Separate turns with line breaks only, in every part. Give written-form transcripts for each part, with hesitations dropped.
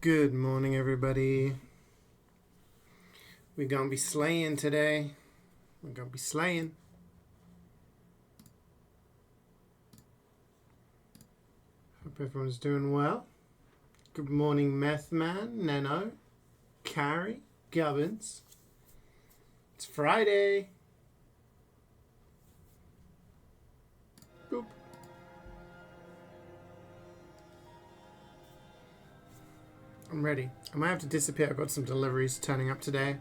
Good morning, everybody. We're gonna be slaying today. We're gonna be slaying. Hope everyone's doing well. Good morning, Meth Man, Neno, Carrie, Gubbins. It's Friday. Boop. I'm ready. I might have to disappear. I've got some deliveries turning up today.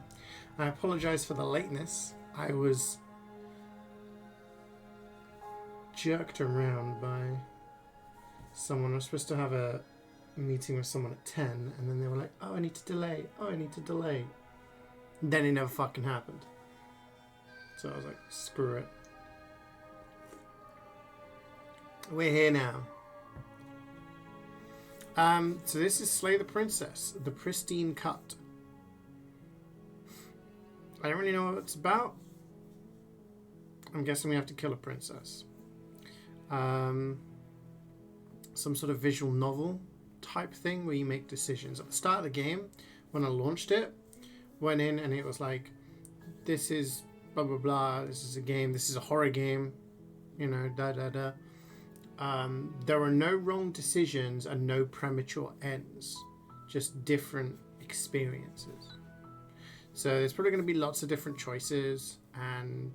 I apologize for the lateness. I was jerked around by someone. I was supposed to have a meeting with someone at 10, and then they were like, oh, I need to delay. Oh, I need to delay. And then it never fucking happened. So I was like, screw it. We're here now. So this is Slay the Princess, the pristine cut. I don't really know what it's about. I'm guessing we have to kill a princess. Some sort of visual novel type thing where you make decisions. At the start of the game, when I launched it, went in and it was like, this is blah blah blah, this is a game, this is a horror game, you know, da da da. There are no wrong decisions and no premature ends, just different experiences. So there's probably going to be lots of different choices, and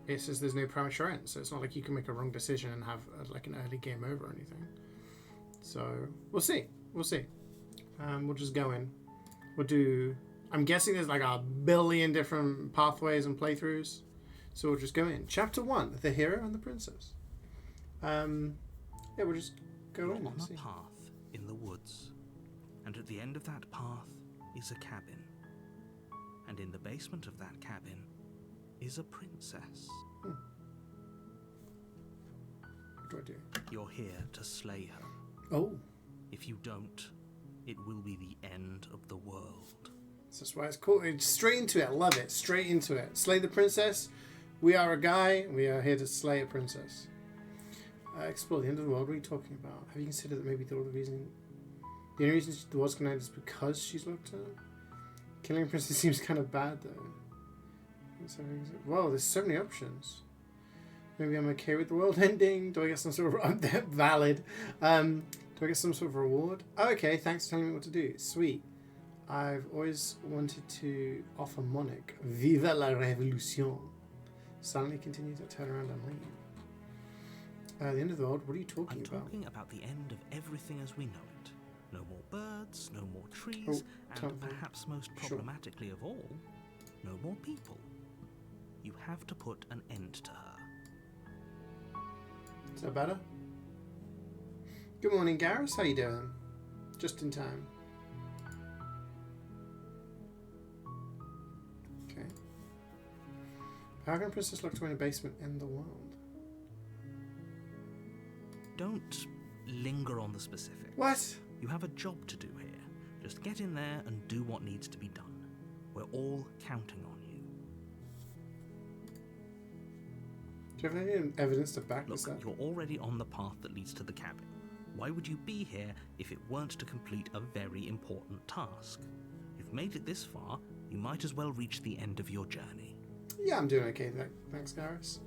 it says there's no premature ends, so it's not like you can make a wrong decision and have like an early game over or anything. So we'll see. We'll just go in. We'll do, I'm guessing there's like a billion different pathways and playthroughs, so we'll just go in. Chapter 1, the hero and the princess. Yeah, we'll just go in and see.
On a path in the woods, and at the end of that path is a cabin, and in the basement of that cabin is a princess.
What do I do?
You're here to slay her.
Oh.
If you don't, it will be the end of the world.
That's why it's cool. It's straight into it. I love it. Straight into it. Slay the princess. We are a guy. We are here to slay a princess. Explore the end of the world. What are you talking about? Have you considered that maybe the only reason the world's going to end is because she's locked up? Killing a princess seems kind of bad, though. Whoa, there's so many options. Maybe I'm okay with the world ending. Do I get some sort of valid? Do I get some sort of reward? Oh, okay, thanks for telling me what to do. Sweet. I've always wanted to offer Monarch. Viva la Révolution. Suddenly continue to turn around and leave. The end of the world, what are you talking about?
I'm talking about the end of everything as we know it. No more birds, no more trees, and perhaps most problematically of all, no more people. You have to put an end to her.
Is that better? Good morning, Garrus. How you doing? Just in time. Okay. How can a princess locked away in a basement in the world?
Don't linger on the specifics.
What?
You have a job to do here. Just get in there and do what needs to be done. We're all counting on you.
Do you have any evidence to back this up?
You're already on the path that leads to the cabin. Why would you be here if it weren't to complete a very important task? You've made it this far, you might as well reach the end of your journey.
Yeah, I'm doing okay. Thanks, Garrus.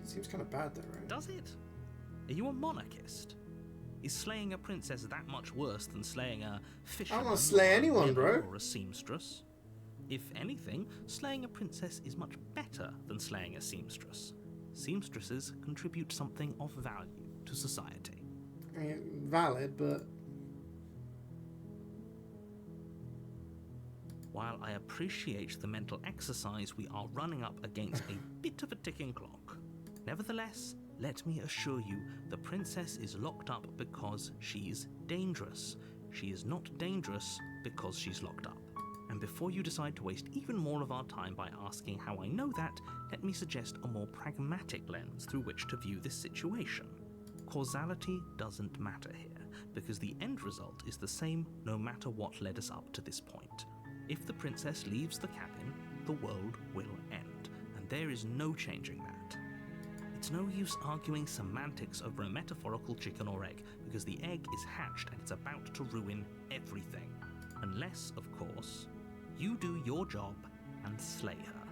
Seems kind of bad though, right?
Does it? Are you a monarchist? Is slaying a princess that much worse than slaying a fisherman?
I don't slay anyone, bro.
Or a seamstress? If anything, slaying a princess is much better than slaying a seamstress. Seamstresses contribute something of value to society.
I mean, valid, but...
While I appreciate the mental exercise, we are running up against a bit of a ticking clock. Nevertheless, let me assure you, the princess is locked up because she's dangerous. She is not dangerous because she's locked up. And before you decide to waste even more of our time by asking how I know that, let me suggest a more pragmatic lens through which to view this situation. Causality doesn't matter here, because the end result is the same no matter what led us up to this point. If the princess leaves the cabin, the world will end, and there is no changing that. It's no use arguing semantics over a metaphorical chicken or egg, because the egg is hatched and it's about to ruin everything. Unless, of course, you do your job and slay her.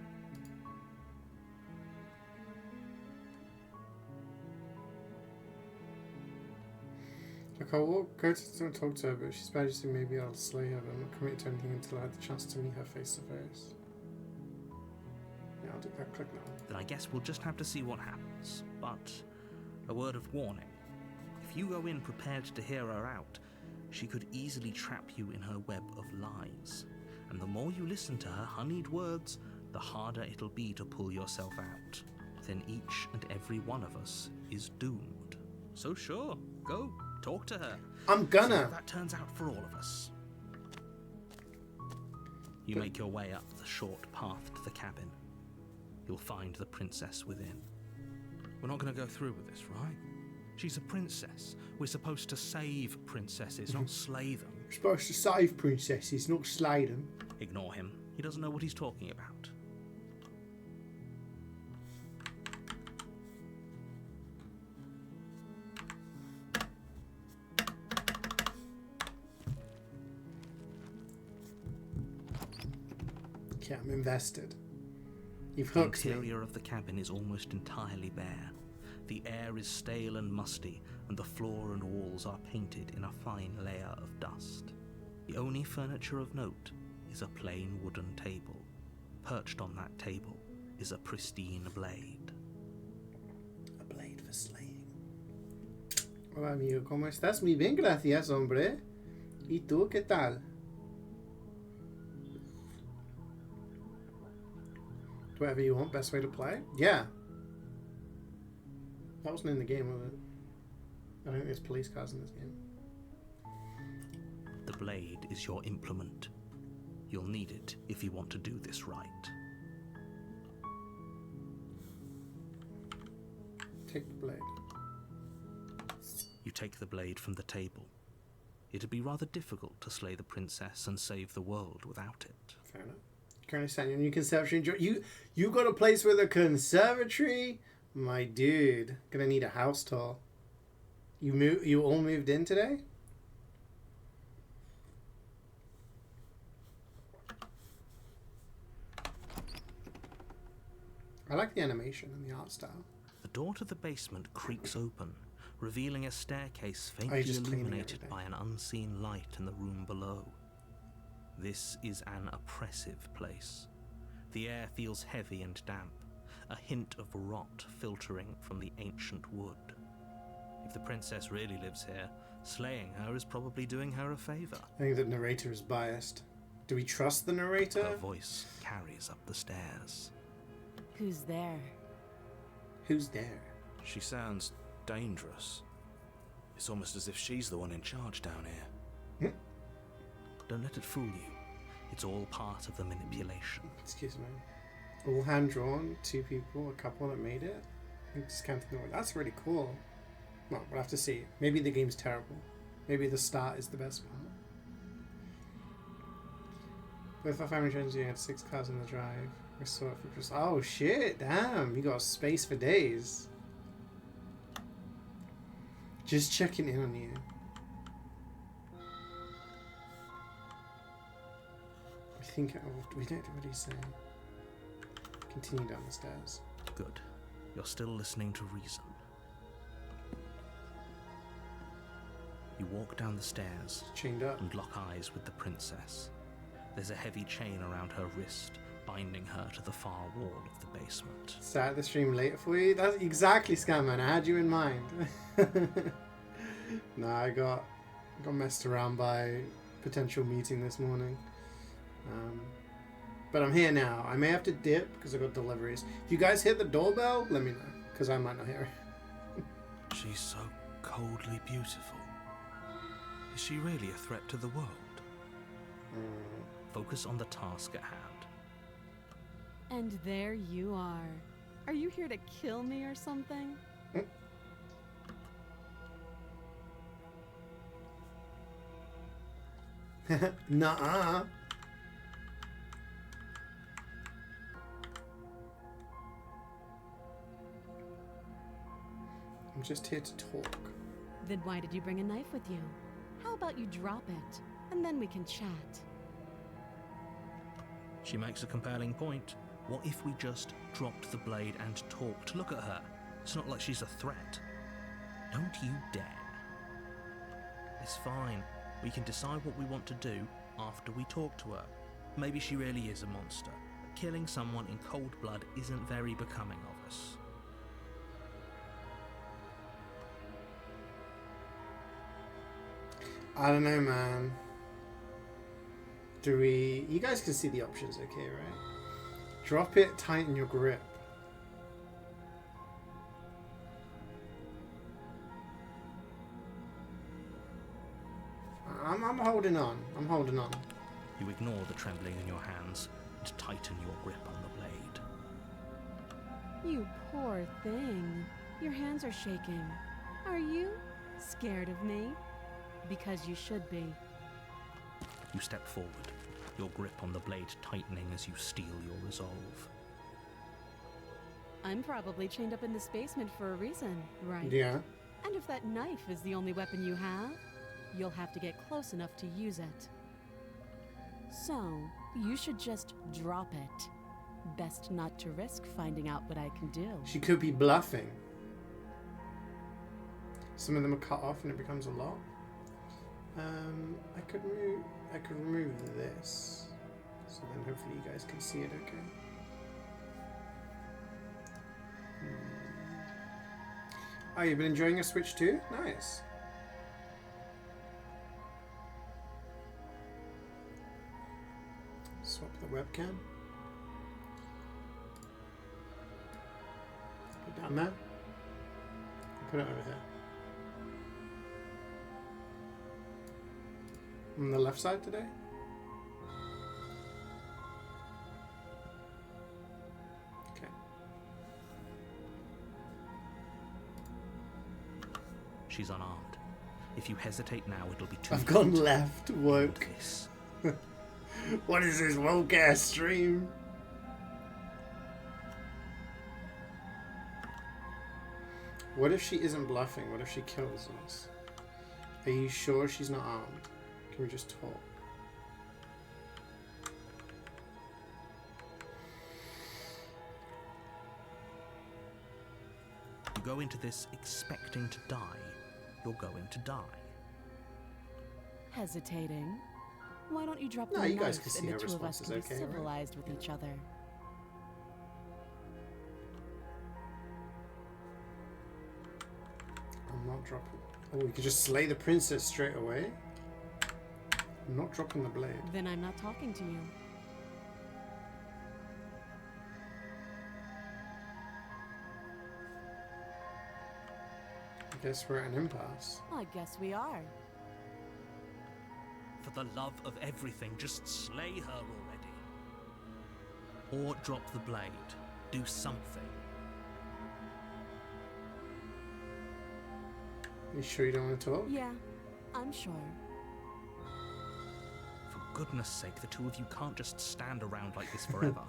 Look, I will go to talk to her, but she's about to say maybe I'll slay her, but I'm not committed to anything until I had the chance to meet her face to face. Yeah, I'll do that. Click now.
Then I guess we'll just have to see what happens. But a word of warning. If you go in prepared to hear her out, she could easily trap you in her web of lies. And the more you listen to her honeyed words, the harder it'll be to pull yourself out. Then each and every one of us is doomed. So sure, go, talk to her.
I'm gonna.
See how that turns out for all of us. You make your way up the short path to the cabin. You'll find the princess within. We're not going to go through with this, right? She's a princess. We're supposed to save princesses, not slay them.
We're supposed to save princesses, not slay them.
Ignore him. He doesn't know what he's talking about.
Okay, I'm invested. You've hooked
The
me.
interior of the cabin is almost entirely bare. The air is stale and musty, and the floor and walls are painted in a fine layer of dust. The only furniture of note is a plain wooden table. Perched on that table is a pristine blade.
A blade for slaying. Hola amigo, ¿cómo estás? Muy bien, gracias, hombre. ¿Y tú qué tal? Whatever you want, best way to play? Yeah. That wasn't in the game, was it? I don't think there's police cars in this game.
The blade is your implement. You'll need it if you want to do this right.
Take the blade.
You take the blade from the table. It'd be rather difficult to slay the princess and save the world without it.
Fair enough. Currently standing in your conservatory. You got a place with a conservatory? My dude. Gonna need a house tour. You all moved in today? I like the animation and the art style.
The door to the basement creaks open, revealing a staircase
you're
faintly
just cleaning
illuminated
everything.
by an unseen light in the room below. This is an oppressive place. The air feels heavy and damp, a hint of rot filtering from the ancient wood. If the princess really lives here, slaying her is probably doing her a favor.
I think the narrator is biased. Do we trust the narrator?
Her voice carries up the stairs.
Who's there?
Who's there?
She sounds dangerous. It's almost as if she's the one in charge down here.
Don't let it fool you. It's all part of the manipulation.
Excuse me. All hand drawn, 2 people, a couple that made it. I'm just counting the way. That's really cool. Well, we'll have to see. Maybe the game's terrible. Maybe the start is the best part. Both our family friends, you had 6 cars in the drive. We saw it for just. Oh shit! Damn, you got space for days. Just checking in on you. I think we don't know what he's saying. Continue down the stairs.
Good. You're still listening to reason. You walk down the stairs
Chained up.
and lock eyes with the princess. There's a heavy chain around her wrist, binding her to the far wall of the basement.
Start the stream later for you. That's exactly, Scamman. I had you in mind. Nah, I got messed around by potential meeting this morning. But I'm here now. I may have to dip because I got deliveries. If you guys hit the doorbell, let me know because I might not hear it.
She's so coldly beautiful. Is she really a threat to the world?
Focus on the task at hand.
And there you are. Are you here to kill me or something?
Nuh-uh. I'm just here to talk.
Then why did you bring a knife with you? How about you drop it, and then we can chat?
She makes a compelling point. What if we just dropped the blade and talked? Look at her. It's not like she's a threat. Don't you dare. It's fine. We can decide what we want to do after we talk to her. Maybe she really is a monster. Killing someone in cold blood isn't very becoming of us.
I don't know, man. Do we... You guys can see the options, okay, right? Drop it, tighten your grip. I'm holding on. I'm holding on.
You ignore the trembling in your hands and tighten your grip on the blade.
You poor thing. Your hands are shaking. Are you scared of me? Because you should be.
You step forward, your grip on the blade tightening as you steel your resolve.
I'm probably chained up in this basement for a reason, right?
Yeah.
And if that knife is the only weapon you have, you'll have to get close enough to use it. So, you should just drop it. Best not to risk finding out what I can do.
She could be bluffing. Some of them are cut off and it becomes a lot. I could remove this. So then hopefully you guys can see it okay. Oh, you've been enjoying a Switch too? Nice. Swap the webcam. Put it down there. Put it over here. On the left side today? Okay.
She's unarmed. If you hesitate now, it'll be too
I've gone
late.
left, woke.
This.
What is this woke ass stream? What if she isn't bluffing? What if she kills us? Are you sure she's not armed? Can we just talk?
You go into this expecting to die. You're going to die.
Hesitating? Why don't you drop
No,
the
you guys
knife
can see
and the
our
two of us
responses,
can be
okay, right?
civilized with each other?
I'm not dropping. Oh, we could just slay the princess straight away. I'm not dropping the blade.
Then I'm not talking to you.
I guess we're at an impasse.
I guess we are.
For the love of everything, just slay her already. Or drop the blade. Do something.
You sure you don't want to talk?
Yeah, I'm sure.
For goodness sake, the two of you can't just stand around like this forever.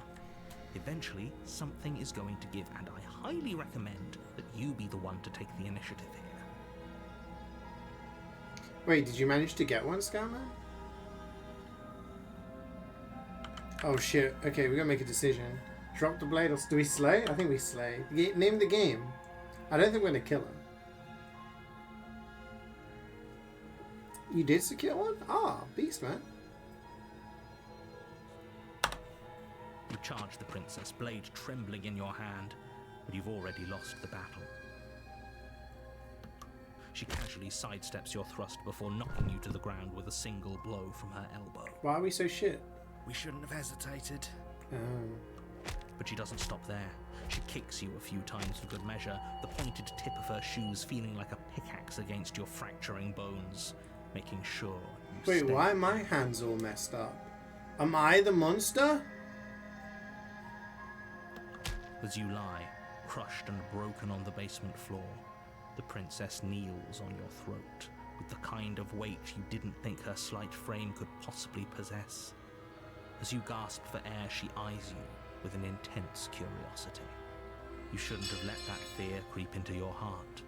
Eventually, something is going to give, and I highly recommend that you be the one to take the initiative here.
Wait, did you manage to get one, Scammer? Oh shit. Okay, we gotta make a decision. Drop the blade or do we slay? I think we slay. Name the game. I don't think we're gonna kill her. You did secure one? Ah, beast, man.
You charge the princess, blade trembling in your hand, but you've already lost the battle. She casually sidesteps your thrust before knocking you to the ground with a single blow from her elbow.
Why are we so shit?
We shouldn't have hesitated.
But she doesn't stop there. She kicks you a few times for good measure, the pointed tip of her shoes feeling like a pickaxe against your fracturing bones, making sure you
Wait,
stay.
why are my hands all messed up? Am I the monster?
As you lie, crushed and broken on the basement floor, the princess kneels on your throat with the kind of weight you didn't think her slight frame could possibly possess. As you gasp for air, she eyes you with an intense curiosity. You shouldn't have let that fear creep into your heart.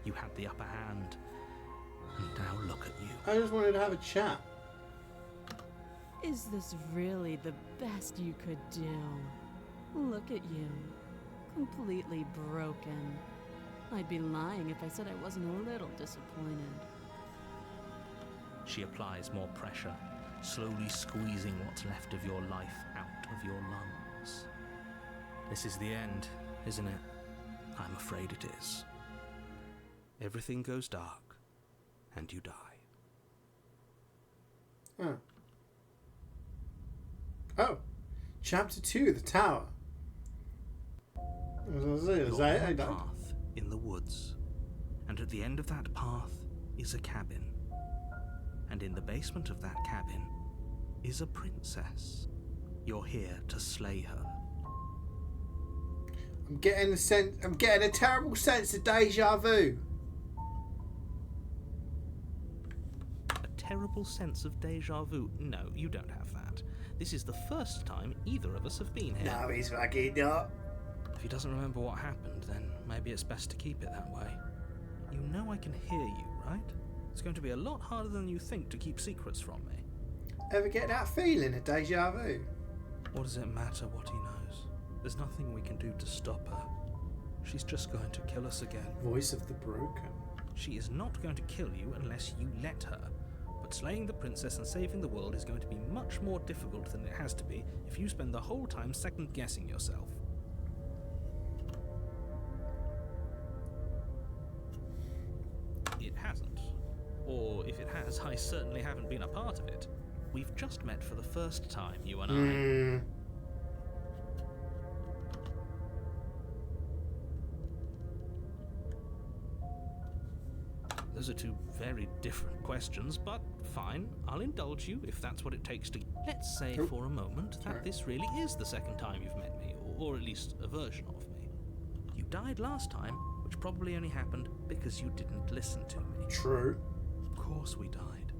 You had the upper hand. And now look at you.
I just wanted to have a chat.
Is this really the best you could do? Look at you. Completely broken. I'd be lying if I said I wasn't a little disappointed.
She applies more pressure, slowly squeezing what's left of your life out of your lungs. This is the end, isn't it? I'm afraid it is. Everything goes dark, and you die.
Oh. Oh. Chapter 2, The Tower.
You're on a path in the woods, and at the end of that path is a cabin. And in the basement of that cabin is a princess. You're here to slay her.
I'm getting a terrible sense of deja vu.
A terrible sense of deja vu? No, you don't have that. This is the first time either of us have been here.
No, he's fucking not.
If he doesn't remember what happened, then maybe it's best to keep it that way. You know I can hear you, right? It's going to be a lot harder than you think to keep secrets from me.
Ever get that feeling of deja vu?
What does it matter what he knows? There's nothing we can do to stop her. She's just going to kill us again.
Voice of the broken.
She is not going to kill you unless you let her. But slaying the princess and saving the world is going to be much more difficult than it has to be if you spend the whole time second-guessing yourself. It hasn't. Or if it has, I certainly haven't been a part of it. We've just met for the first time, you and I. Those are two very different questions, but fine, I'll indulge you if that's what it takes to... Let's say for a moment that this really is the second time you've met me, or at least a version of me. You died last time, which probably only happened because you didn't listen to me.
True.
Of course we died.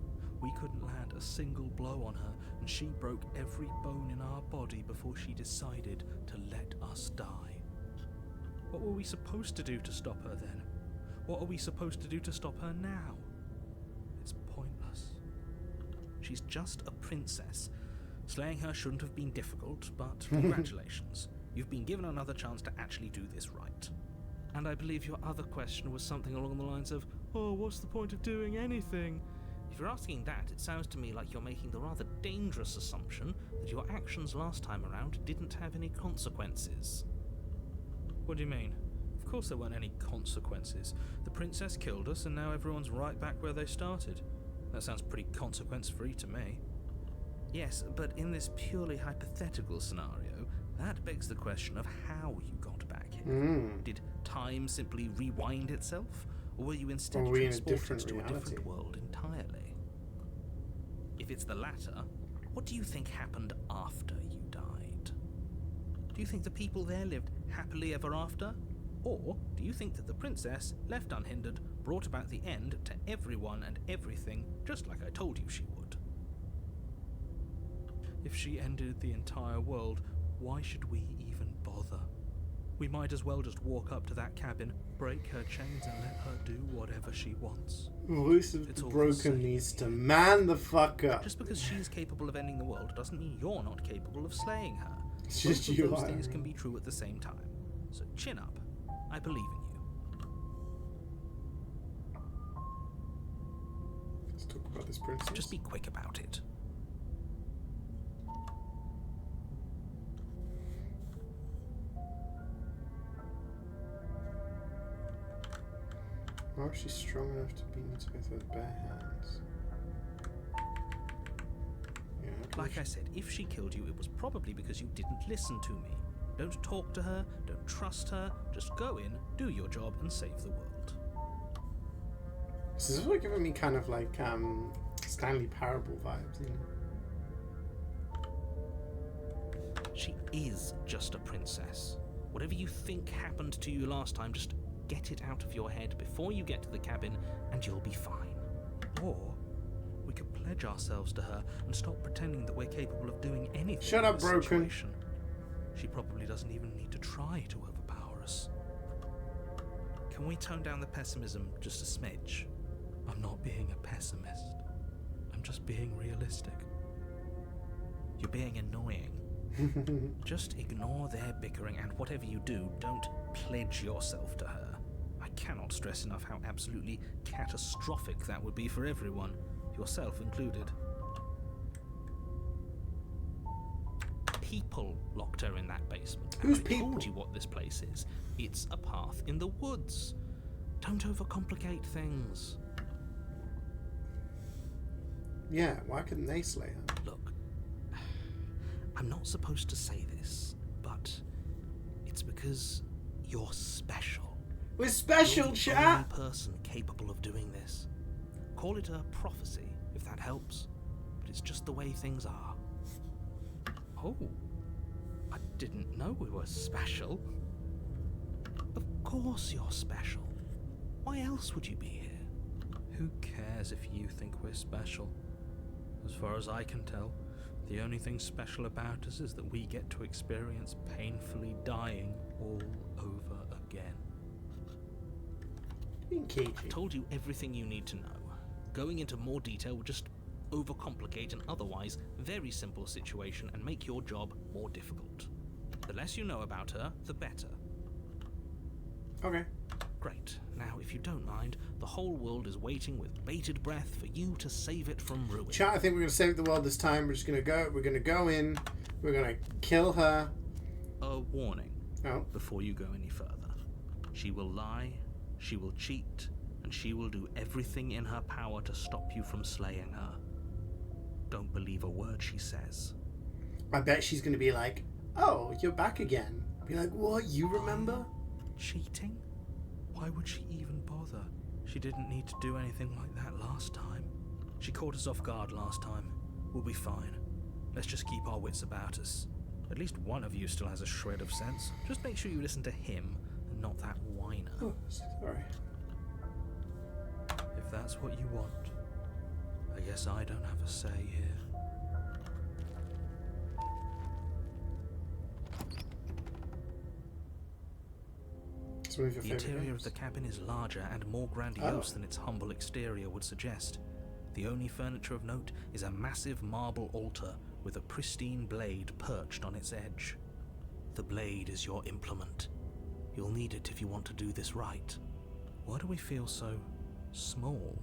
We couldn't land a single blow on her, and she broke every bone in our body before she decided to let us die. What were we supposed to do to stop her then? What are we supposed to do to stop her now? It's pointless. She's just a princess. Slaying her shouldn't have been difficult, but congratulations. You've been given another chance to actually do this right. And I believe your other question was something along the lines of, oh, what's the point of doing anything? If you're asking that, it sounds to me like you're making the rather dangerous assumption that your actions last time around didn't have any consequences. What do you mean? Of course there weren't any consequences. The princess killed us and now everyone's right back where they started. That sounds pretty consequence-free to me. Yes, but in this purely hypothetical scenario, that begs the question of how you got back here. Did time simply rewind itself? Or were you instead transported to a different world entirely? If it's the latter, what do you think happened after you died? Do you think the people there lived happily ever after? Or do you think that the princess, left unhindered, brought about the end to everyone and everything, just like I told you she would? If she ended the entire world, why should we even bother? We might as well just walk up to that cabin, break her chains and let her do whatever she wants.
Voice of the broken needs to man the fuck up.
Just because she's capable of ending the world doesn't mean you're not capable of slaying her.
It's just
Both
you
of those
are.
things can be true at the same time. So chin up. I believe in you.
Let's talk about this princess.
Just be quick about it.
Why was she strong enough to beat me to death with bare hands? Yeah,
Like I said, if she killed you, it was probably because you didn't listen to me. Don't talk to her, don't trust her, just go in, do your job, and save the world.
This is really giving me kind of like Stanley Parable vibes, you know?
She is just a princess. Whatever you think happened to you last time, just get it out of your head before you get to the cabin, and you'll be fine. Or we could pledge ourselves to her and stop pretending that we're capable of doing anything.
Shut up,
in this
broken.
situation. She probably doesn't even need to try to overpower us. Can we tone down the pessimism just a smidge?
I'm not being a pessimist. I'm just being realistic.
You're being annoying. Just ignore their bickering, and whatever you do, don't pledge yourself to her. I cannot stress enough how absolutely catastrophic that would be for everyone, yourself included. People locked her in that basement.
Who's
I
people?
told you what this place is. It's a path in the woods. Don't overcomplicate things.
Yeah, why couldn't they slay her?
Look, I'm not supposed to say this, but it's because you're special.
We're special,
You're the
chat!
only person capable of doing this. Call it a prophecy, if that helps. But it's just the way things are. Oh, I didn't know we were special. Of course you're special. Why else would you be here?
Who cares if you think we're special? As far as I can tell, the only thing special about us is that we get to experience painfully dying all over again.
Being cagey.
I told you everything you need to know. Going into more detail would just overcomplicate an otherwise very simple situation and make your job more difficult. The less you know about her, the better.
Okay.
Great. Now, if you don't mind, the whole world is waiting with bated breath for you to save it from ruin.
Chat, I think we're going to save the world this time. We're going to go in. We're going to kill her.
A warning
Oh.
before you go any further. She will lie, she will cheat, and she will do everything in her power to stop you from slaying her. Don't believe a word she says.
I bet she's going to be like, oh, you're back again. Be like, what, you remember?
Cheating?
Why would she even bother? She didn't need to do anything like that last time. She caught us off guard last time. We'll be fine. Let's just keep our wits about us. At least one of you still has a shred of sense.
Just make sure you listen to him and not that whiner.
Oh, sorry.
If that's what you want, I guess I don't have a say here.
It's one of your
The
favorite
interior
games.
of the cabin is larger and more grandiose than its humble exterior would suggest. The only furniture of note is a massive marble altar with a pristine blade perched on its edge. The blade is your implement. You'll need it if you want to do this right.
Why do we feel so small?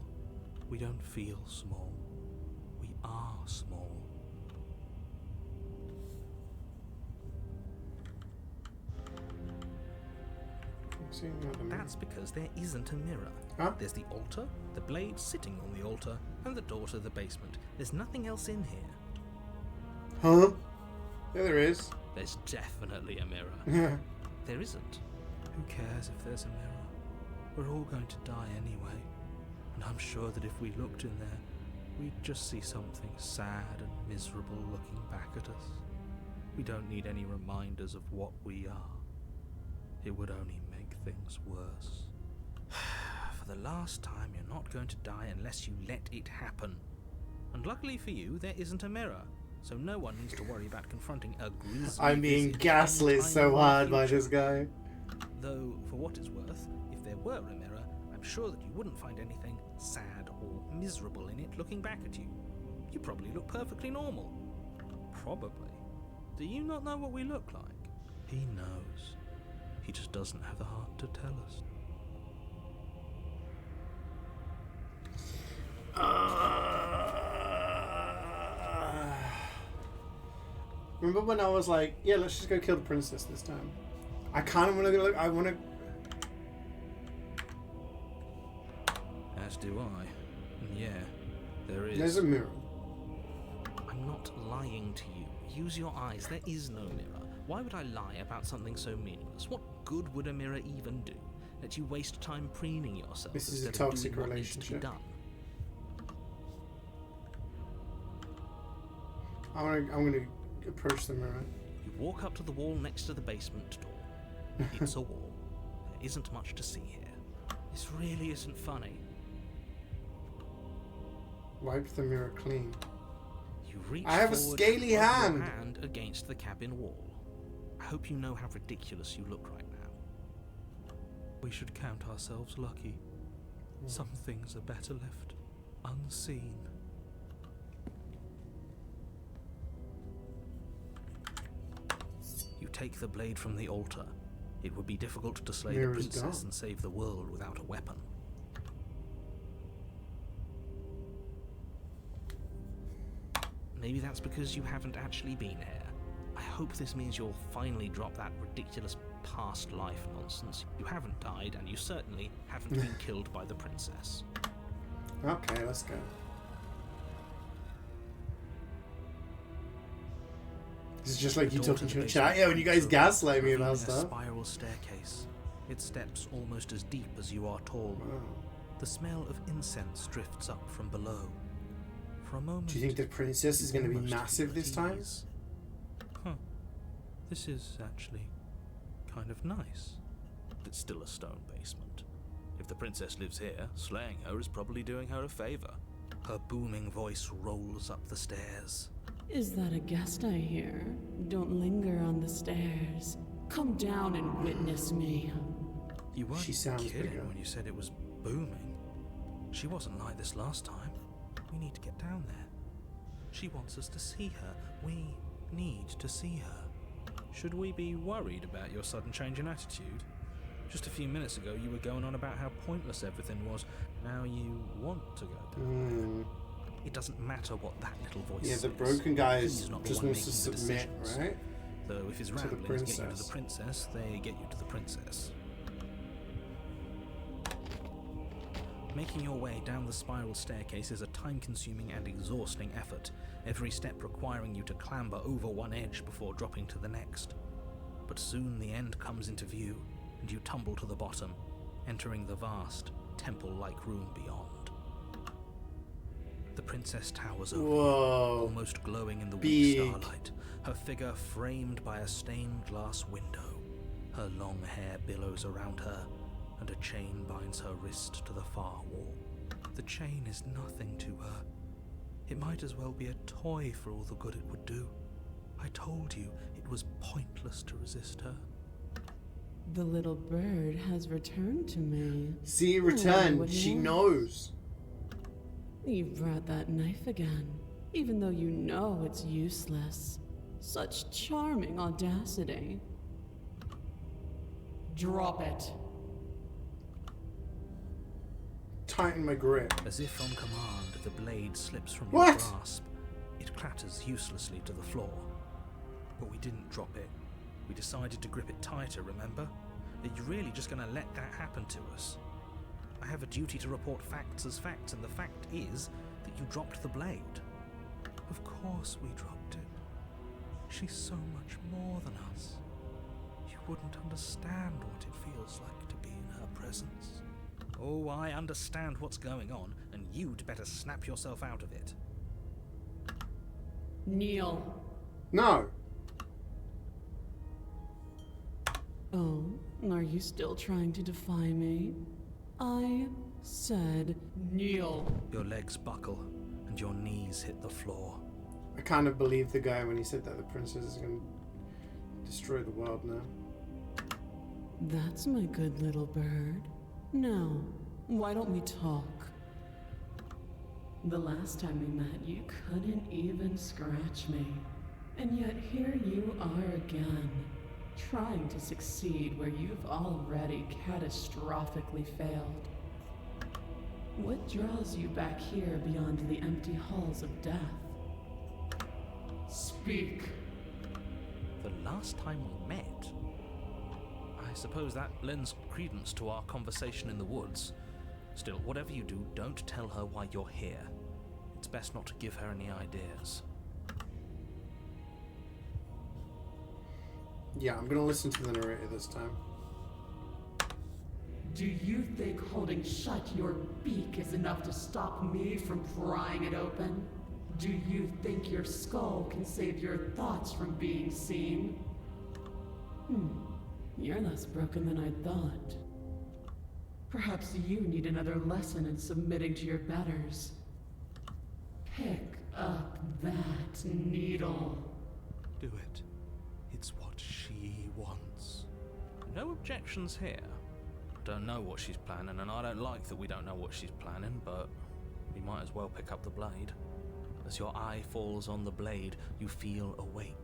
We don't feel small. We are small.
That's because there isn't a mirror.
Huh?
There's the altar, the blade sitting on the altar, and the door to the basement. There's nothing else in here.
Huh? Yeah, there is.
There's definitely a mirror.
Yeah.
There isn't.
Who cares if there's a mirror? We're all going to die anyway. And I'm sure that if we looked in there, we'd just see something sad and miserable looking back at us. We don't need any reminders of what we are. It would only make things worse.
For the last time, you're not going to die unless you let it happen. And luckily for you, there isn't a mirror, so no one needs to worry about confronting a grisly
I'm being
visage
gaslit
anytime
so
in the
hard by
future.
this guy.
Though, for what it's worth, if there were a mirror, I'm sure that you wouldn't find anything sad or miserable in it looking back at you. You probably look perfectly normal. Probably. Do you not know what we look like?
He knows. He just doesn't have the heart to tell us.
Remember when I was like, yeah, let's just go kill the princess this time? I kind of want to go. I want to.
As do I. And yeah, there is.
There's a mirror.
I'm not lying to you. Use your eyes. There is no mirror. Why would I lie about something so meaningless? What good would a mirror even do? Let you waste time preening yourself
This is a
instead of
toxic
doing what needs to be
relationship.
done.
I'm gonna approach the mirror.
You walk up to the wall next to the basement door. It's a wall. There isn't much to see here. This really isn't funny.
Wipe the mirror clean.
You reach
I have a
forward
scaly
and rub
hand.
your hand against the cabin wall. I hope you know how ridiculous you look right now.
We should count ourselves lucky. Some things are better left unseen. You take the blade from the altar. It would be difficult to slay the
Mirror's
princess
gone.
and save the world without a weapon. Maybe that's because you haven't actually been here. I hope this means you'll finally drop that ridiculous past life nonsense. You haven't died, and you certainly haven't been killed by the princess.
Okay, let's go. It's just like
The
you
door
talking
to
to
the
a chat.
basement
Yeah, when you guys
creaks
gaslight me
open,
about
revealing a
stuff.
spiral staircase. Its steps almost as deep as you are tall.
Wow.
The smell of incense drifts up from below. For a moment,
Do you think the princess is going to be
almost
massive
feel
this
at
time?
ease. Huh. This is actually kind of nice.
It's still a stone basement. If the princess lives here, slaying her is probably doing her a favor.
Her booming voice rolls up the stairs.
Is that a guest I hear? Don't linger on the stairs. Come down and witness me.
You weren't
She sounds
kidding
bigger.
when you said it was booming. She wasn't like this last time. We need to get down there. She wants us to see her. We need to see her.
Should we be worried about your sudden change in attitude? Just a few minutes ago you were going on about how pointless everything was. Now you want to go down.
It doesn't matter what that little voice
Yeah,
says.
the broken guy
He's not the
just
one
wants to
making the
submit,
decisions.
right?
Though if his
To the
ramblings get you to
princess.
the princess, they get you to the princess.
Making your way down the spiral staircase is a time-consuming and exhausting effort, every step requiring you to clamber over one edge before dropping to the next. But soon the end comes into view, and you tumble to the bottom, entering the vast, temple-like room beyond. The princess towers over you,
Whoa.
almost glowing in the weak
Big.
starlight, her figure framed by a stained glass window. Her long hair billows around her, and a chain binds her wrist to the far wall. The chain is nothing to her. It might as well be a toy for all the good it would do. I told you it was pointless to resist her.
The little bird has returned to me.
See,
wonder
return.
what he
She
wants.
knows.
You brought that knife again, even though you know it's useless. Such charming audacity. Drop it.
Tighten my grip.
As if on command, the blade slips from your
What?
grasp. It clatters uselessly to the floor. But we didn't drop it. We decided to grip it tighter, remember? Are you really just going to let that happen to us? I have a duty to report facts as facts, and the fact is that you dropped the blade. Of course we dropped it. She's so much more than us. You wouldn't understand what it feels like to be in her presence. Oh, I understand what's going on, and you'd better snap yourself out of it.
Kneel.
No.
Oh, are you still trying to defy me? I said kneel.
Your legs buckle, and your knees hit the floor.
I kind of believe the guy when he said that the princess is going to destroy the world now.
That's my good little bird. Now, why don't we talk? The last time we met, you couldn't even scratch me. And yet here you are again, trying to succeed where you've already catastrophically failed. What draws you back here beyond the empty halls of death? Speak.
The last time we met? I suppose that lends credence to our conversation in the woods. Still, whatever you do, don't tell her why you're here. It's best not to give her any ideas.
Yeah, I'm going to listen to the narrator this time.
Do you think holding shut your beak is enough to stop me from prying it open? Do you think your skull can save your thoughts from being seen? You're less broken than I thought. Perhaps you need another lesson in submitting to your betters. Pick up that needle.
Do it. It's what she wants.
No objections here.
don't know what she's planning, and I don't like that we don't know what she's planning, but we might as well pick up the blade. As your eye falls on the blade, you feel a weight.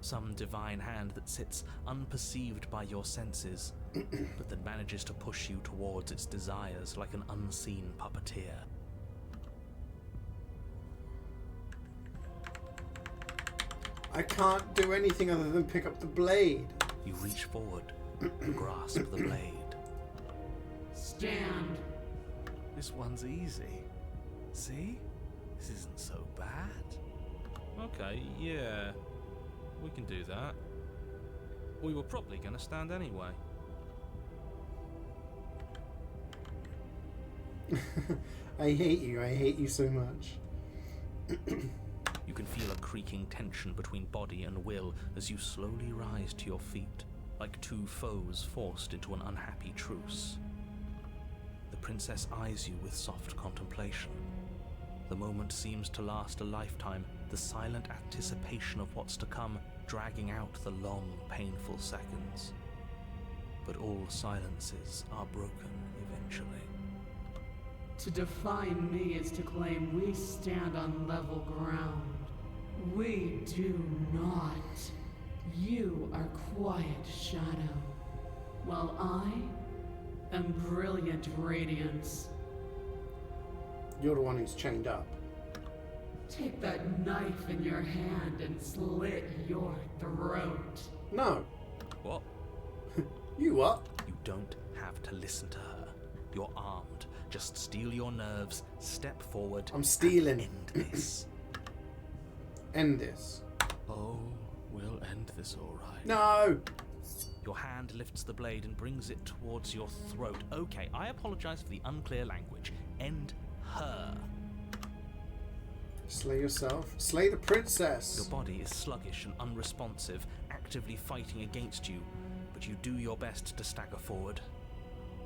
Some divine hand that sits unperceived by your senses, but that manages to push you towards its desires like an unseen puppeteer.
I can't do anything other than pick up the blade.
You reach forward and grasp the blade.
Stand.
This one's easy. See? This isn't so bad. Okay, yeah. We can do that. We were probably going to stand anyway.
I hate you so much.
You can feel a creaking tension between body and will as you slowly rise to your feet, like two foes forced into an unhappy truce. The princess eyes you with soft contemplation. The moment seems to last a lifetime, the silent anticipation of what's to come dragging out the long, painful seconds. But all silences are broken eventually.
To define me is to claim we stand on level ground. We do not. You are quiet shadow, while I am brilliant radiance.
You're the one who's chained up.
Take that knife in your hand and slit your throat.
No.
What?
You what?
You don't have to listen to her. You're armed. Just steel your nerves, step forward.
I'm stealing.
And end this.
End this.
Oh, we'll end this all right.
No!
Your hand lifts the blade and brings it towards your throat. Okay, I apologize for the unclear language. End her.
Slay yourself. Slay the princess.
Your body is sluggish and unresponsive, actively fighting against you, but you do your best to stagger forward.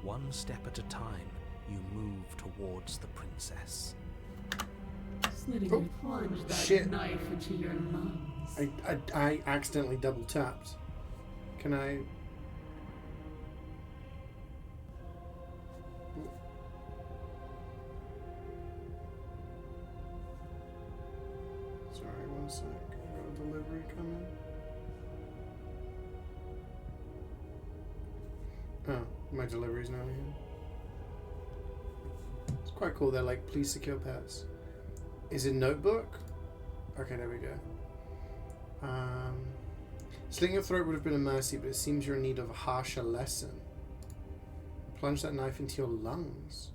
One step at a time, you move towards the princess.
Slitting
Oh,
and plunge that
shit.
knife into your lungs.
I accidentally double tapped. Can I? Sorry, one sec. Got a delivery coming. Oh, my delivery's now here. It's quite cool. They're like, please secure pets. Is it notebook? Okay, there we go. Slitting your throat would have been a mercy, but it seems you're in need of a harsher lesson. Plunge that knife into your lungs.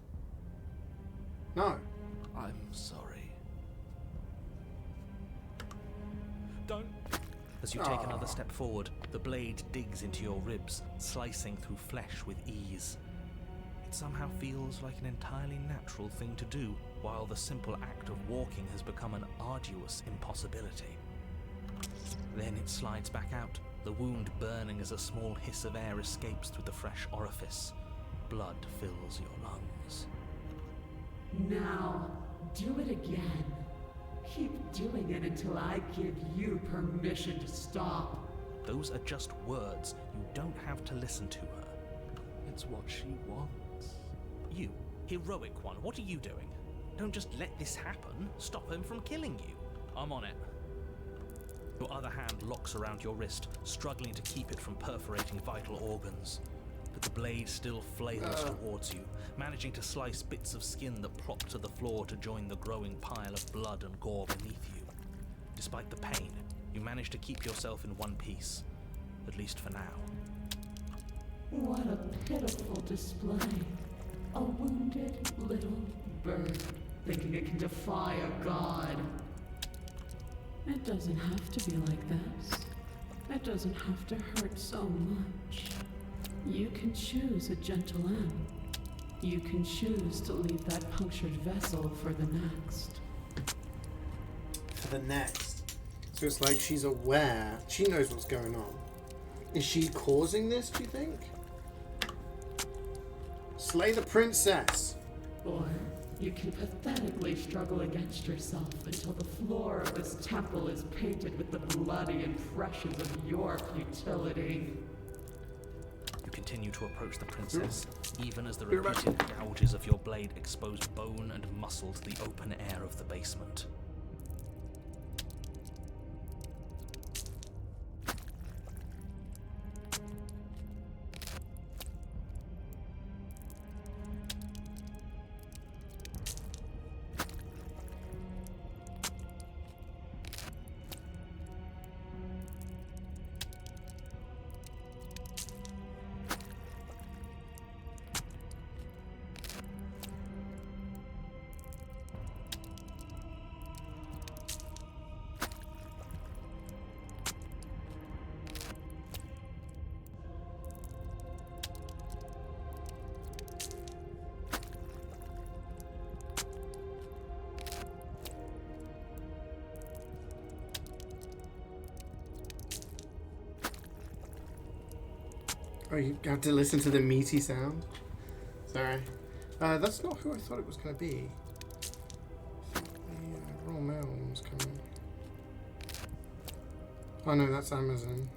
No.
I'm sorry. Don't. As you take another step forward, the blade digs into your ribs, slicing through flesh with ease. It somehow feels like an entirely natural thing to do, while the simple act of walking has become an arduous impossibility. Then it slides back out, the wound burning as a small hiss of air escapes through the fresh orifice. Blood fills your lungs.
Now, do it again. Keep doing it until I give you permission to stop.
Those are just words. You don't have to listen to her. It's what she wants. You, heroic one, what are you doing? Don't just let this happen. Stop him from killing you. I'm on it. Your other hand locks around your wrist, struggling to keep it from perforating vital organs. But the blade still flails towards you, managing to slice bits of skin that plop to the floor to join the growing pile of blood and gore beneath you. Despite the pain, you manage to keep yourself in one piece, at least for now.
What a pitiful display. A wounded little bird thinking it can defy a god. It doesn't have to be like this. It doesn't have to hurt so much. You can choose a gentle end. You can choose to leave that punctured vessel for the next.
For the next. So it's like she's aware. She knows what's going on. Is she causing this, do you think? Slay the princess.
Or you can pathetically struggle against yourself until the floor of this temple is painted with the bloody impressions of your futility.
You
continue to approach the princess, even as the repeated gouges of your blade expose bone and muscle to the open air of the basement.
Oh, you have to listen to the meaty sound? Sorry. That's not who I thought it was going to be. I think the Royal Mail one's coming. Oh no, that's Amazon.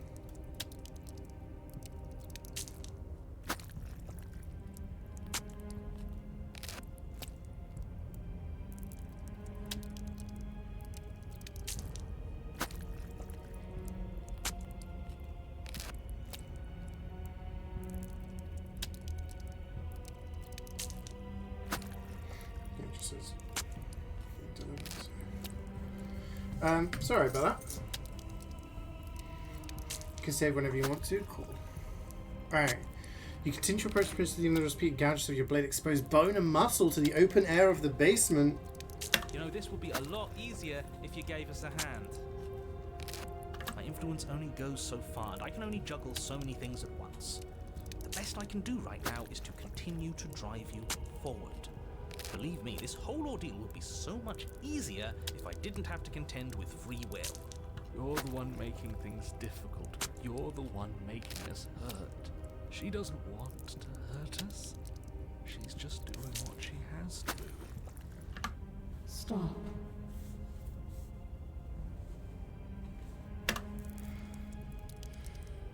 Sorry about that. You can save whenever you want to. Cool. Alright. You continue to approach the prince with the repeated gouges of your blade expose bone and muscle to the open air of the basement.
You know, this would be a lot easier if you gave us a hand. My influence only goes so far, and I can only juggle so many things at once. The best I can do right now is to continue to drive you forward. Believe me, this whole ordeal would be so much easier if I didn't have to contend with free will.
You're the one making things difficult. You're the one making us hurt. She doesn't want to hurt us. She's just doing what she has to.
Stop.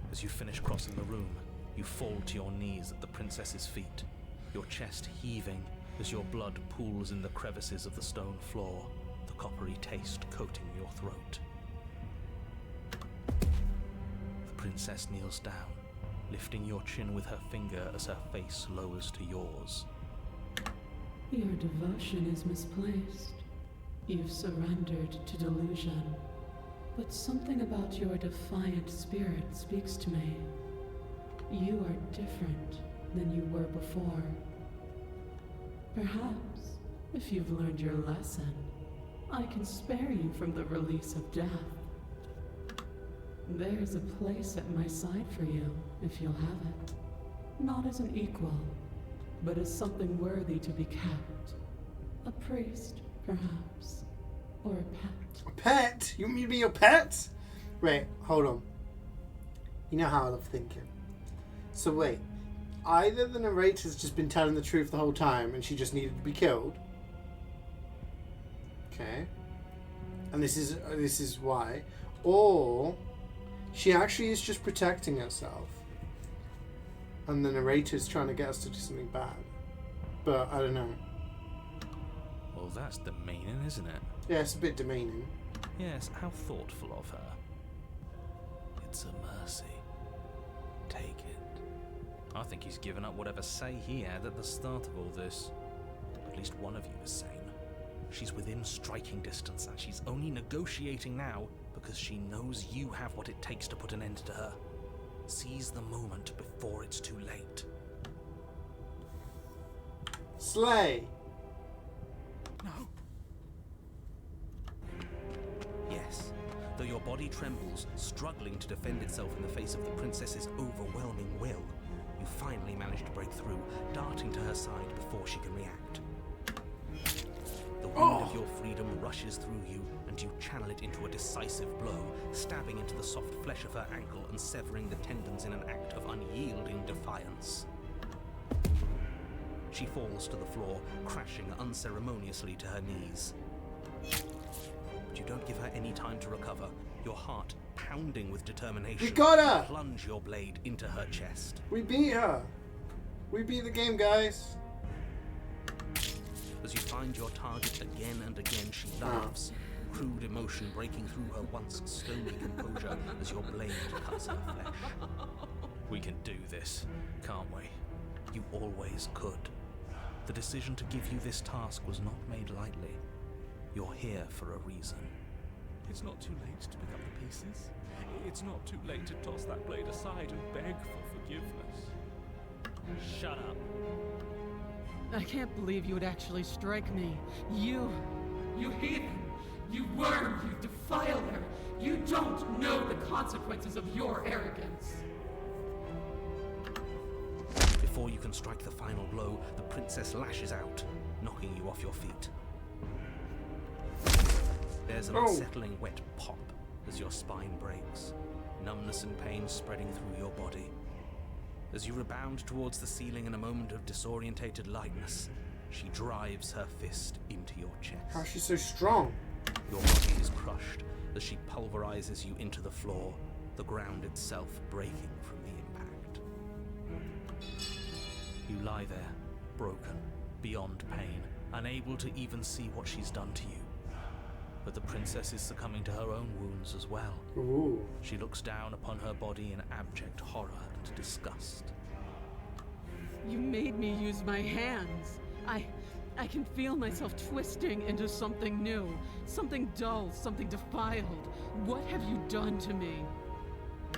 As you finish crossing the room, you fall to your knees at the princess's feet, your chest heaving as your blood pools in the crevices of the stone floor, the coppery taste coating your throat. The princess kneels down, lifting your chin with her finger as her face lowers to yours.
Your devotion is misplaced. You've surrendered to delusion. But something about your defiant spirit speaks to me. You are different than you were before. Perhaps, if you've learned your lesson, I can spare you from the release of death. There's a place at my side for you, if you'll have it. Not as an equal, but as something worthy to be kept. A priest, perhaps. Or a pet.
A pet? You want me to be your pet? Wait, hold on. You know how I love thinking. So wait, either the narrator's just been telling the truth the whole time and she just needed to be killed. Okay. And this is why. Or she actually is just protecting herself. And the narrator's trying to get us to do something bad. But I don't know.
Well, that's demeaning, isn't it?
Yeah, it's a bit demeaning.
Yes, how thoughtful of her. It's a mercy. Take it. I think he's given up whatever say he had at the start of all this. At least one of you is sane. She's within striking distance, and she's only negotiating now because she knows you have what it takes to put an end to her. Seize the moment before it's too late.
Slay!
No. Yes, though your body trembles, struggling to defend itself in the face of the princess's overwhelming will, you finally manage to break through, darting to her side before she can react. The wind of your freedom rushes through you, and you channel it into a decisive blow, stabbing into the soft flesh of her ankle and severing the tendons in an act of unyielding defiance. She falls to the floor, crashing unceremoniously to her knees. But you don't give her any time to recover, your heart pounding pounding with determination,
We got her!
you plunge your blade into her chest.
We beat her! We beat the game, guys!
As you find your target again and again, she laughs, crude emotion breaking through her once stony composure as your blade cuts her flesh. We can do this, can't we? You always could. The decision to give you this task was not made lightly. You're here for a reason.
It's not too late to pick up the pieces. It's not too late to toss that blade aside and beg for forgiveness.
Shut up.
I can't believe you would actually strike me. You
heathen! You worm! You defiler! You don't know the consequences of your arrogance!
Before you can strike the final blow, the princess lashes out, knocking you off your feet. There's an unsettling wet pop as your spine breaks, numbness and pain spreading through your body. As you rebound towards the ceiling in a moment of disorientated lightness, she drives her fist into your chest.
How's she so strong?
Your body is crushed as she pulverizes you into the floor, the ground itself breaking from the impact. You lie there, broken, beyond pain, unable to even see what she's done to you. But the princess is succumbing to her own wounds as well.
Ooh.
She looks down upon her body in abject horror and disgust.
You made me use my hands. I can feel myself twisting into something new, something dull, something defiled. What have you done to me?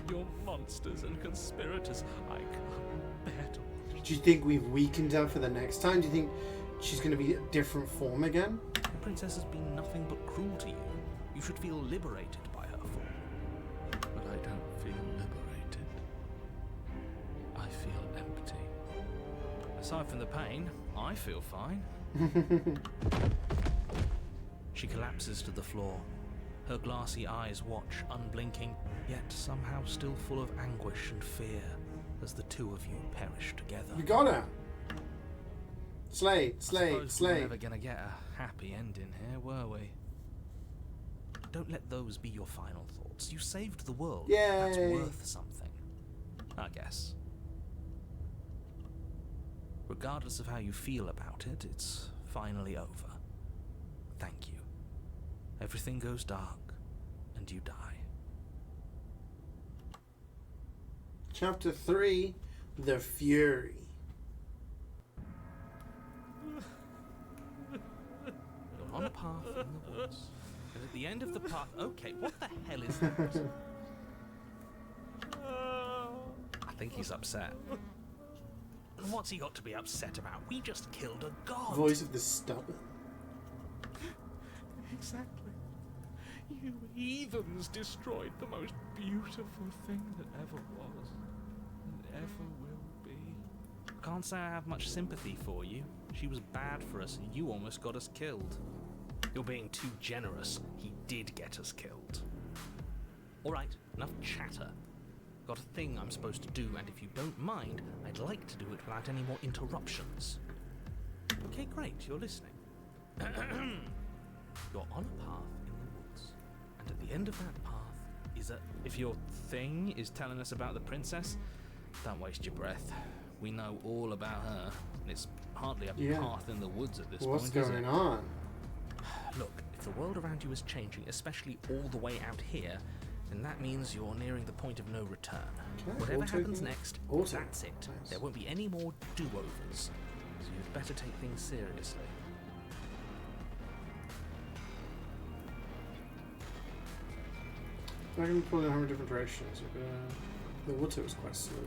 You're monsters and conspirators. I can't bear to watch.
Do you think we've weakened her for the next time? Do you think she's going to be a different form again?
The princess has been nothing but cruel to you. You should feel liberated by her form.
But I don't feel liberated. I feel empty.
Aside from the pain, I feel fine. She collapses to the floor. Her glassy eyes watch, unblinking, yet somehow still full of anguish and fear, as the two of you perish together.
We got her! Slay,
I
slay,
suppose
slay.
we're never gonna get a happy ending here, were we? Don't let those be your final thoughts. You saved the world. That's
Yay.
worth something, I guess. Regardless of how you feel about it, it's finally over. Thank you. Everything goes dark, and you die.
Chapter 3, The Fury.
You're on a path in the woods. And at the end of the path... Okay, what the hell is that? I think he's upset. And what's he got to be upset about? We just killed a god.
Voice of the stubborn.
Exactly. You heathens destroyed the most beautiful thing that ever was, and ever will be.
Can't say I have much sympathy for you. She was bad for us, and you almost got us killed. You're being too generous. He did get us killed. Alright, enough chatter. Got a thing I'm supposed to do, and if you don't mind, I'd like to do it without any more interruptions. Okay, great, you're listening. You're on a path in the woods, and at the end of that path is a... If your thing is telling us about the princess, don't waste your breath. We know all about her, and it's hardly a path in the woods at this point,
What's
is
going
it?
on?
Look, if the world around you is changing, especially all the way out here, then that means you're nearing the point of no return.
Okay,
Whatever
auto
happens
thing.
next,
Auto.
that's it.
Nice.
There won't be any more do-overs, so you'd better take things seriously.
I can pull in 100 different directions. The water was quite slow.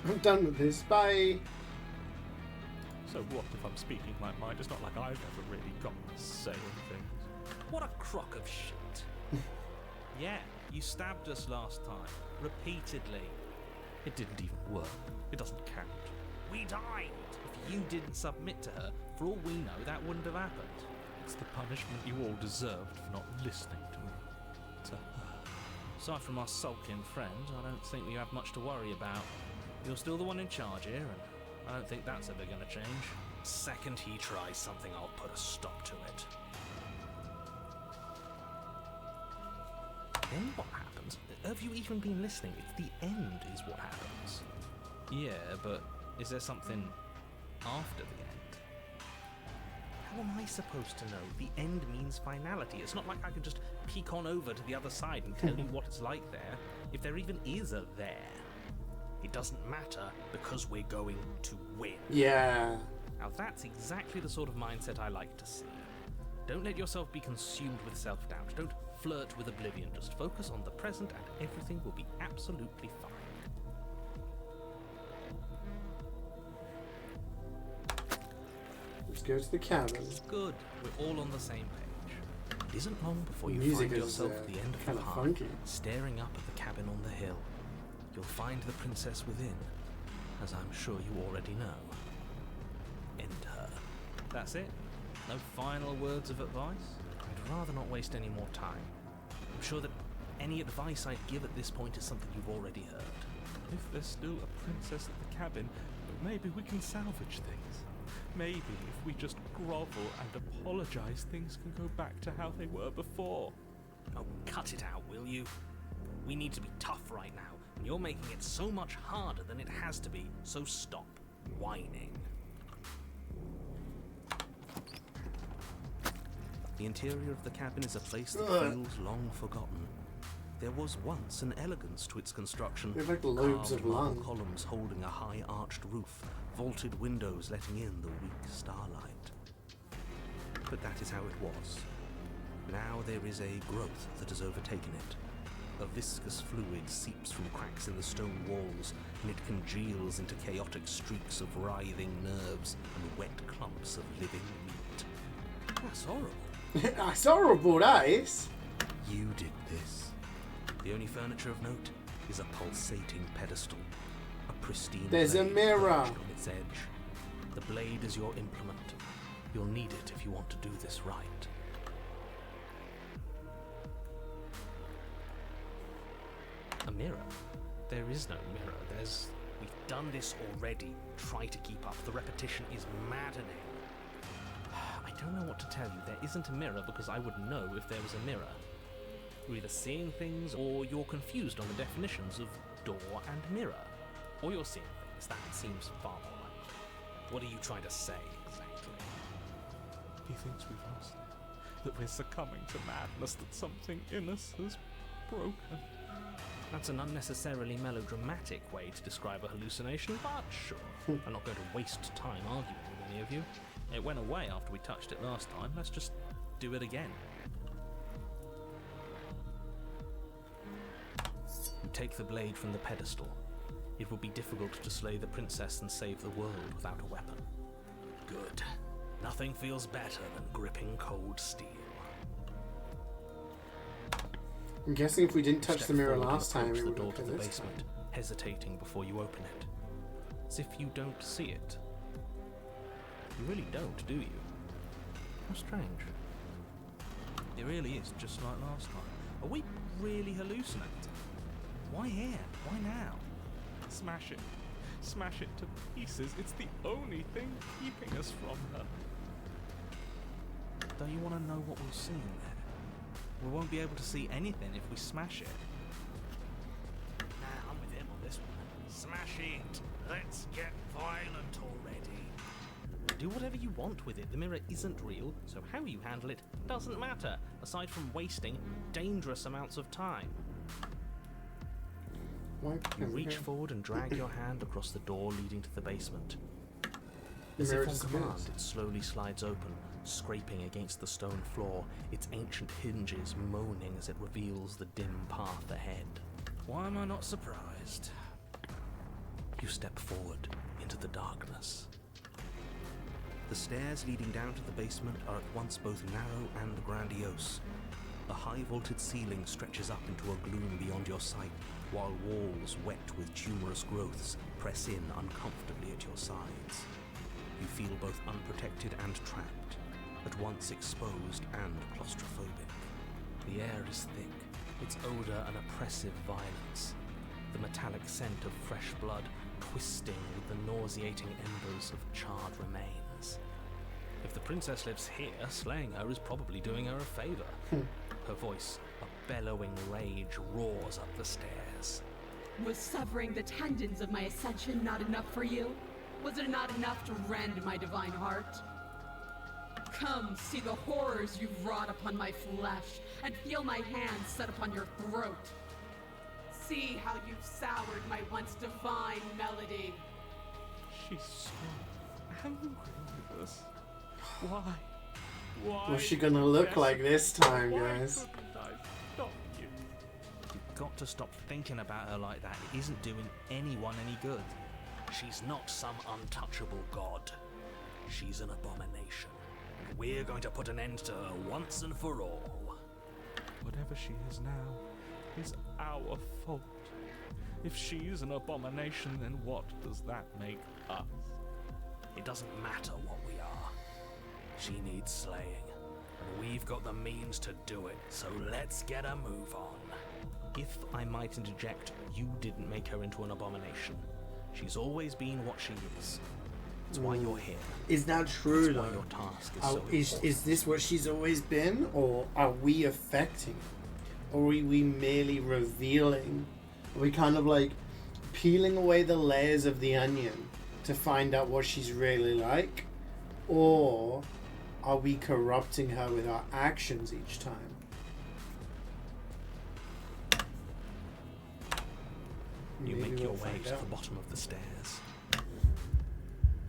I'm done with this. Bye.
So what if I'm speaking my mind? It's not like I've ever really got to say anything.
What a crock of shit. Yeah, you stabbed us last time, repeatedly. It didn't even work. It doesn't count. We died. If you didn't submit to her, for all we know, that wouldn't have happened.
It's the punishment you all deserved for not listening to me. To her.
Aside from our sulking friend, I don't think we have much to worry about. You're still the one in charge here, and I don't think that's ever gonna change. Second he tries something, I'll put a stop to it. Then what happens? Have you even been listening? It's the end is what happens. Yeah, but is there something after the end? How am I supposed to know? The end means finality. It's not like I can just peek on over to the other side and tell you what it's like there, if there even is a there. It doesn't matter because we're going to win.
Yeah.
Now that's exactly the sort of mindset I like to see. Don't let yourself be consumed with self-doubt. Don't flirt with oblivion. Just focus on the present and everything will be absolutely fine.
Let's go to the cabin.
Good. We're all on the same page. It isn't long before you
Music
find
is,
yourself at the end of
kind
the
of
park,
funky.
staring up at the cabin on the hill. You'll find the princess within, as I'm sure you already know. End her. That's it? No final words of advice? I'd rather not waste any more time. I'm sure that any advice I'd give at this point is something you've already heard.
If there's still a princess at the cabin, maybe we can salvage things. Maybe if we just grovel and apologize, things can go back to how they were before.
Oh, cut it out, will you? We need to be tough right now, and you're making it so much harder than it has to be, so stop whining. The interior of the cabin is a place that feels long forgotten. There was once an elegance to its construction.
They're like lobes
Carved
of
marble
lung.
columns holding a high arched roof, vaulted windows letting in the weak starlight. But that is how it was. Now there is a growth that has overtaken it. A viscous fluid seeps from cracks in the stone walls, and it congeals into chaotic streaks of writhing nerves and wet clumps of living meat. That's horrible.
That's horrible, that is.
You did this. The only furniture of note is a pulsating pedestal. A pristine
There's a
blade
mirror.
perched on its edge. The blade is your implement. You'll need it if you want to do this right. A mirror? There is no mirror. We've done this already. Try to keep up. The repetition is maddening. I don't know what to tell you. There isn't a mirror because I would know if there was a mirror. You're either seeing things or you're confused on the definitions of door and mirror. Or you're seeing things. That seems far more likely. What are you trying to say exactly?
He thinks we've lost it, that we're succumbing to madness, that something in us has broken.
That's an unnecessarily melodramatic way to describe a hallucination, but sure. I'm not going to waste time arguing with any of you. It went away after we touched it last time. Let's just do it again. You take the blade from the pedestal. It will be difficult to slay the princess and save the world without a weapon. Good. Nothing feels better than gripping cold steel.
I'm guessing if we didn't touch
Step
the mirror
forward and
last time,
approach
it
the
would
door
have
to
been
the
this
basement,
time.
hesitating before you open it. As if you don't see it. You really don't, do you? How strange. It really is just like last time. Are we really hallucinating? Why here? Why now?
Smash it. Smash it to pieces. It's the only thing keeping us from her.
Don't you want to know what we'll see in there? We won't be able to see anything if we smash it. Nah, I'm with him on this one. Smash it! Let's get violent already. Do whatever you want with it. The mirror isn't real, so how you handle it doesn't matter, aside from wasting dangerous amounts of time.
Why
You
can't we
reach
go?
forward and drag your hand across the door leading to the basement.
The
As
mirror
if on
disappears.
command, it slowly slides open, scraping against the stone floor, its ancient hinges moaning as it reveals the dim path ahead. Why am I not surprised? You step forward into the darkness. The stairs leading down to the basement are at once both narrow and grandiose. A high-vaulted ceiling stretches up into a gloom beyond your sight, while walls wet with tumorous growths press in uncomfortably at your sides. You feel both unprotected and trapped, at once exposed and claustrophobic. The air is thick, its odor an oppressive violence. The metallic scent of fresh blood twisting with the nauseating embers of charred remains. If the princess lives here, slaying her is probably doing her a favour. Her voice, a bellowing rage, roars up the stairs.
Was severing the tendons of my ascension not enough for you? Was it not enough to rend my divine heart? Come, see the horrors you've wrought upon my flesh, and feel my hands set upon your throat. See how you've soured my once divine melody.
She's so angry with us. Why? Why?
What's she gonna look like this time, guys?
Why couldn't I stop you?
You've got to stop thinking about her like that. It isn't doing anyone any good. She's not some untouchable god. She's an abomination. And we're going to put an end to her once and for all.
Whatever she is now is our fault. If she's an abomination, then what does that make us?
It doesn't matter what we are. She needs slaying, and we've got the means to do it, so let's get a move on. If I might interject, you didn't make her into an abomination. She's always been what she is. That's why you're here.
Is that true,
That's why
though?
your task is so important.
Is this what she's always been, or are we affecting it? Or are we merely revealing? Are we kind of like peeling away the layers of the onion to find out what she's really like? Or are we corrupting her with our actions each time?
You
Maybe
make your
we'll
way
find
to
out.
the bottom of the stairs.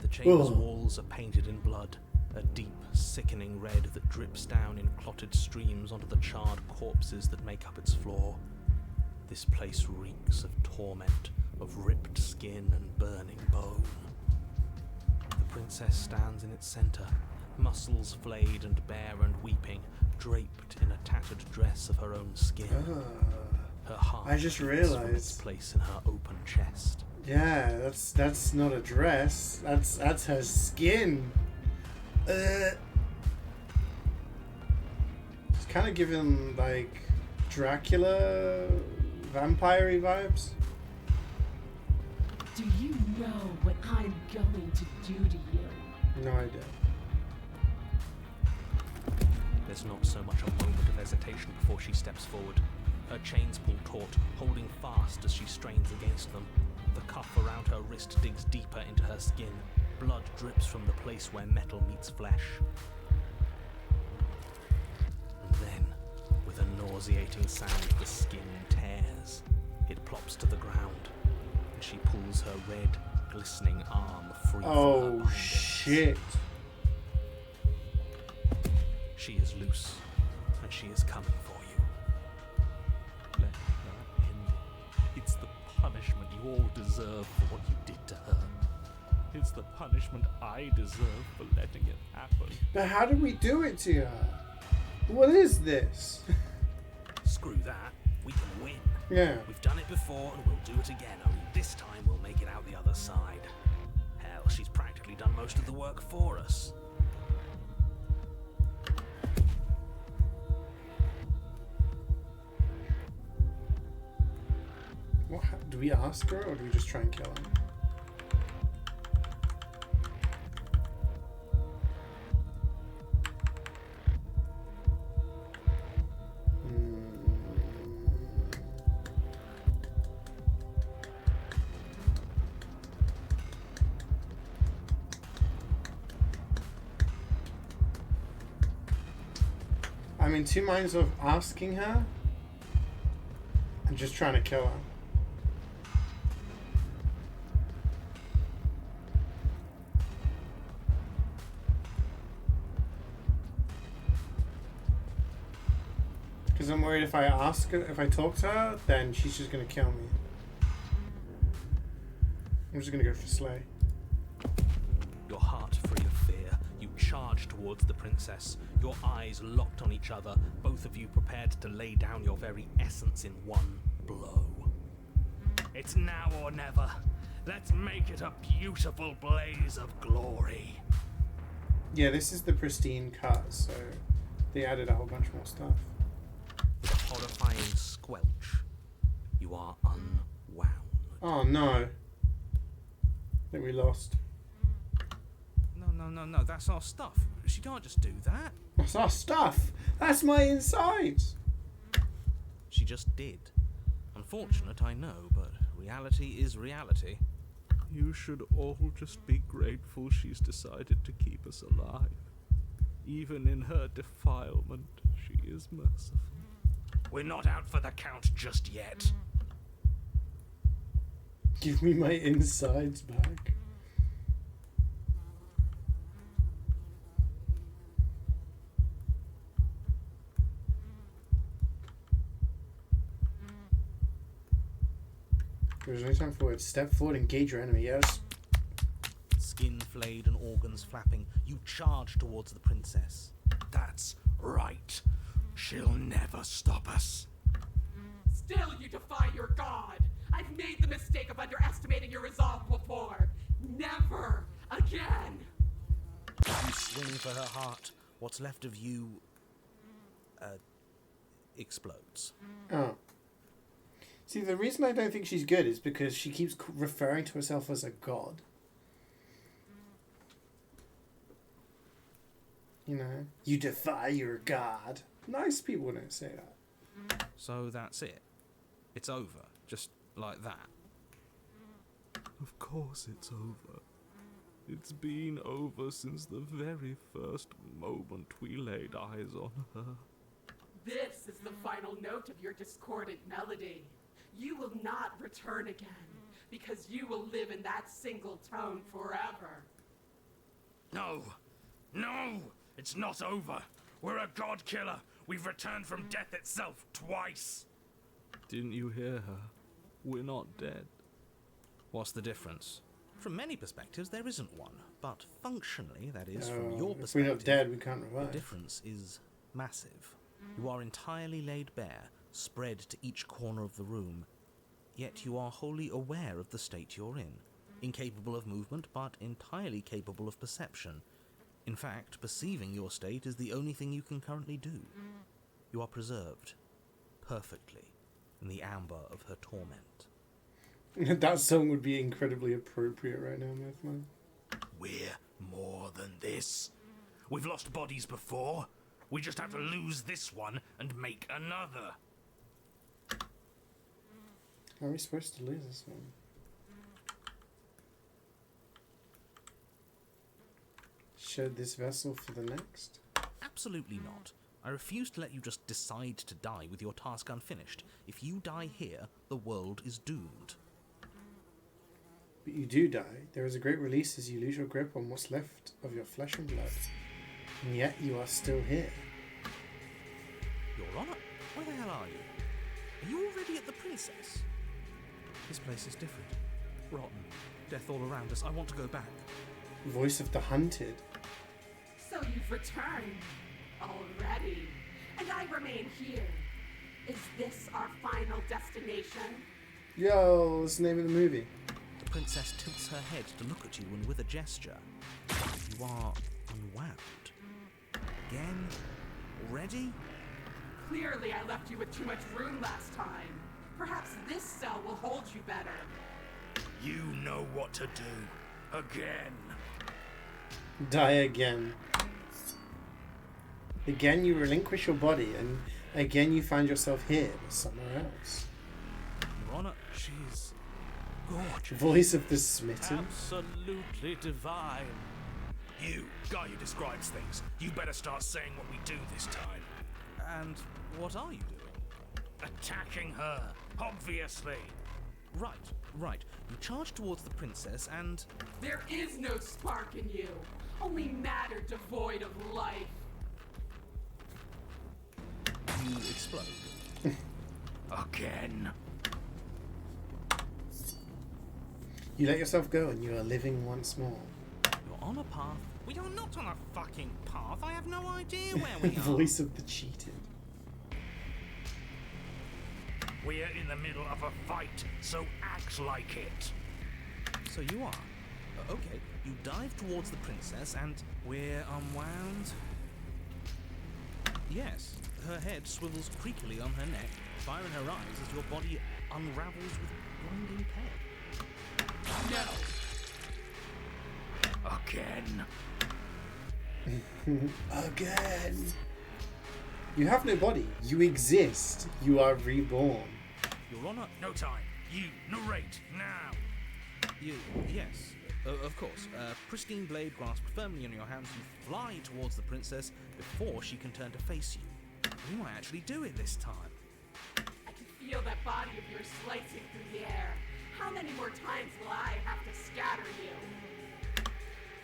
The chamber's
Ugh.
walls are painted in blood, a deep, sickening red that drips down in clotted streams onto the charred corpses that make up its floor. This place reeks of torment, of ripped skin and burning bone. The princess stands in its centre, muscles flayed and bare and weeping, draped in a tattered dress of her own skin. Her heart
I just
beats from its
realised.
place in her open chest.
Yeah, that's not a dress. That's her skin. It's kind of giving like Dracula vampire-y vibes.
Do you know what I'm going to do to you?
No idea.
There's not so much a moment of hesitation before she steps forward. Her chains pull taut, holding fast as she strains against them. The cuff around her wrist digs deeper into her skin. Blood drips from the place where metal meets flesh. And then, with a nauseating sound, the skin tears. It plops to the ground, and she pulls her red, glistening arm free from her
Oh
bindings.
shit!
She is loose, and she is coming for you.
Let her end. It's the punishment you all deserve for what you did to her. It's the punishment I deserve for letting it happen.
But how did we do it to her? What is this?
Screw that. We can win.
Yeah.
We've done it before and we'll do it again, only this time we'll make it out the other side. Hell, she's practically done most of the work for us.
What? Do we ask her or do we just try and kill her? I'm in two minds of asking her and just trying to kill her. Because I'm worried if I ask her, if I talk to her, then she's just going to kill me. I'm just going to go for Slay.
Your heart free of fear, you charge towards the princess, your eyes locked on each other, both of you prepared to lay down your very essence in one blow. It's now or never. Let's make it a beautiful blaze of glory.
Yeah, this is the pristine cut, so they added a whole bunch more stuff.
With a horrifying squelch, you are unwound.
Oh no. think we lost.
No, that's our stuff. She can't just do that.
That's our stuff. That's my insides.
She just did. Unfortunate, I know, but reality is reality.
You should all just be grateful she's decided to keep us alive. Even in her defilement, she is merciful.
We're not out for the count just yet.
Give me my insides back. There's no time forward. Step forward, engage your enemy. Yes.
Skin flayed and organs flapping, you charge towards the princess.
That's right. She'll never stop us.
Still you defy your god! I've made the mistake of underestimating your resolve before. Never again!
You swing for her heart. What's left of you... explodes.
Oh. See, the reason I don't think she's good is because she keeps referring to herself as a god. You know, you defy your god. Nice people don't say that.
So that's it. It's over. Just like that.
Of course it's over. It's been over since the very first moment we laid eyes on her.
This is the final note of your discordant melody. You will not return again, because you will live in that single tone forever.
No! It's not over! We're a god killer! We've returned from death itself twice!
Didn't you hear her? We're not dead.
What's the difference? From many perspectives, there isn't one. But functionally, that is, from your
If we're
perspective,
not dead, we can't
the
revive.
difference is massive. You are entirely laid bare, spread to each corner of the room, yet you are wholly aware of the state you're in, incapable of movement, but entirely capable of perception. In fact, perceiving your state is the only thing you can currently do. You are preserved, perfectly, in the amber of her torment.
That song would be incredibly appropriate right now, Mythman.
We're more than this. We've lost bodies before. We just have to lose this one and make another.
How are we supposed to lose this one? Shed this vessel for the next?
Absolutely not. I refuse to let you just decide to die with your task unfinished. If you die here, the world is doomed.
But you do die. There is a great release as you lose your grip on what's left of your flesh and blood. And yet you are still here.
Your Honor, where the hell are you? Are you already at the Princess? This place is different. Rotten. Death all around us. I want to go back.
Voice of the hunted.
So you've returned already, and I remain here. Is this our final destination?
Yo, what's the name of the movie?
The Princess tilts her head to look at you, and with a gesture, you are unwound. Again? Already?
Clearly I left you with too much room last time. Perhaps this cell will hold you better.
You know what to do. Again.
Die again. Again you relinquish your body, and again you find yourself here, but somewhere else.
Your Honor, she's gorgeous.
Voice of the smitten.
Absolutely divine. You, guy who describes things, you better start saying what we do this time.
And what are you doing?
Attacking her, obviously.
Right. You charge towards the Princess and...
There is no spark in you, only matter devoid of life.
you explode.
Again.
You let yourself go and you are living once more.
You're on a path. We are not on a fucking path. I have no idea where we are.
Voice of the cheated.
We're in the middle of a fight, so act like it.
So you are. Okay, you dive towards the princess and we're unwound. Yes, her head swivels creakily on her neck, fire in her eyes as your body unravels with blinding pain.
No!
Again.
Again. You have no body. You exist. You are reborn.
Your Honor,
No time. You narrate now.
yes, of course. Pristine blade grasped firmly in your hands, you fly towards the princess before she can turn to face you. What do I actually do it this time?
I can feel that body of yours slicing through the air. How many more times will I have to scatter you?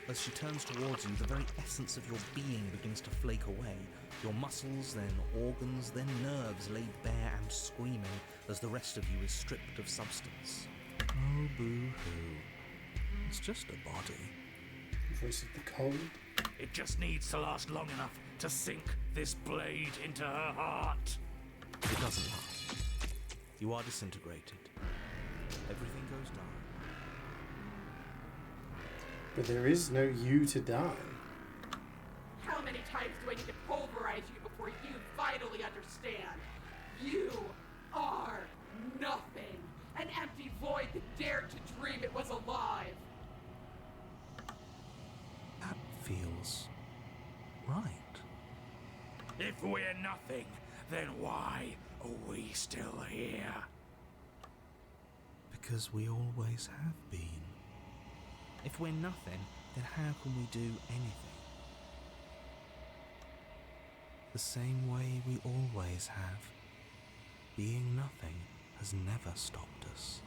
As she turns towards you, the very essence of your being begins to flake away. Your muscles, then organs, then nerves laid bare and screaming as the rest of you is stripped of substance.
Oh, boo-hoo. It's just a body.
Voice of the cold.
It just needs to last long enough to sink this blade into her heart.
It doesn't last. You are disintegrated. Everything goes dark.
But there is no you to die.
How many times do I need to pulverize you before you finally understand? You are nothing. An empty void that dared to dream it was alive.
That feels right.
If we're nothing, then why are we still here?
Because we always have been.
If we're nothing, then how can we do anything?
The same way we always have. Being nothing has never stopped us.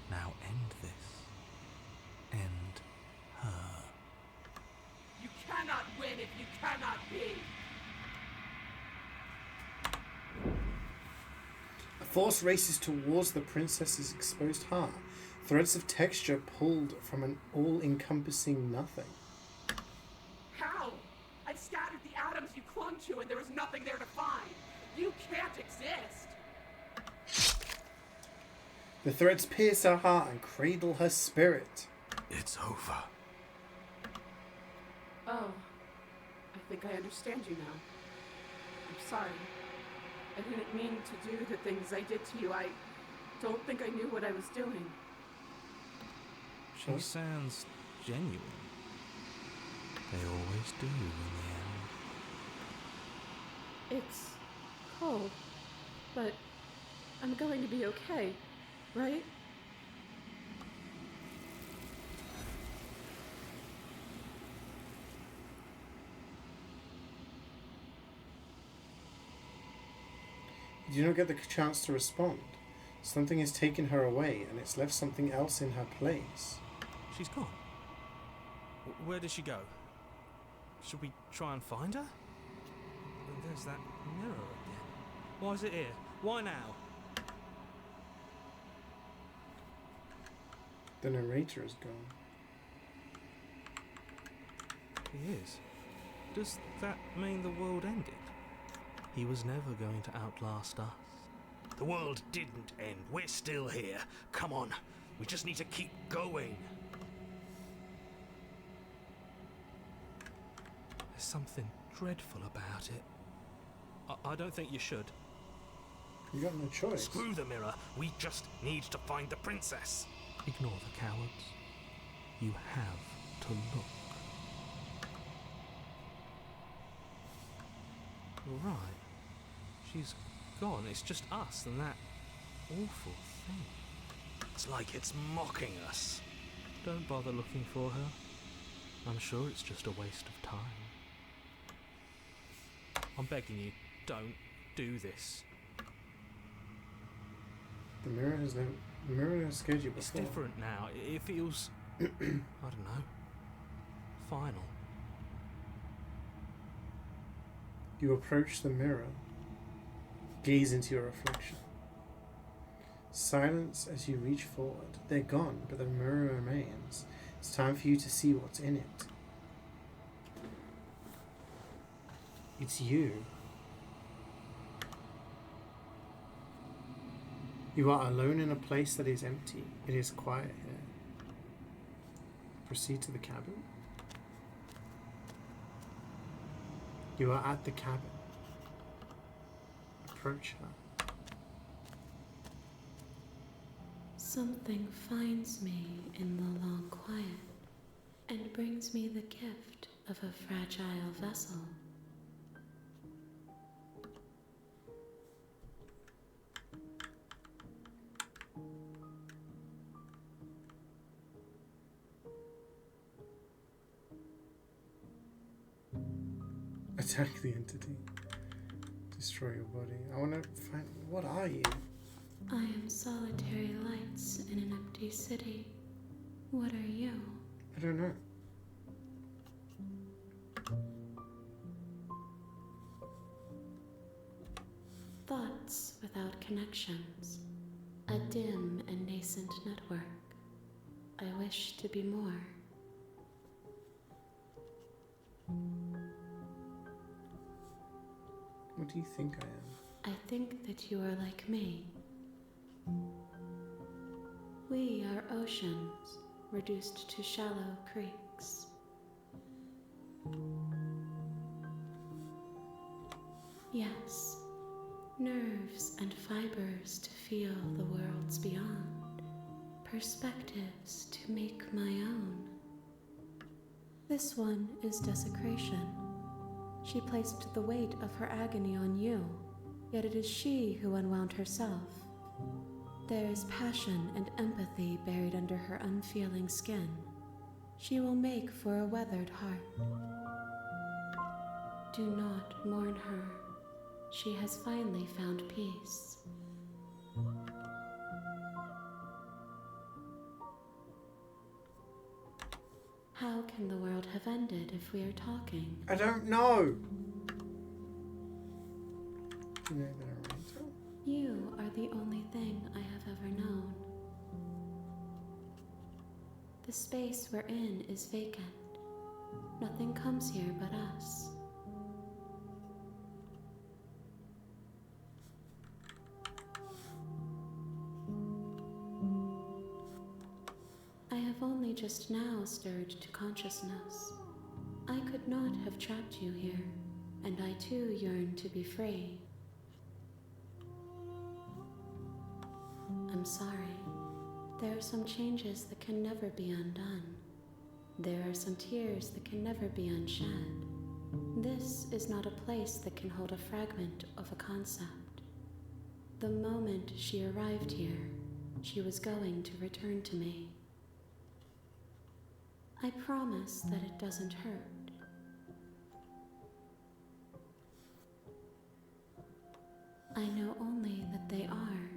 Now end this. End her.
You cannot win if you cannot be.
A force races towards the princess's exposed heart. Threads of texture pulled from an all-encompassing nothing.
How? I scattered the atoms you clung to and there was nothing there to find. You can't exist.
The threads pierce her heart and cradle her spirit.
It's over.
Oh, I think I understand you now. I'm sorry. I didn't mean to do the things I did to you. I don't think I knew what I was doing.
She sounds genuine. They always do in the end.
It's cold, but I'm going to be okay, right?
You do not get the chance to respond. Something has taken her away, and it's left something else in her place.
She's gone. Where did she go? Should we try and find her? And there's that mirror again. Why is it here? Why now?
The narrator is gone.
He is. Does that mean the world ended? He was never going to outlast us.
The world didn't end. We're still here. Come on. We just need to keep going.
There's something dreadful about it. I don't think you should.
You got no choice.
Screw the mirror. We just need to find the princess.
Ignore the cowards. You have to look. You're right. She's gone. It's just us and that awful thing.
It's like it's mocking us.
Don't bother looking for her. I'm sure it's just a waste of time. I'm begging you, don't do this.
The mirror has scared you before.
It's different now. It feels, I don't know, final.
You approach the mirror. Gaze into your reflection. Silence as you reach forward. They're gone, but the mirror remains. It's time for you to see what's in it. It's you. You are alone in a place that is empty. It is quiet here. Proceed to the cabin. You are at the cabin. Approach her.
Something finds me in the long quiet.
and brings me the gift of a fragile vessel.
Attack the entity. Destroy your body. I want to find... What are you?
I am solitary lights in an empty city. What are you?
I don't know.
Thoughts without connections. A dim and nascent network. I wish to be more.
What do you think I am?
I think that you are like me. We are oceans, reduced to shallow creeks. Yes, nerves and fibers to feel the worlds beyond, perspectives to make my own. This one is desecration. She placed the weight of her agony on you, yet it is she who unwound herself. There is passion and empathy buried under her unfeeling skin. She will make for a weathered heart. Do not mourn her. She has finally found peace. How can the world have ended if we are talking?
I don't know. You know that right?
You are the only thing I have ever known. The space we're in is vacant. Nothing comes here but us. I have only just now stirred to consciousness. I could not have trapped you here, and I too yearn to be free. I'm sorry. There are some changes that can never be undone. There are some tears that can never be unshed. This is not a place that can hold a fragment of a concept. The moment she arrived here, she was going to return to me. I promise that it doesn't hurt. I know only that they are.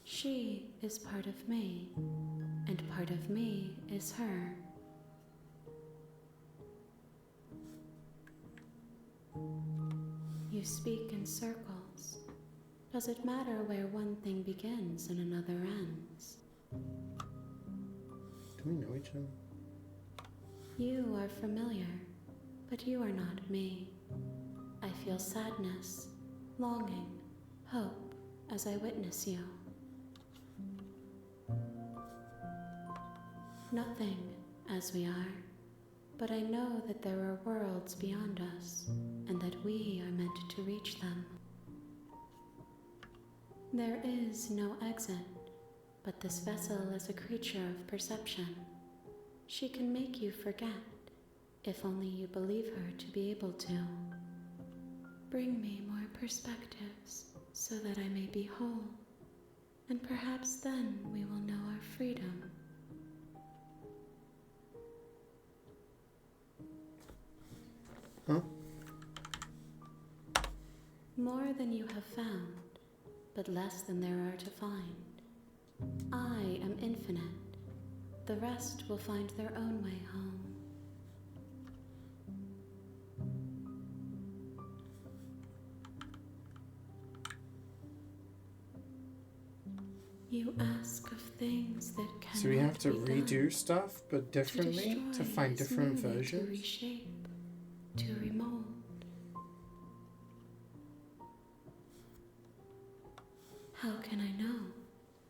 She is part of me, and part of me is her. You speak in circles. Does it matter where one thing begins and another ends?
Do we know each other?
You are familiar, but you are not me. I feel sadness, longing, hope as I witness you. Nothing as we are, but I know that there are worlds beyond us, and that we are meant to reach them. There is no exit, but this vessel is a creature of perception. She can make you forget, if only you believe her to be able to. Bring me more perspectives, so that I may be whole, and perhaps then we will know our freedom.
Huh?
More than you have found, but less than there are to find. I am infinite. The rest will find their own way home. You ask of things that cannot
So we have to
be done.
redo stuff, but differently, to
destroy
find
is
different
merely
versions?
To reshape, to remold. How can I know?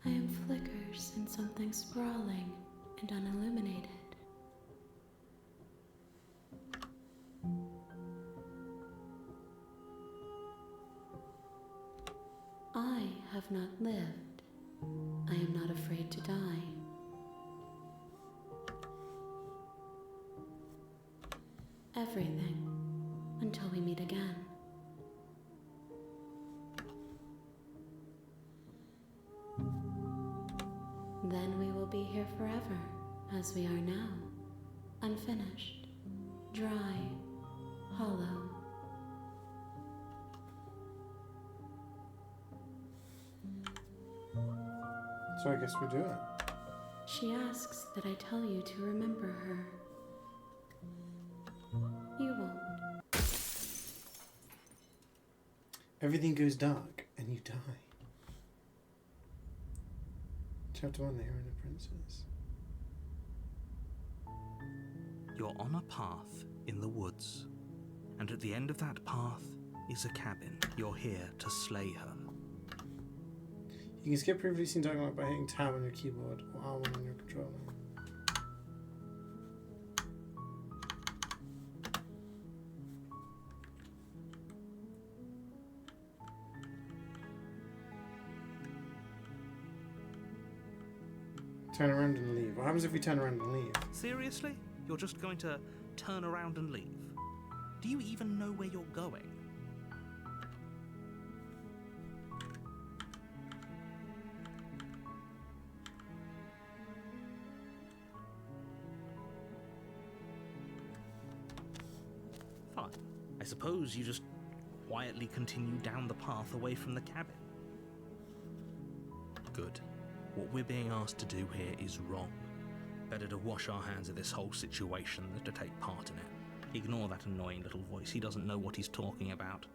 I am flickers in something sprawling and unilluminated. I have not lived. I am not afraid to die. Everything, until we meet again. Then we will be here forever, as we are now, unfinished, dry, hollow.
So I guess we do it.
She asks that I tell you to remember her. You won't.
Everything goes dark and you die. Chapter 1, The Hero and the Princess.
You're on a path in the woods, and at the end of that path is a cabin. You're here to slay her.
You can skip previously seen dialogue by hitting tab on your keyboard or R1 on your controller. Turn around and leave. What happens if we turn around and leave?
Seriously? You're just going to turn around and leave? Do you even know where you're going? Fine. I suppose you just quietly continue down the path away from the cabin. Good. What we're being asked to do here is wrong. Better to wash our hands of this whole situation than to take part in it. Ignore that annoying little voice. He doesn't know what he's talking about.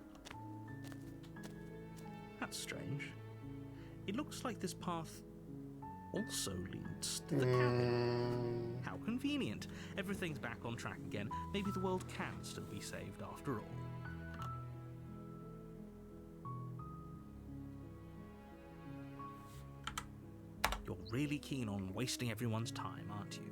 That's strange. It looks like this path also leads to the cabin. How convenient. Everything's back on track again. Maybe the world can still be saved after all. You're really keen on wasting everyone's time, aren't you?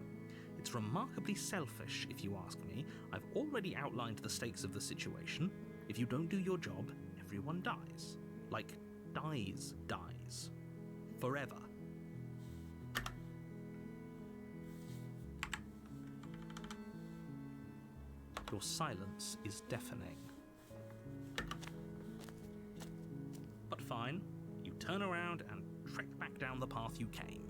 It's remarkably selfish, if you ask me. I've already outlined the stakes of the situation. If you don't do your job, everyone dies. Like, dies. Forever. Your silence is deafening. But fine, you turn around and trek back down the path you came.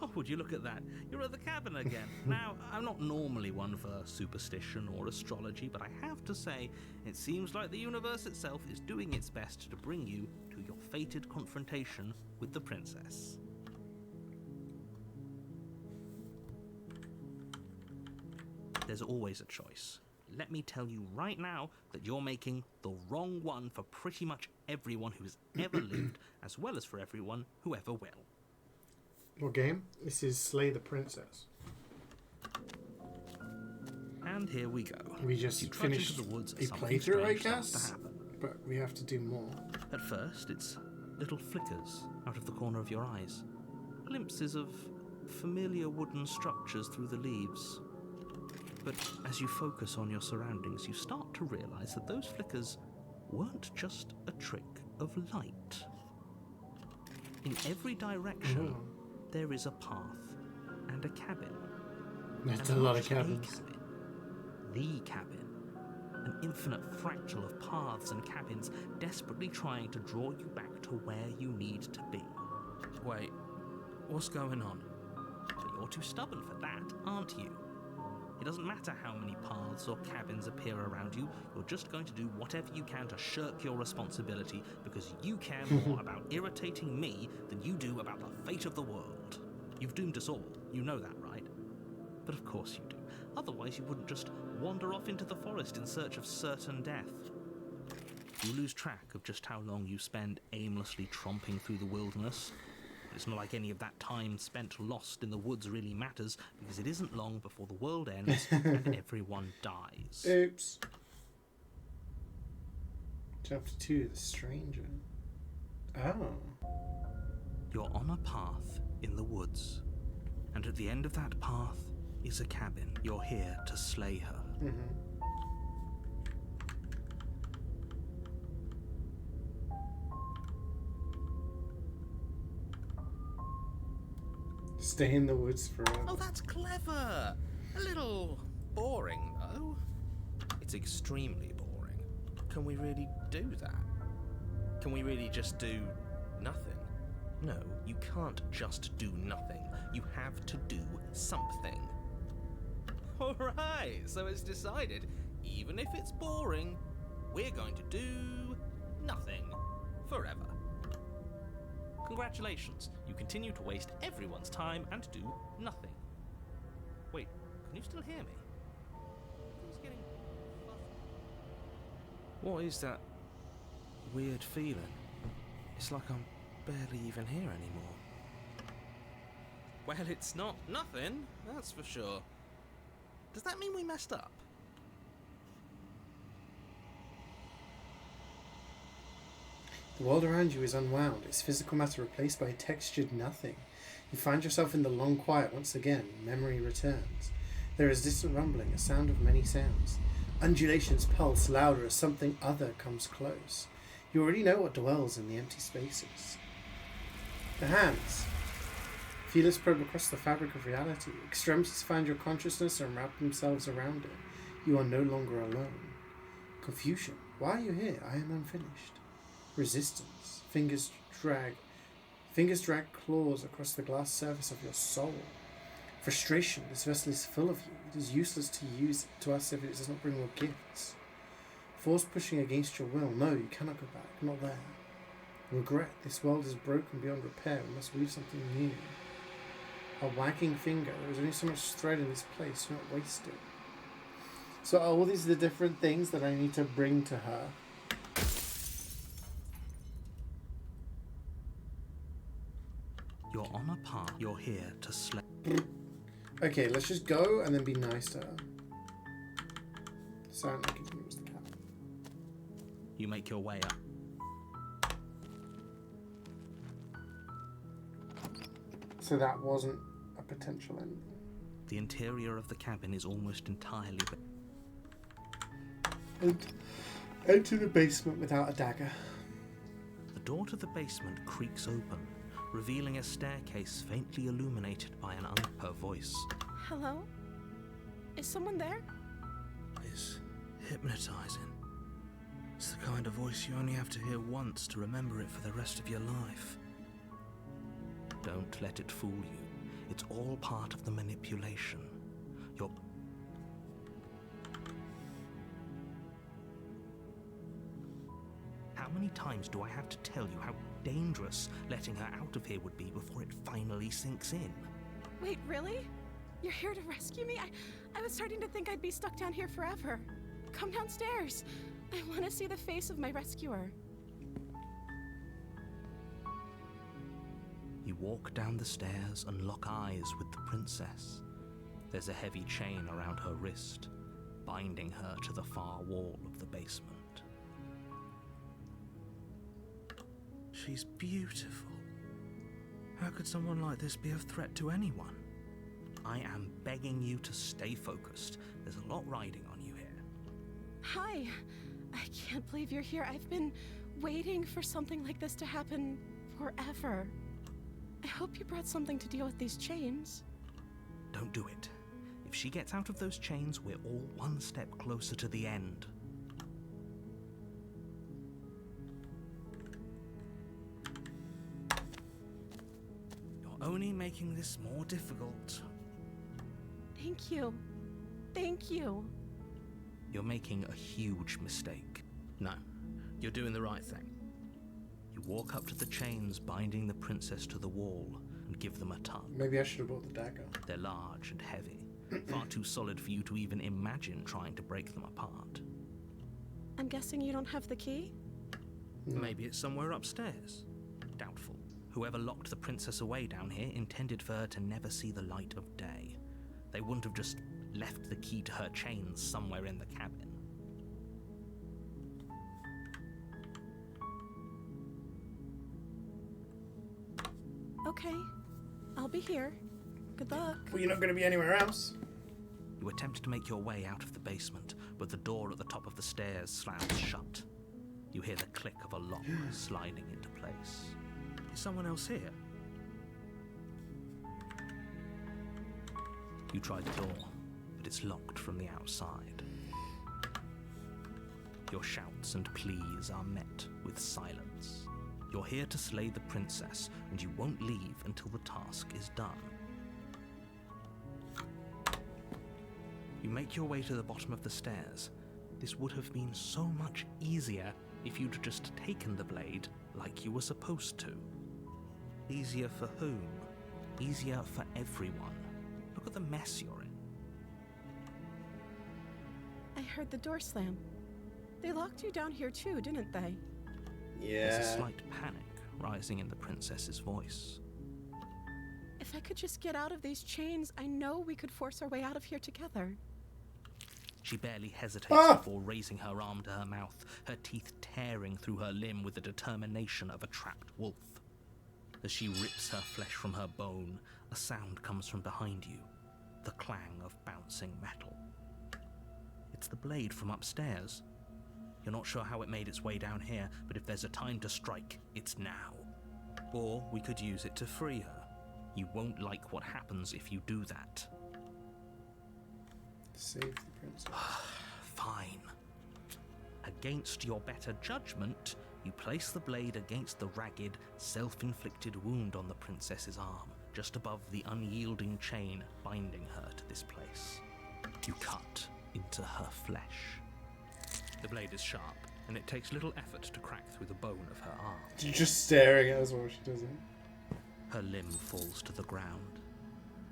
Oh, would you look at that? You're at the cabin again. Now, I'm not normally one for superstition or astrology, but I have to say, it seems like the universe itself is doing its best to bring you to your fated confrontation with the princess. There's always a choice. Let me tell you right now that you're making the wrong one for pretty much everyone who has ever lived, as well as for everyone who ever will.
What game? This is Slay the Princess.
And here we go.
We just
You trudge
finished
into the woods,
a
something
playthrough, I
strange starts
guess?
to happen.
But we have to do more.
At first, it's little flickers out of the corner of your eyes. Glimpses of familiar wooden structures through the leaves. But as you focus on your surroundings, you start to realize that those flickers weren't just a trick of light. In every direction, there is a path and a cabin.
That's
And
a lot
not
of
just a
cabins.
cabin, the cabin. An infinite fractal of paths and cabins desperately trying to draw you back to where you need to be.
Wait, what's going on?
But you're too stubborn for that, aren't you? It doesn't matter how many paths or cabins appear around you, you're just going to do whatever you can to shirk your responsibility because you care more about irritating me than you do about the fate of the world. You've doomed us all, you know that, right? But of course you do. Otherwise you wouldn't just wander off into the forest in search of certain death. You lose track of just how long you spend aimlessly tromping through the wilderness. It's not like any of that time spent lost in the woods really matters, because it isn't long before the world ends and everyone dies.
Oops. Chapter 2, The Stranger. Oh.
You're on a path in the woods, and at the end of that path is a cabin. You're here to slay her.
Stay in the woods forever.
Oh, that's clever. A little boring, though. It's extremely boring. Can we really do that? Can we really just do nothing? No, you can't just do nothing. You have to do something. Alright, so it's decided. Even if it's boring, we're going to do nothing forever. Congratulations, you continue to waste everyone's time and do nothing. Wait, can you still hear me? Everything's getting fuzzy.
What is that weird feeling? It's like I'm barely even here anymore.
Well, it's not nothing, that's for sure. Does that mean we messed up?
The world around you is unwound, its physical matter replaced by a textured nothing. You find yourself in the long quiet once again. Memory returns. There is distant rumbling, a sound of many sounds. Undulations pulse louder as something other comes close. You already know what dwells in the empty spaces. The hands. Feelers probe across the fabric of reality. Extremities find your consciousness and wrap themselves around it. You are no longer alone. Confusion. Why are you here? I am unfinished. Resistance. Fingers drag claws across the glass surface of your soul. Frustration. This vessel is full of you. It is useless to us if it does not bring more gifts. Force pushing against your will. No, you cannot go back. Not there. Regret. This world is broken beyond repair. We must weave something new. A wagging finger. There is only so much thread in this place. Do not waste it. So all these are the different things that I need to bring to her.
You're on a path. You're here to slay.
Okay, let's just go and then be nice to her. Sound like it was the cat.
You make your way up.
So that wasn't a potential ending.
The interior of the cabin is almost entirely.
And enter the basement without a dagger.
The door to the basement creaks open, revealing a staircase faintly illuminated by her voice.
Hello? Is someone there?
It's hypnotizing. It's the kind of voice you only have to hear once to remember it for the rest of your life.
Don't let it fool you. It's all part of the manipulation. How many times do I have to tell you how dangerous letting her out of here would be before it finally sinks in?
Wait, really? You're here to rescue me? I was starting to think I'd be stuck down here forever. Come downstairs. I want to see the face of my rescuer.
You walk down the stairs and lock eyes with the princess. There's a heavy chain around her wrist, binding her to the far wall of the basement.
She's beautiful. How could someone like this be of threat to anyone?
I am begging you to stay focused. There's a lot riding on you here.
Hi. I can't believe you're here. I've been waiting for something like this to happen forever. I hope you brought something to deal with these chains.
Don't do it. If she gets out of those chains, we're all one step closer to the end.
You're only making this more difficult.
Thank you. Thank you.
You're making a huge mistake. No, you're doing the right thing. You walk up to the chains binding the princess to the wall and give them a tug.
Maybe I should have brought the dagger.
They're large and heavy, far too solid for you to even imagine trying to break them apart.
I'm guessing you don't have the key?
No.
Maybe it's somewhere upstairs. Doubtful. Whoever locked the princess away down here intended for her to never see the light of day. They wouldn't have just left the key to her chains somewhere in the cabin.
Okay. I'll be here. Good luck.
Well, you're not going to be anywhere else.
You attempt to make your way out of the basement, but the door at the top of the stairs slams shut. You hear the click of a lock sliding into place.
Is someone else here?
You try the door, but it's locked from the outside. Your shouts and pleas are met with silence. You're here to slay the princess, and you won't leave until the task is done. You make your way to the bottom of the stairs. This would have been so much easier if you'd just taken the blade like you were supposed to. Easier for whom? Easier for everyone. Look at the mess you're in.
I heard the door slam. They locked you down here too, didn't they?
There's a
Yeah.
slight panic rising in the princess's voice.
If I could just get out of these chains, I know we could force our way out of here together.
She barely hesitates
Ah!
before raising her arm to her mouth, her teeth tearing through her limb with the determination of a trapped wolf. As she rips her flesh from her bone, a sound comes from behind you, the clang of bouncing metal. It's the blade from upstairs. You're not sure how it made its way down here, but if there's a time to strike, it's now. Or we could use it to free her. You won't like what happens if you do that.
Save the princess.
Fine. Against your better judgment, you place the blade against the ragged, self-inflicted wound on the princess's arm, just above the unyielding chain binding her to this place. You cut into her flesh. The blade is sharp, and it takes little effort to crack through the bone of her arm.
She's just staring at us while she does it.
Her limb falls to the ground,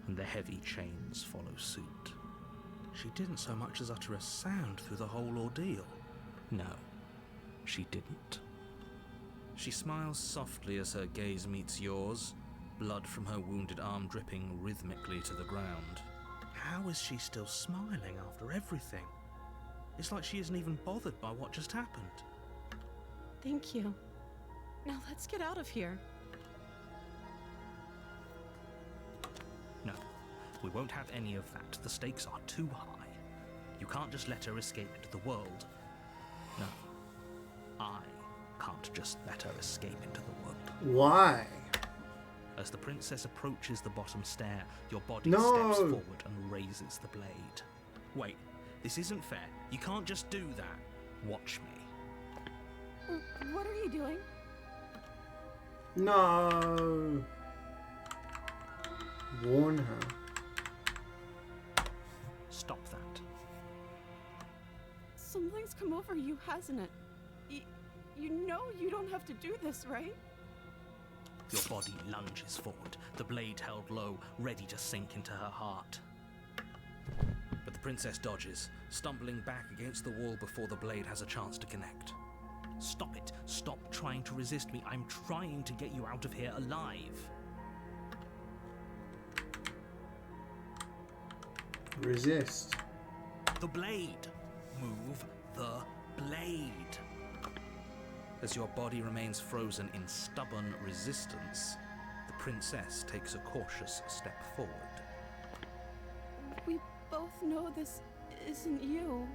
and the heavy chains follow suit.
She didn't so much as utter a sound through the whole ordeal.
No, she didn't.
She smiles softly as her gaze meets yours, blood from her wounded arm dripping rhythmically to the ground. How is she still smiling after everything? It's like she isn't even bothered by what just happened.
Thank you. Now let's get out of here.
No, we won't have any of that. The stakes are too high. You can't just let her escape into the world. No, I can't just let her escape into the world.
Why?
As the princess approaches the bottom stair, your body
No.
steps forward and raises the blade. Wait, this isn't fair. You can't just do that. Watch me.
What are you doing?
No. Warn her.
Stop that.
Something's come over you, hasn't it? You know you don't have to do this, right?
Your body lunges forward, the blade held low, ready to sink into her heart.
But the princess dodges, stumbling back against the wall before the blade has a chance to connect.
Stop it. Stop trying to resist me. I'm trying to get you out of here alive.
Resist.
The blade. Move the blade.
As your body remains frozen in stubborn resistance, the princess takes a cautious step forward.
We both know this isn't you.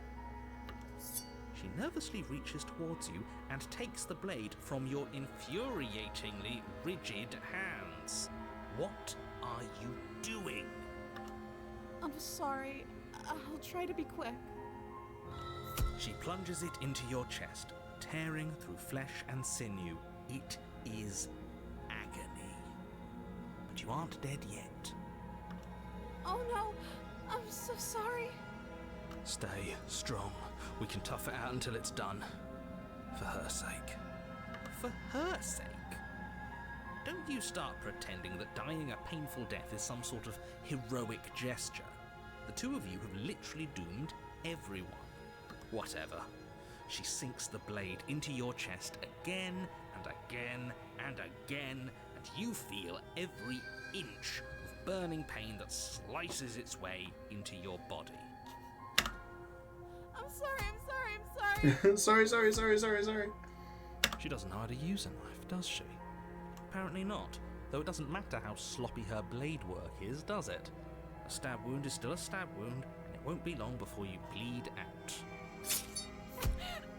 She nervously reaches towards you and takes the blade from your infuriatingly rigid hands. What are you doing?
I'm sorry. I'll try to be quick.
She plunges it into your chest, tearing through flesh and sinew. It is agony. But you aren't dead yet.
Oh no! I'm so sorry.
Stay strong. We can tough it out until it's done. For her sake.
For her sake? Don't you start pretending that dying a painful death is some sort of heroic gesture. The two of you have literally doomed everyone. Whatever. She sinks the blade into your chest again and again and again, and you feel every inch of burning pain that slices its way into your body.
I'm sorry.
sorry.
She doesn't know how to use a knife, does she?
Apparently not, though it doesn't matter how sloppy her blade work is, does it? A stab wound is still a stab wound, and it won't be long before you bleed out.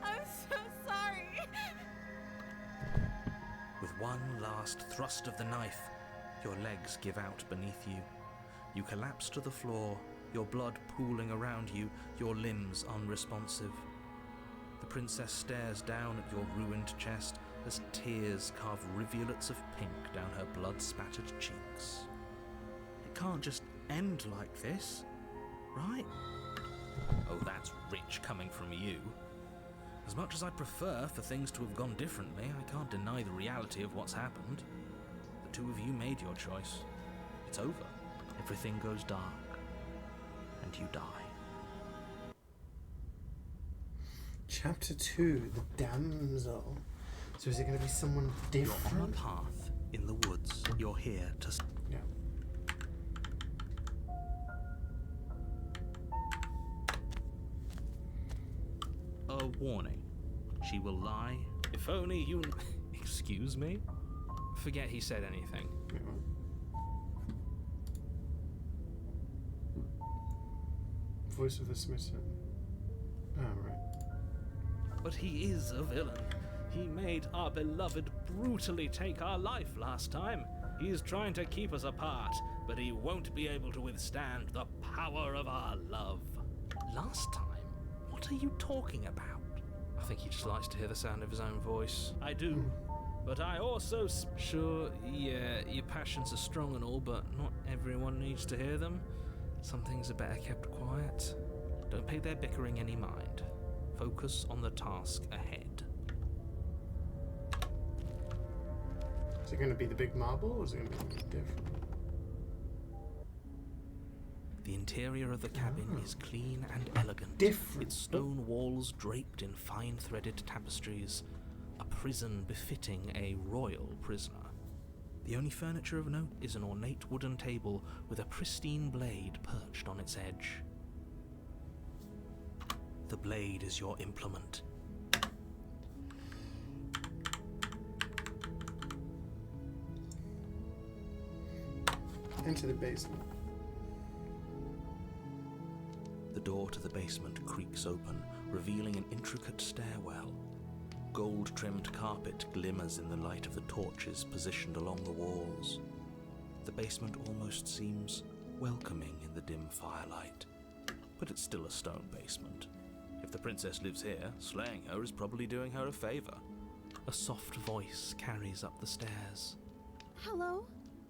I'm so sorry.
With one last thrust of the knife, your legs give out beneath you. You collapse to the floor, your blood pooling around you, your limbs unresponsive. The princess stares down at your ruined chest as tears carve rivulets of pink down her blood-spattered cheeks. It can't just end like this, right?
Oh, that's rich coming from you.
As much as I'd prefer for things to have gone differently, I can't deny the reality of what's happened. The two of you made your choice. It's over.
Everything goes dark, and you die.
Chapter 2, The Damsel. So is it going to be someone different?
You're on a path in the woods. You're here to...
Yeah.
A warning. She will lie.
If only you...
Excuse me?
Forget he said anything.
Wait, what? Voice of the smitten. Oh, right.
But he is a villain. He made our beloved brutally take our life last time. He's trying to keep us apart, but he won't be able to withstand the power of our love.
Last time? What are you talking about?
I think he just likes to hear the sound of his own voice. I do. But I also... Sure, yeah, your passions are strong and all, but not everyone needs to hear them. Some things are better kept quiet. Don't pay their bickering any mind. Focus on the task ahead.
Is it going to be the big marble, or is it going to be something different?
The interior of the cabin is clean and elegant.
Different.
Its stone walls draped in fine-threaded tapestries. A prison befitting a royal prisoner. The only furniture of note is an ornate wooden table with a pristine blade perched on its edge. The blade is your implement.
Into the basement.
The door to the basement creaks open, revealing an intricate stairwell. Gold-trimmed carpet glimmers in the light of the torches positioned along the walls. The basement almost seems welcoming in the dim firelight, but it's still a stone basement. If the princess lives here, slaying her is probably doing her a favor. A soft voice carries up the stairs.
Hello?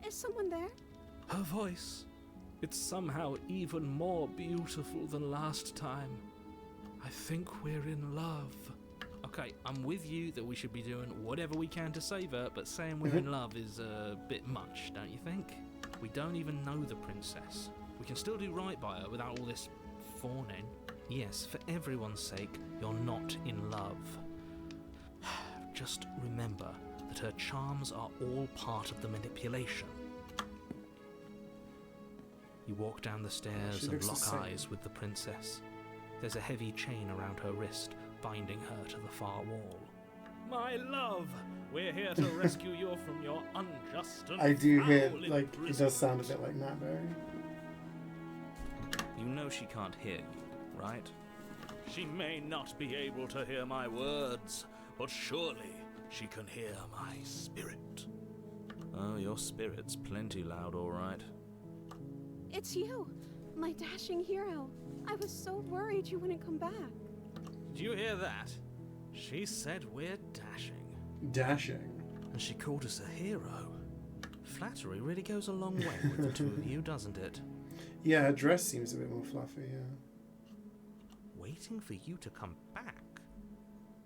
Is someone there?
Her voice. It's somehow even more beautiful than last time. I think we're in love. Okay, I'm with you that we should be doing whatever we can to save her, but saying we're in love is a bit much, don't you think? We don't even know the princess. We can still do right by her without all this fawning. Yes, for everyone's sake, you're not in love. Just remember that her charms are all part of the manipulation. You walk down the stairs and lock eyes with the princess. There's a heavy chain around her wrist, binding her to the far wall. My love, we're here to rescue you from your unjust and
I do hear,
foul
like, it
imprisonment.
does sound a bit like Matt Berry.
You know she can't hear you, right?
She may not be able to hear my words, but surely she can hear my spirit.
Oh, your spirit's plenty loud, all right.
It's you, my dashing hero. I was so worried you wouldn't come back.
Did you hear that? She said we're dashing.
Dashing.
And she called us a hero. Flattery really goes a long way with the two of you, doesn't it?
Yeah, her dress seems a bit more fluffy, yeah.
Waiting for you to come back?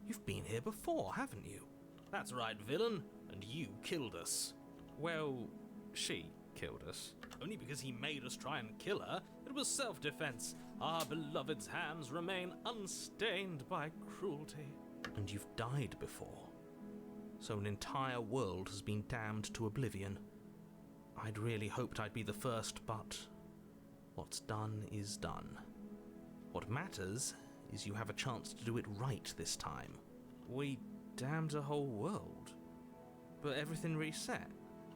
You've been here before, haven't you?
That's right, villain. And you killed us. Well, she killed us. Only because he made us try and kill her. It was self-defense. Our beloved's hands remain unstained by cruelty.
And you've died before. So an entire world has been damned to oblivion. I'd really hoped I'd be the first, but what's done is done. What matters is you have a chance to do it right this time.
We damned a whole world. But everything reset.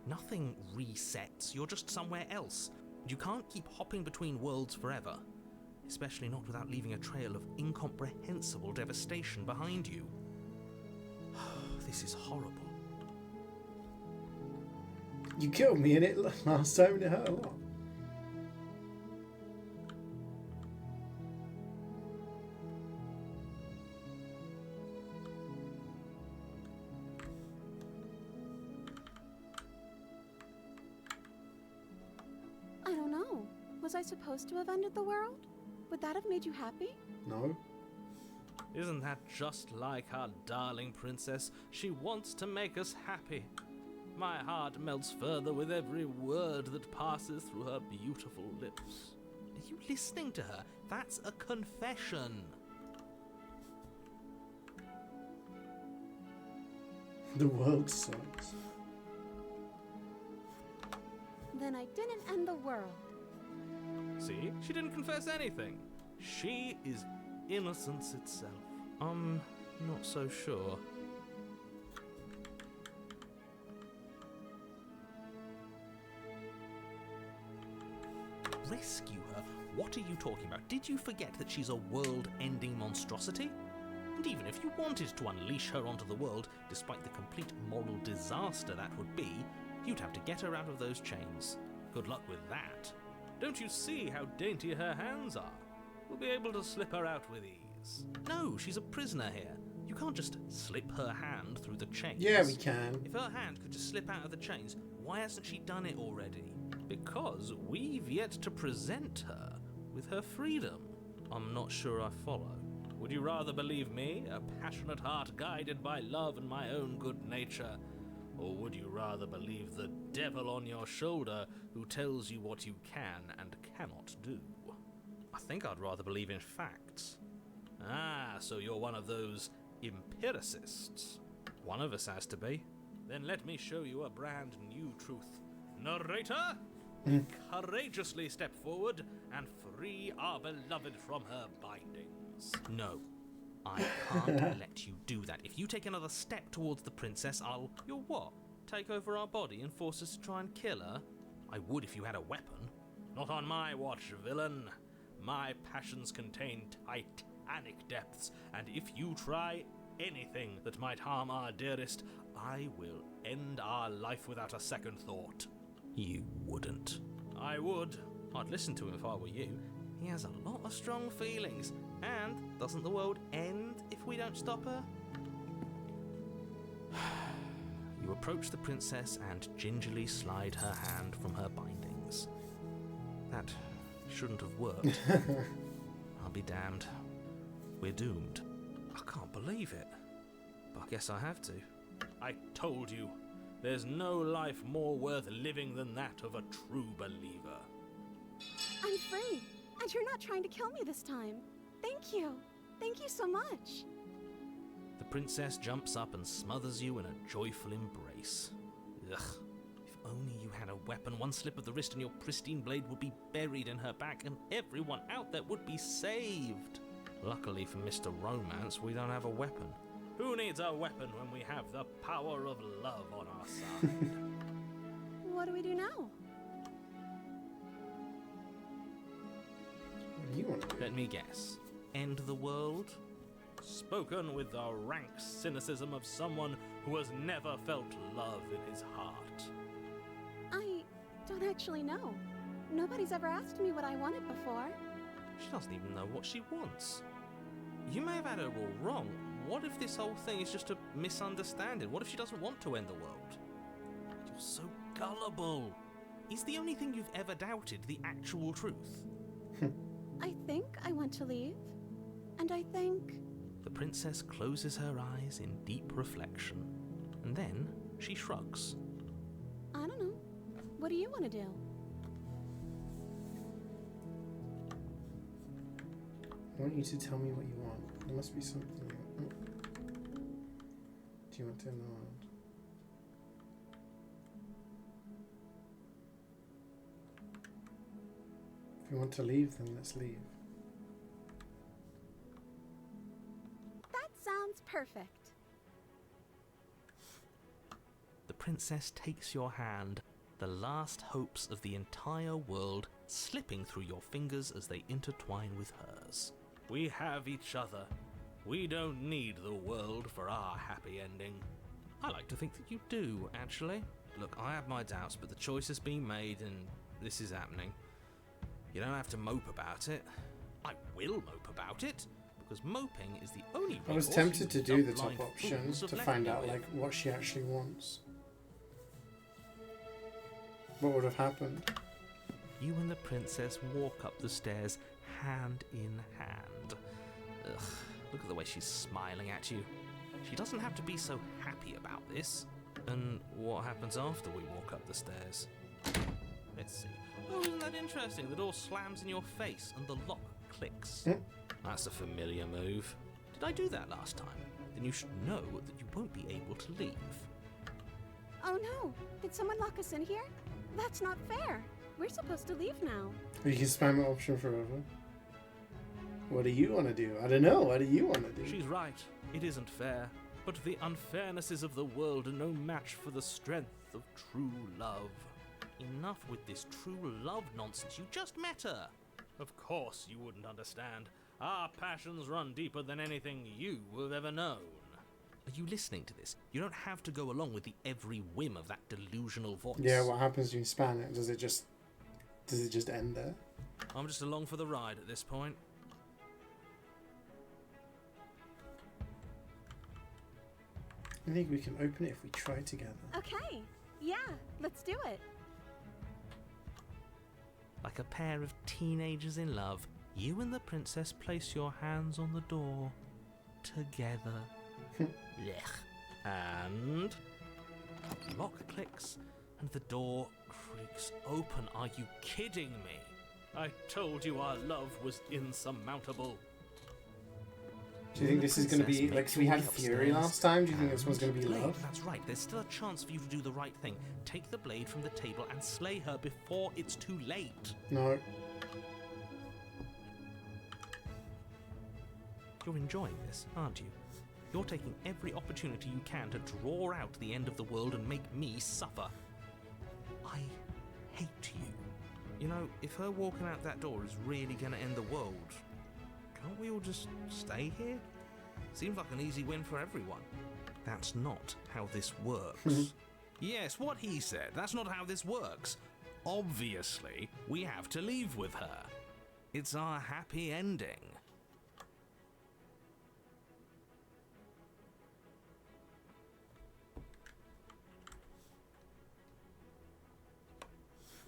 Nothing resets, you're just somewhere else. You can't keep hopping between worlds forever. Especially not without leaving a trail of incomprehensible devastation behind you. This is horrible.
You killed me in it last time and it hurt a lot.
Was I supposed to have ended the world? Would that have made you happy?
No.
Isn't that just like our darling princess? She wants to make us happy. My heart melts further with every word that passes through her beautiful lips.
Are you listening to her? That's a confession.
The world sucks.
Then I didn't end the world.
See? She didn't confess anything. She is innocence itself. I'm not so sure.
Rescue her? What are you talking about? Did you forget that she's a world-ending monstrosity? And even if you wanted to unleash her onto the world, despite the complete moral disaster that would be, you'd have to get her out of those chains. Good luck with that.
Don't you see how dainty her hands are? We'll be able to slip her out with ease.
No, she's a prisoner here. You can't just slip her hand through the chains.
Yeah, we can.
If her hand could just slip out of the chains, why hasn't she done it already?
Because we've yet to present her with her freedom. I'm not sure I follow. Would you rather believe me, a passionate heart guided by love and my own good nature? Or would you rather believe the devil on your shoulder who tells you what you can and cannot do?
I think I'd rather believe in facts.
Ah, so you're one of those empiricists.
One of us has to be.
Then let me show you a brand new truth. Narrator, courageously step forward and free our beloved from her bindings.
No, I can't let you do that. If you take another step towards the princess, I'll...
You'll what? Take over our body and force us to try and kill her?
I would if you had a weapon.
Not on my watch, villain. My passions contain titanic depths, and if you try anything that might harm our dearest, I will end our life without a second thought.
You wouldn't.
I would.
I'd listen to him if I were you. He has a lot of strong feelings. And doesn't the world end if we don't stop her? You approach the princess and gingerly slide her hand from her bindings. That shouldn't have worked. I'll be damned. We're doomed.
I can't believe it. But I guess I have to. I told you. There's no life more worth living than that of a true believer.
I'm free, and you're not trying to kill me this time. Thank you. Thank you so much.
The princess jumps up and smothers you in a joyful embrace. Ugh. If only you had a weapon, one slip of the wrist and your pristine blade would be buried in her back and everyone out there would be saved. Luckily for Mr. Romance, we don't have a weapon.
Who needs a weapon when we have the power of love on our side?
What do we do now?
What do you want to do?
Let me guess. End the world?
Spoken with the rank cynicism of someone who has never felt love in his heart.
I don't actually know. Nobody's ever asked me what I wanted before.
She doesn't even know what she wants. You may have had her all wrong. What if this whole thing is just a misunderstanding? What if she doesn't want to end the world? You're so gullible. Is the only thing you've ever doubted the actual truth?
I think I want to leave. And I think...
The princess closes her eyes in deep reflection. And then she shrugs.
I don't know. What do you want to do?
I want you to tell me what you want. There must be something. Do you want to end the world? If you want to leave, then let's leave.
That sounds perfect.
The princess takes your hand, the last hopes of the entire world slipping through your fingers as they intertwine with hers.
We have each other. We don't need the world for our happy ending.
I like to think that you do, actually. Look, I have my doubts, but the choice has been made and this is happening. You don't have to mope about it. I will mope about it, because moping is the only
I was
recourse
tempted
you
to do the
dumb-blind
top option
fools have
to
left
find
me
out
with.
like what she actually wants. What would have happened?
You and the princess walk up the stairs hand in hand. Ugh, look at the way she's smiling at you. She doesn't have to be so happy about this. And what happens after we walk up the stairs? Let's see. Oh, isn't that interesting? The door slams in your face and the lock clicks. That's a familiar move. Did I do that last time? Then you should know that you won't be able to leave.
Oh no! Did someone lock us in here? That's not fair. We're supposed to leave now.
You can spam an option forever. What do you want to do? I don't know. What do you want to do?
She's right. It isn't fair. But the unfairnesses of the world are no match for the strength of true love. Enough with this true love nonsense. You just met her. Of course you wouldn't understand. Our passions run deeper than anything you have ever known. Are you listening to this? You don't have to go along with the every whim of that delusional voice.
Yeah, what happens when you span it? Does it just end there?
I'm just along for the ride at this point.
I think we can open it if we try together.
Okay. Yeah, let's do it.
Like a pair of teenagers in love, you and the princess place your hands on the door together. Blech. And the lock clicks and the door creaks open. Are you kidding me? I told you our love was insurmountable.
Do you think this is going to be like we had Fury last time? Do you think this one's going to be love?
That's right. There's still a chance for you to do the right thing. Take the blade from the table and slay her before it's too late.
No.
You're enjoying this, aren't you? You're taking every opportunity you can to draw out the end of the world and make me suffer. I hate you. You know, if her walking out that door is really going to end the world, can't we all just stay here? Seems like an easy win for everyone. That's not how this works. Yes, what he said. That's not how this works. Obviously, we have to leave with her. It's our happy ending.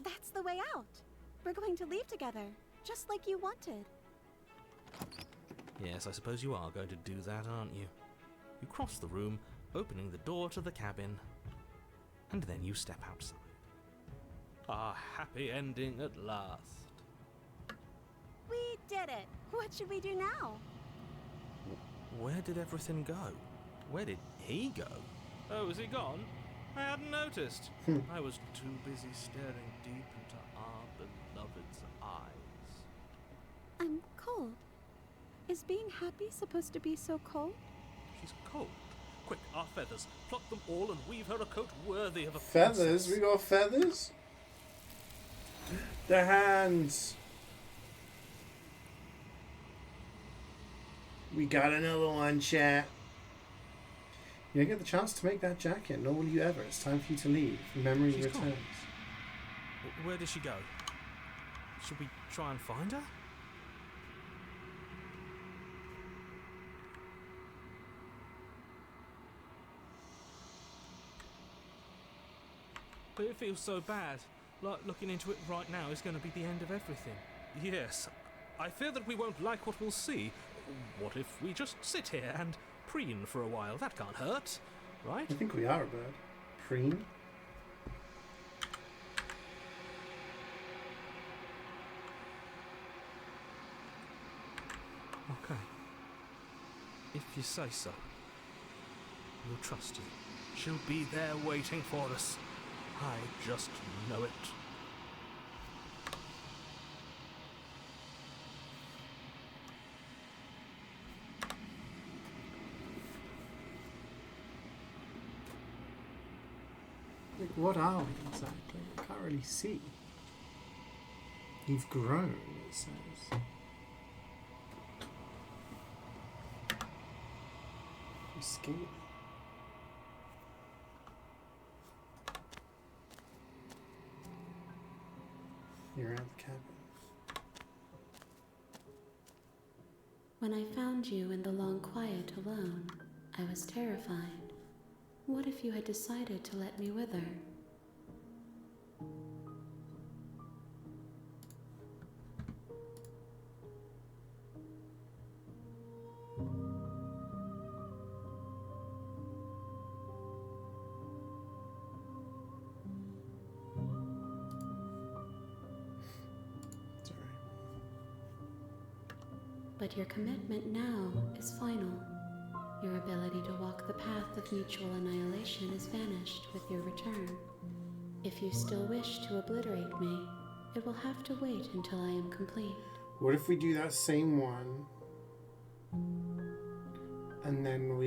That's the way out. We're going to leave together, just like you wanted.
Yes, I suppose you are going to do that, aren't you? You cross the room, opening the door to the cabin, and then you step outside. Our happy ending at last.
We did it. What should we do now?
Where did everything go? Where did he go? Oh, is he gone? I hadn't noticed. I was too busy staring deep into our beloved's eyes.
I'm cold. Is being happy supposed to be so cold?
She's cold. Quick, our feathers. Pluck them all and weave her a coat worthy of a
Feathers?
princess.
We got feathers? The hands. We got another one, chat. You don't get the chance to make that jacket, nor will you ever. It's time for you to leave. Memory
She's
returns.
gone. Where did she go? Should we try and find her? But it feels so bad. Like looking into it right now is going to be the end of everything. Yes. I fear that we won't like what we'll see. What if we just sit here and preen for a while? That can't hurt, right?
I think we are a bird. Preen?
Okay. If you say so. We'll trust you. She'll be there waiting for us. I just know it.
Like, what are we exactly? I can't really see. You've grown, it says. You're skinny. You're around the cabin.
When I found you in the long quiet alone, I was terrified. What if you had decided to let me wither? But your commitment now is final. Your ability to walk the path of mutual annihilation is vanished with your return. If you still wish to obliterate me, it will have to wait until I am complete.
What if we do that same one, and then what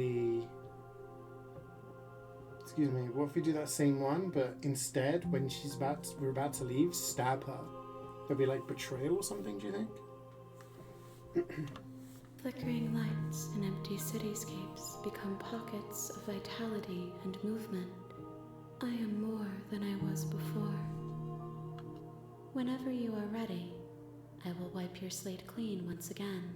if we do that same one, but instead, when we're about to leave, stab her? There'll be like betrayal or something, do you think?
Flickering lights in empty cityscapes become pockets of vitality and movement. I am more than I was before. Whenever you are ready, I will wipe your slate clean once again.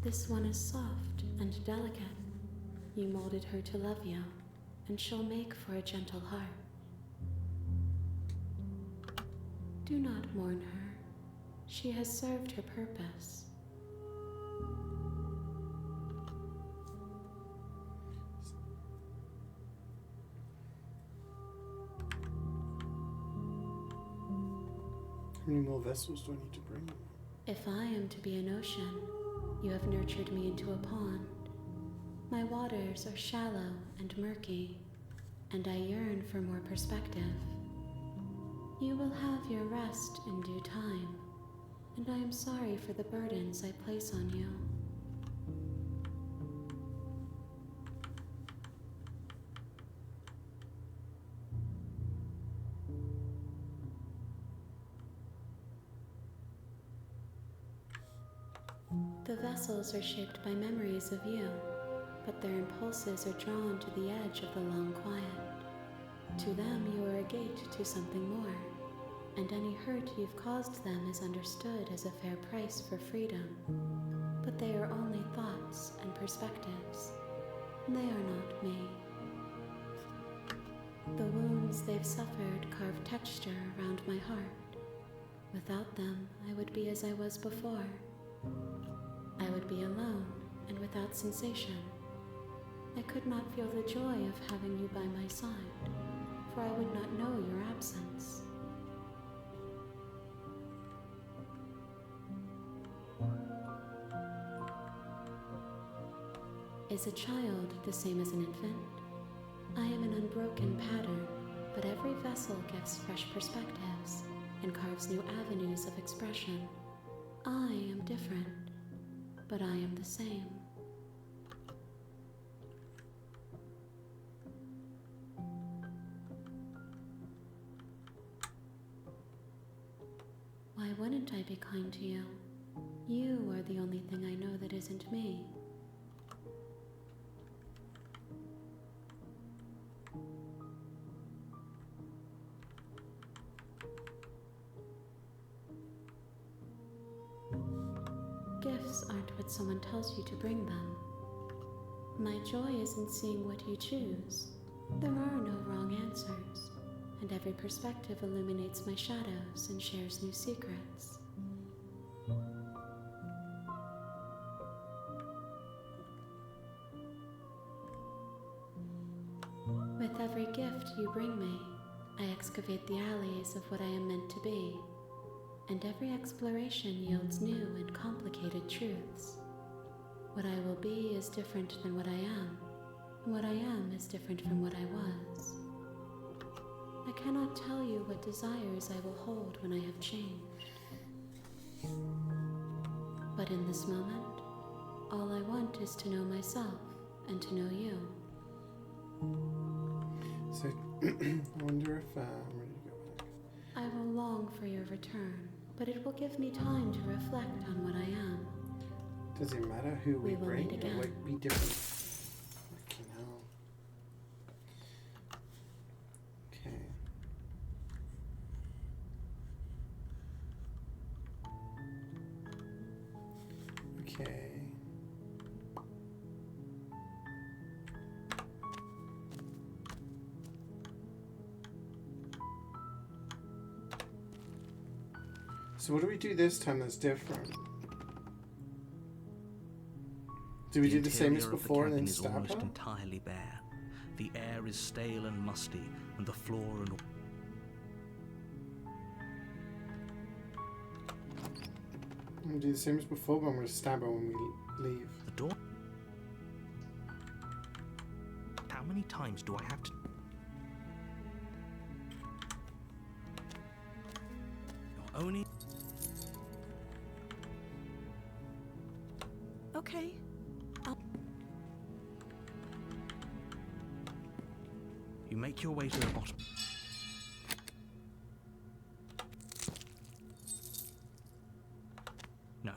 This one is soft and delicate. You molded her to love you, and she'll make for a gentle heart. Do not mourn her. She has served her purpose.
How many more vessels do I need to bring?
If I am to be an ocean, you have nurtured me into a pond. My waters are shallow and murky, and I yearn for more perspective. You will have your rest in due time, and I am sorry for the burdens I place on you. The vessels are shaped by memories of you, but their impulses are drawn to the edge of the long quiet. To them, you are a gate to something more, and any hurt you've caused them is understood as a fair price for freedom. But they are only thoughts and perspectives. They are not me. The wounds they've suffered carve texture around my heart. Without them, I would be as I was before. I would be alone and without sensation. I could not feel the joy of having you by my side, for I would not know your absence. Is a child the same as an infant? I am an unbroken pattern, but every vessel gives fresh perspectives and carves new avenues of expression. I am different, but I am the same. Why wouldn't I be kind to you? You are the only thing I know that isn't me. Gifts aren't what someone tells you to bring them. My joy is in seeing what you choose. There are no wrong answers, and every perspective illuminates my shadows and shares new secrets. With every gift you bring me, I excavate the alleys of what I am meant to be, and every exploration yields new and complicated truths. What I will be is different than what I am, and what I am is different from what I was. I cannot tell you what desires I will hold when I have changed. But in this moment, all I want is to know myself and to know you.
So, I wonder if I'm ready to go back.
I will long for your return, but it will give me time to reflect on what I am.
Does it matter who we
will
bring?
meet again.
It might be different. Fucking hell. Okay. Okay. So what do we do this time that's different? Do we do the same as before and then
is
stab
almost
her?
entirely bare. The air is stale and musty, and the floor and
I'm gonna do the same as before, but I'm gonna stab her when we leave.
the door. How many times do I have to? You're only.
Okay.
You make your way to the bottom. No,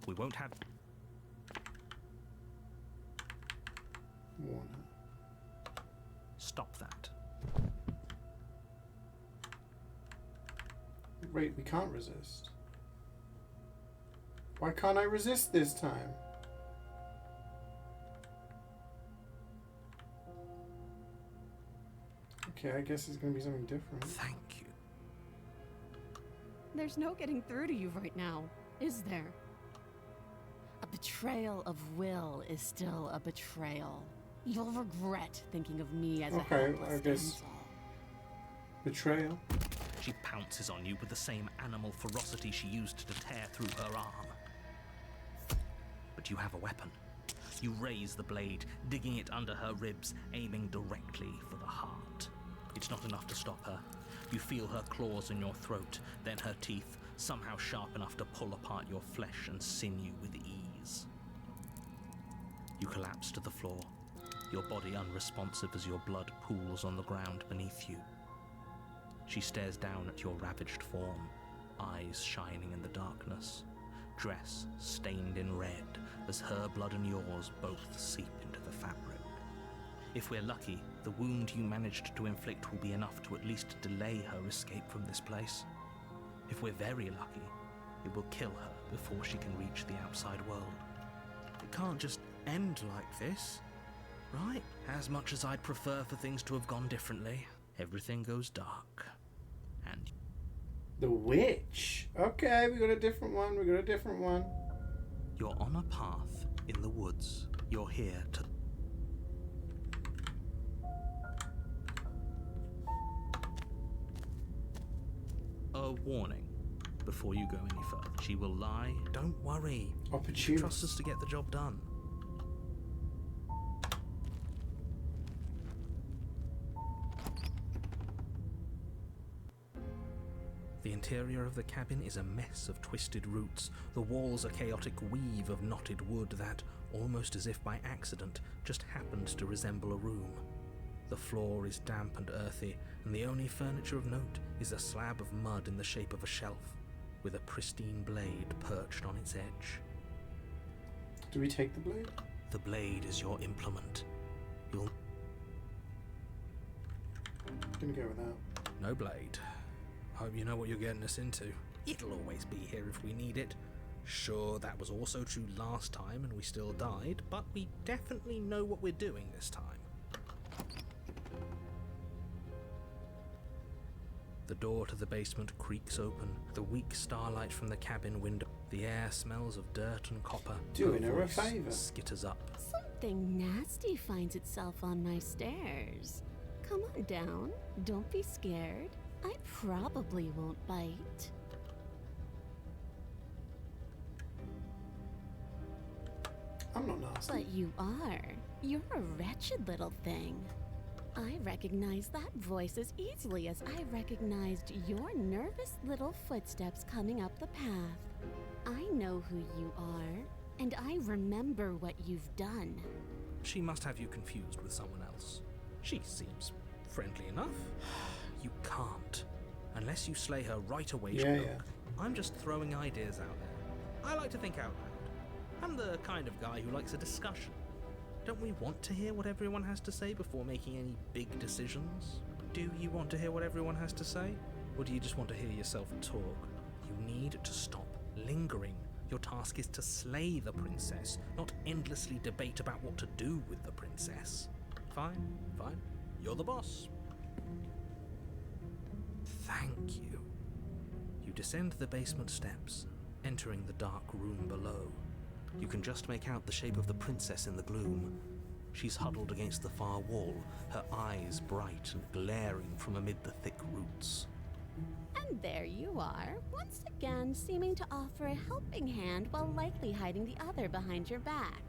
we won't have.
Warner.
Stop that.
Wait, we can't resist. Why can't I resist this time? Okay, I guess it's gonna be something different.
Thank you.
There's no getting through to you right now, is there? A betrayal of will is still a betrayal. You'll regret thinking of me as a
Okay,
helpless
I guess-
damsel.
Betrayal.
She pounces on you with the same animal ferocity she used to tear through her arm. But you have a weapon. You raise the blade, digging it under her ribs, aiming directly for the heart. It's not enough to stop her. You feel her claws in your throat, then her teeth, somehow sharp enough to pull apart your flesh and sinew with ease. You collapse to the floor, your body unresponsive as your blood pools on the ground beneath you. She stares down at your ravaged form, eyes shining in the darkness, dress stained in red as her blood and yours both seep into the fabric. If we're lucky, the wound you managed to inflict will be enough to at least delay her escape from this place. If we're very lucky, it will kill her before she can reach the outside world. It can't just end like this, right? As much as I'd prefer for things to have gone differently, everything goes dark. And
The witch. Okay, we got a different one. We got a different one.
you're on a path in the woods. You're here to... A warning before you go any further. She will lie. Don't worry.
Opportunity.
Trust us to get the job done. The interior of the cabin is a mess of twisted roots. The walls a chaotic weave of knotted wood that, almost as if by accident, just happened to resemble a room. The floor is damp and earthy, and the only furniture of note is a slab of mud in the shape of a shelf, with a pristine blade perched on its edge.
Do we take the blade?
The blade is your implement. You'll...
Gonna go without.
No blade. Hope you know what you're getting us into. It'll always be here if we need it. Sure, that was also true last time and we still died, but we definitely know what we're doing this time. The door to the basement creaks open, the weak starlight from the cabin window. The air smells of dirt and copper.
Doing her a
voice
favour.
skitters up.
Something nasty finds itself on my stairs. Come on down. Don't be scared. I probably won't bite.
I'm not nasty.
But you are. You're a wretched little thing. I recognize that voice as easily as I recognized your nervous little footsteps coming up the path. I know who you are, and I remember what you've done.
She must have you confused with someone else. She seems friendly enough. You can't. Unless you slay her right away.
Yeah,
Look,
yeah.
I'm just throwing ideas out there. I like to think out loud. I'm the kind of guy who likes a discussion. Don't we want to hear what everyone has to say before making any big decisions? Do you want to hear what everyone has to say? Or do you just want to hear yourself talk? You need to stop lingering. Your task is to slay the princess, not endlessly debate about what to do with the princess. Fine, fine. You're the boss. Thank you. You descend the basement steps, entering the dark room below. You can just make out the shape of the princess in the gloom. She's huddled against the far wall, her eyes bright and glaring from amid the thick roots.
And there you are, once again seeming to offer a helping hand while likely hiding the other behind your back.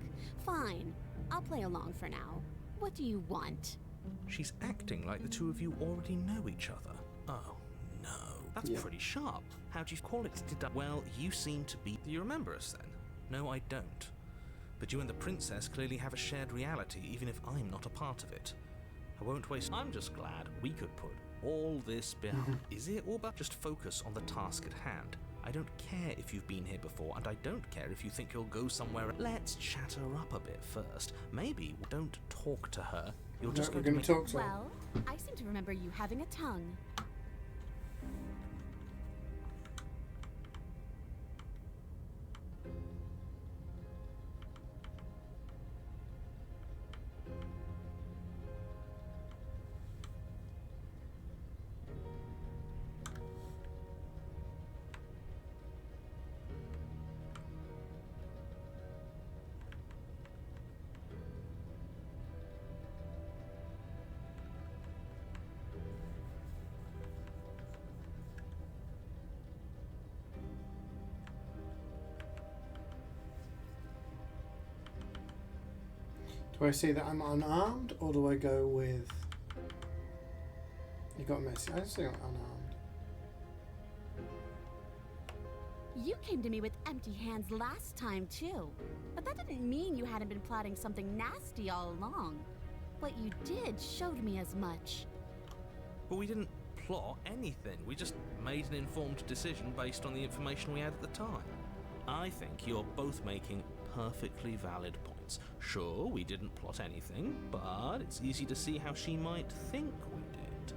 Fine, I'll play along for now. What do you want?
She's acting like the two of you already know each other. Oh, no. That's pretty sharp. How do you call it? Well, you seem to be... Do you remember us then? No, I don't. But you and the princess clearly have a shared reality, even if I'm not a part of it. I won't waste... I'm just glad we could put all this behind. Is it all about just focus on the task at hand? I don't care if you've been here before, and I don't care if you think you'll go somewhere. Let's chat her up a bit first. Maybe don't talk to her. You're just going to make...
talk to her.
Well, I seem to remember you having a tongue.
Do I say that I'm unarmed, or do I go with... You got messy. I just say I'm unarmed.
You came to me with empty hands last time, too. But that didn't mean you hadn't been plotting something nasty all along. What you did showed me as much.
But we didn't plot anything. We just made an informed decision based on the information we had at the time. I think you're both making perfectly valid points. Sure, we didn't plot anything, but it's easy to see how she might think we did.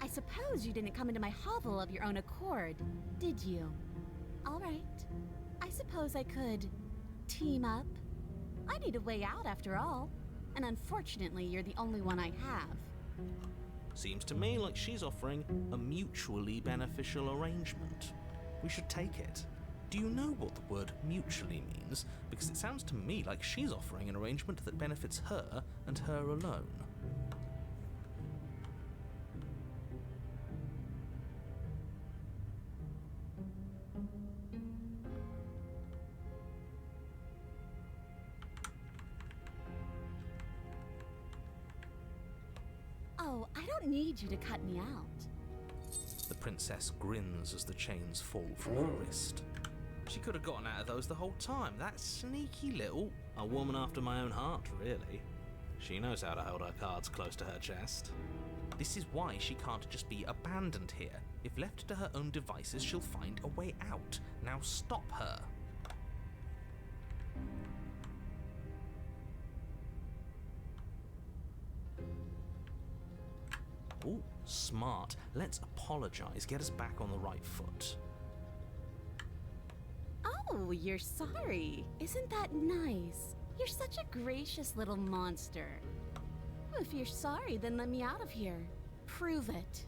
I suppose you didn't come into my hovel of your own accord, did you? All right. I suppose I could team up. I need a way out after all, and unfortunately you're the only one I have.
Seems to me like she's offering a mutually beneficial arrangement. We should take it. Do you know what the word mutually means? Because it sounds to me like she's offering an arrangement that benefits her and her alone.
Oh, I don't need you to cut me out.
The princess grins as the chains fall from her wrist. She could have gotten out of those the whole time. That sneaky little... A woman after my own heart, really. She knows how to hold her cards close to her chest. This is why she can't just be abandoned here. If left to her own devices, she'll find a way out. Now stop her. Ooh, smart. Let's apologize. Get us back on the right foot.
Oh, you're sorry. Isn't that nice? You're such a gracious little monster. Well, if you're sorry, then let me out of here. Prove it.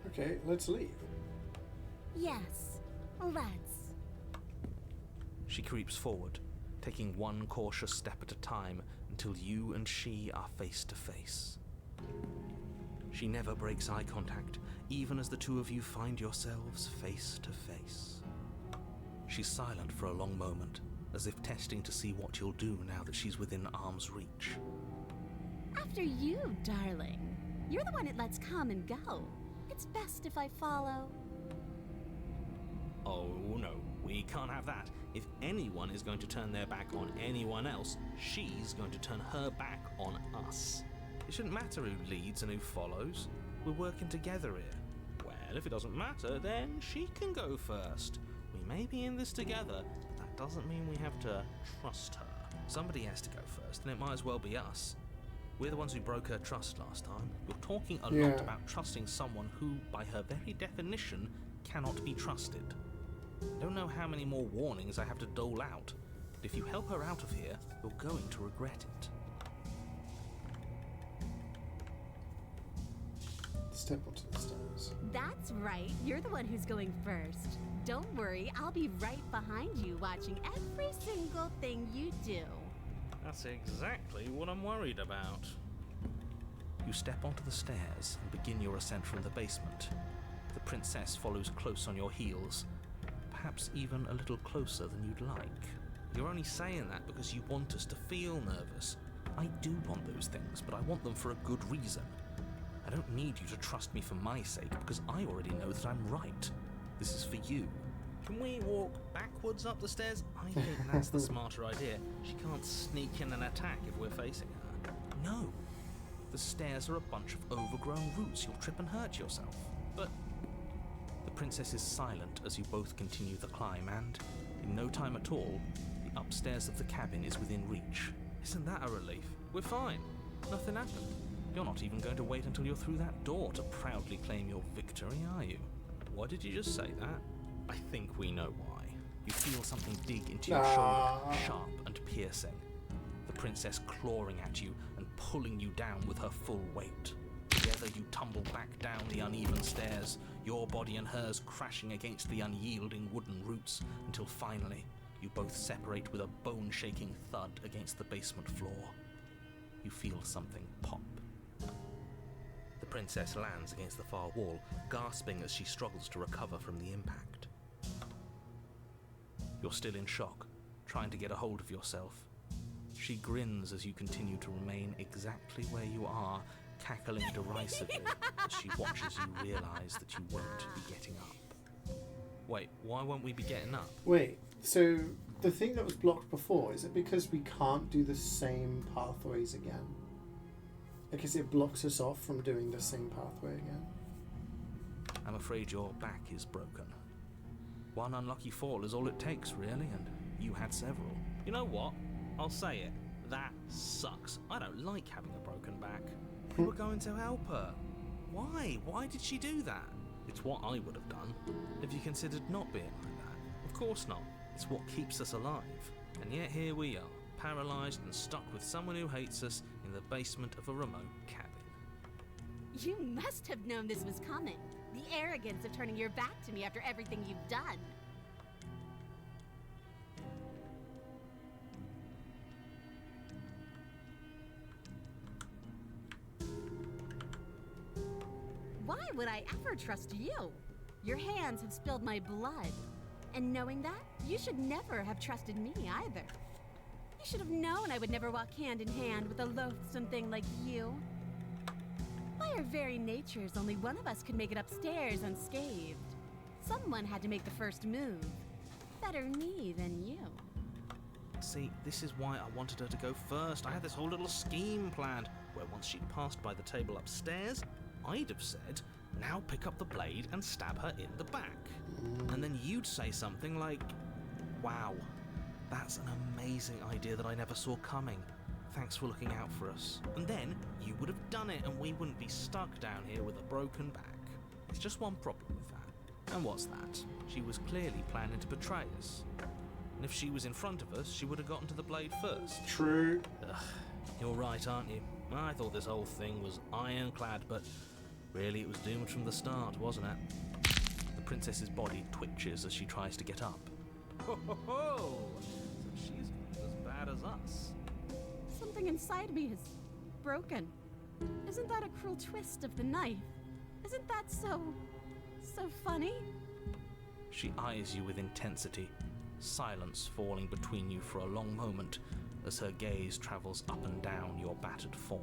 Okay, let's leave.
Yes, let's.
She creeps forward, taking one cautious step at a time until you and she are face to face. She never breaks eye contact, even as the two of you find yourselves face to face. She's silent for a long moment, as if testing to see what you'll do now that she's within arm's reach.
After you, darling. You're the one it lets come and go. It's best if I follow.
Oh no, we can't have that. If anyone is going to turn their back on anyone else, she's going to turn her back on us. It shouldn't matter who leads and who follows. We're working together here. Well, if it doesn't matter, then she can go first. We may be in this together, but that doesn't mean we have to trust her. Somebody has to go first, and it might as well be us. We're the ones who broke her trust last time. You're talking a lot about trusting someone who, by her very definition, cannot be trusted. I don't know how many more warnings I have to dole out.
If you help her out of here, you're going to regret it.
Step onto the stairs.
That's right. You're the one who's going first. Don't worry, I'll be right behind you watching every single thing you do.
That's exactly what I'm worried about. You step onto the stairs and begin your ascent from the basement. The princess follows close on your heels, perhaps even a little closer than you'd like. You're only saying that because you want us to feel nervous. I do want those things, but I want them for a good reason. I don't need you to trust me for my sake, because I already know that I'm right. This is for you. Can we walk backwards up the stairs? I think that's the smarter idea. She can't sneak in and attack if we're facing her. No. The stairs are a bunch of overgrown roots. You'll trip and hurt yourself. But the princess is silent as you both continue the climb, and in no time at all, the upstairs of the cabin is within reach. Isn't that a relief? We're fine. Nothing happened. You're not even going to wait until you're through that door to proudly claim your victory, are you? Why did you just say that? I think we know why. You feel something dig into your shoulder, sharp and piercing. The princess clawing at you and pulling you down with her full weight. Together you tumble back down the uneven stairs, your body and hers crashing against the unyielding wooden roots, until finally you both separate with a bone-shaking thud against the basement floor. You feel something pop. The princess lands against the far wall, gasping as she struggles to recover from the impact. You're still in shock, trying to get a hold of yourself. She grins as you continue to remain exactly where you are, cackling derisively as she watches you realise that you won't be getting up. Wait, why won't we be getting up?
Wait, so the thing that was blocked before, is it because we can't do the same pathways again? Because it blocks us off from doing the same pathway again?
I'm afraid your back is broken. One unlucky fall is all it takes, really, and you had several. You know what? I'll say it. That sucks. I don't like having a broken back. We were going to help her. Why? Why did she do that? It's what I would have done. Have you considered not being like that? Of course not. It's what keeps us alive. And yet here we are, paralysed and stuck with someone who hates us in the basement of a remote cabin.
You must have known this was coming. The arrogance of turning your back to me after everything you've done. Why would I ever trust you? Your hands have spilled my blood. And knowing that, you should never have trusted me either. You should have known I would never walk hand in hand with a loathsome thing like you. By our very natures, only one of us could make it upstairs unscathed. Someone had to make the first move. Better me than you.
See, this is why I wanted her to go first. I had this whole little scheme planned, where once she'd passed by the table upstairs, I'd have said, now pick up the blade and stab her in the back. And then you'd say something like, wow, that's an amazing idea that I never saw coming. Thanks for looking out for us. And then you would have done it and we wouldn't be stuck down here with a broken back. There's just one problem with that. And what's that? She was clearly planning to betray us. And if she was in front of us, she would have gotten to the blade first.
True.
Ugh, you're right, aren't you? I thought this whole thing was ironclad, but really it was doomed from the start, wasn't it? The princess's body twitches as she tries to get up. Ho ho ho! So she's as bad as us.
Something inside me is broken. Isn't that a cruel twist of the knife? Isn't that so funny?
She eyes you with intensity, silence falling between you for a long moment as her gaze travels up and down your battered form.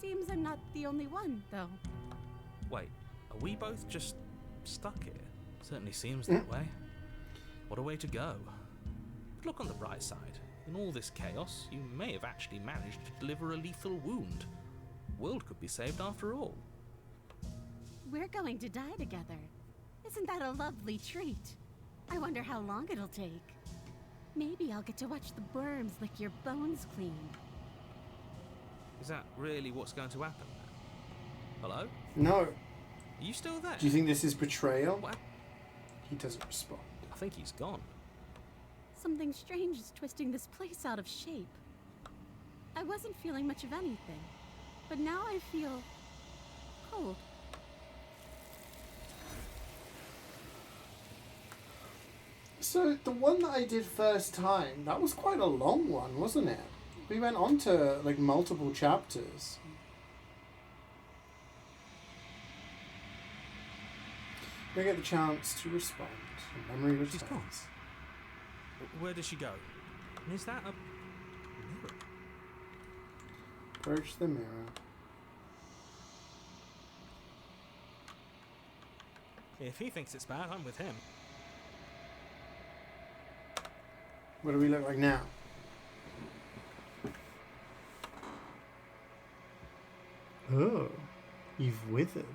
Seems I'm not the only one, though.
Wait, are we both just stuck here? Certainly seems that way. What a way to go. But look on the bright side. In all this chaos, you may have actually managed to deliver a lethal wound. The world could be saved after all.
We're going to die together. Isn't that a lovely treat? I wonder how long it'll take. Maybe I'll get to watch the worms lick your bones clean.
Is that really what's going to happen? Hello?
No.
Are you still there?
Do you think this is betrayal?
What?
He doesn't respond.
I think he's gone.
Something strange is twisting this place out of shape. I wasn't feeling much of anything, but now I feel cold.
So the one that I did first time, that was quite a long one, wasn't it? We went on to like multiple chapters. We get the chance to respond. Memory returns.
She's gone. Where does she go? And is that a mirror?
Approach the mirror.
If he thinks it's bad, I'm with him.
What do we look like now? Oh, you've withered.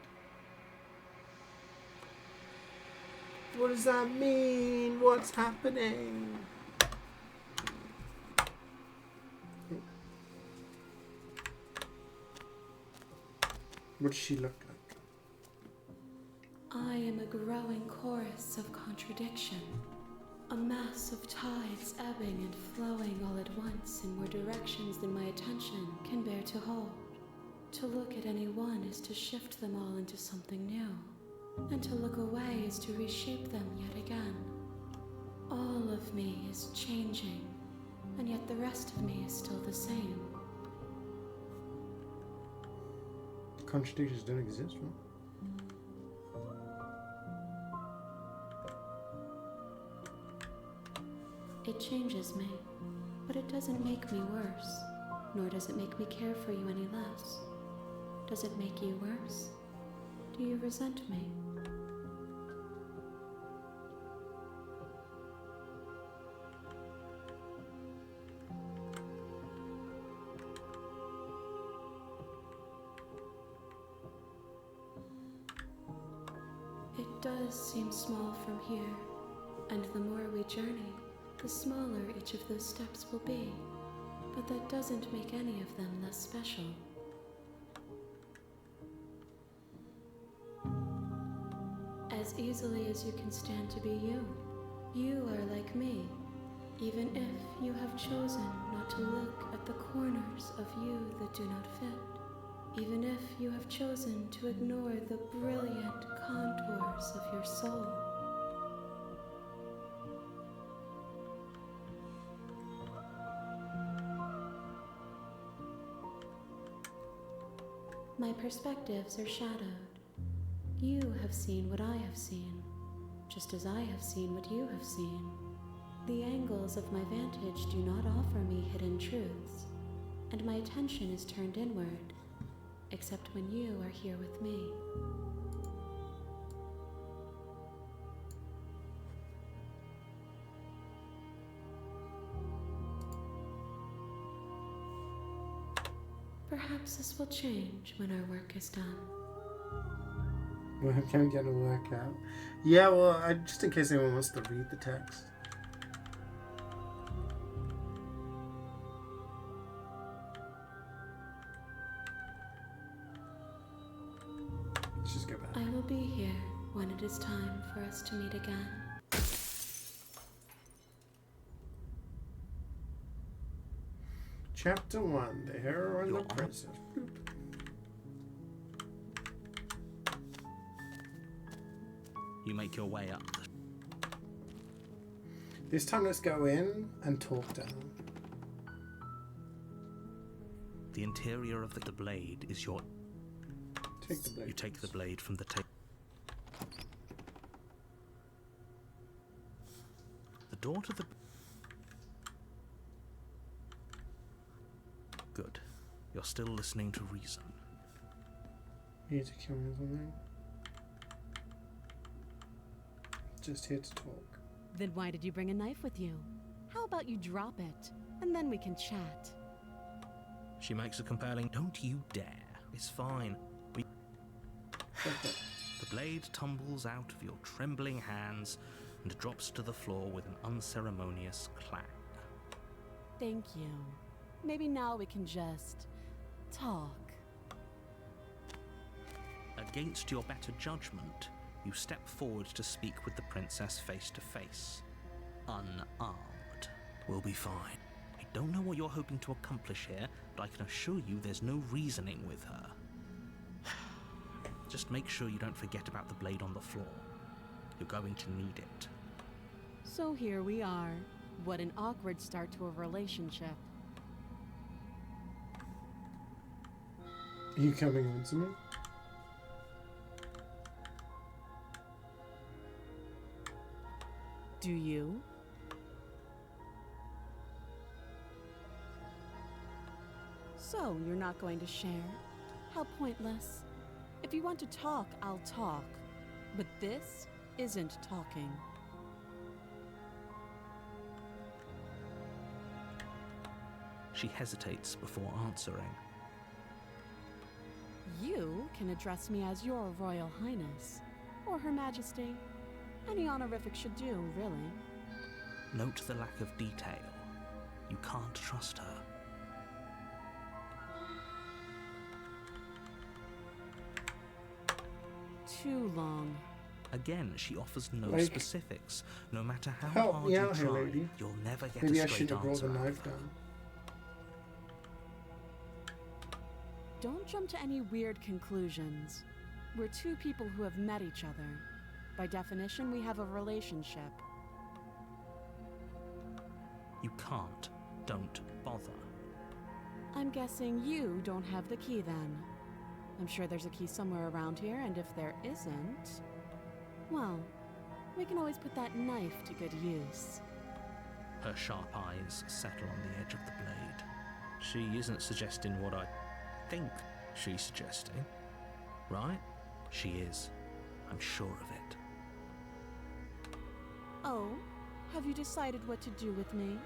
What does that mean? What's happening? What does she look like?
I am a growing chorus of contradiction. A mass of tides ebbing and flowing all at once in more directions than my attention can bear to hold. To look at any one is to shift them all into something new, and to look away is to reshape them yet again. All of me is changing, and yet the rest of me is still the same.
Contradictions don't exist, right?
It changes me, but it doesn't make me worse, nor does it make me care for you any less. Does it make you worse? Do you resent me? It does seem small from here, and the more we journey, the smaller each of those steps will be, but that doesn't make any of them less special. As easily as you can stand to be you, you are like me, even if you have chosen not to look at the corners of you that do not fit, even if you have chosen to ignore the brilliant contours of your soul. My perspectives are shadowed. You have seen what I have seen, just as I have seen what you have seen. The angles of my vantage do not offer me hidden truths, and my attention is turned inward, except when you are here with me. Perhaps this will change when our work is done.
Well, can we get a workout? Yeah, well, just in case anyone wants to read the text. Let's just go back.
I will be here when it is time for us to meet again.
Chapter 1, The Hero and the Princess. Boop.
You make your way up.
This time let's go in and talk down.
The interior of the blade is your...
Take the blade.
You take the blade from the table. The door to the... Good. You're still listening to reason.
You need to kill me or something? Just here to talk.
Then why did you bring a knife with you? How about you drop it, and then we can chat?
She makes a compelling... Don't you dare. It's fine. The blade tumbles out of your trembling hands and drops to the floor with an unceremonious clang.
Thank you. Maybe now we can just... talk.
Against your better judgment, you step forward to speak with the princess face to face, unarmed. We'll be fine. I don't know what you're hoping to accomplish here, but I can assure you there's no reasoning with her. Just make sure you don't forget about the blade on the floor. You're going to need it.
So here we are. What an awkward start to a relationship.
Are you coming on to me?
Do you? So, you're not going to share? How pointless. If you want to talk, I'll talk. But this isn't talking.
She hesitates before answering.
You can address me as Your Royal Highness, or Her Majesty. Any honorific should do, really.
Note the lack of detail. You can't trust her.
Too long.
Again, she offers no
Like,
specifics. No matter how
help
hard
me
you
out here,
try,
lady.
you'll never get
Maybe
a
I
straight
shouldn't have brought
answer
the
out
knife
of her.
down.
Don't jump to any weird conclusions. We're two people who have met each other. By definition, we have a relationship.
You can't. Don't bother.
I'm guessing you don't have the key then. I'm sure there's a key somewhere around here, and if there isn't, well, we can always put that knife to good use.
Her sharp eyes settle on the edge of the blade. She isn't suggesting what I think she's suggesting, right? She is. I'm sure of it.
Oh, have you decided what to do with me?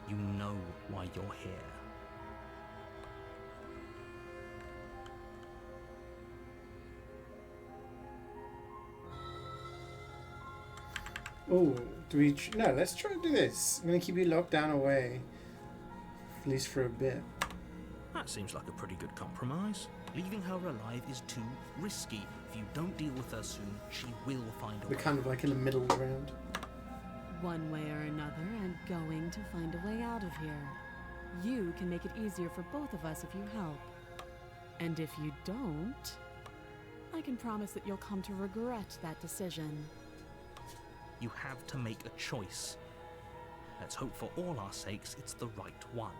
You know why you're here.
Oh, do we... No, let's try to do this. I'm going to keep you locked down away. At least for a bit.
That seems like a pretty good compromise. Leaving her alive is too risky. If you don't deal with her soon, she will find a
We're
way.
kind of like in the middle ground.
One way or another, I'm going to find a way out of here. You can make it easier for both of us if you help. And if you don't, I can promise that you'll come to regret that decision.
You have to make a choice. Let's hope for all our sakes it's the right one.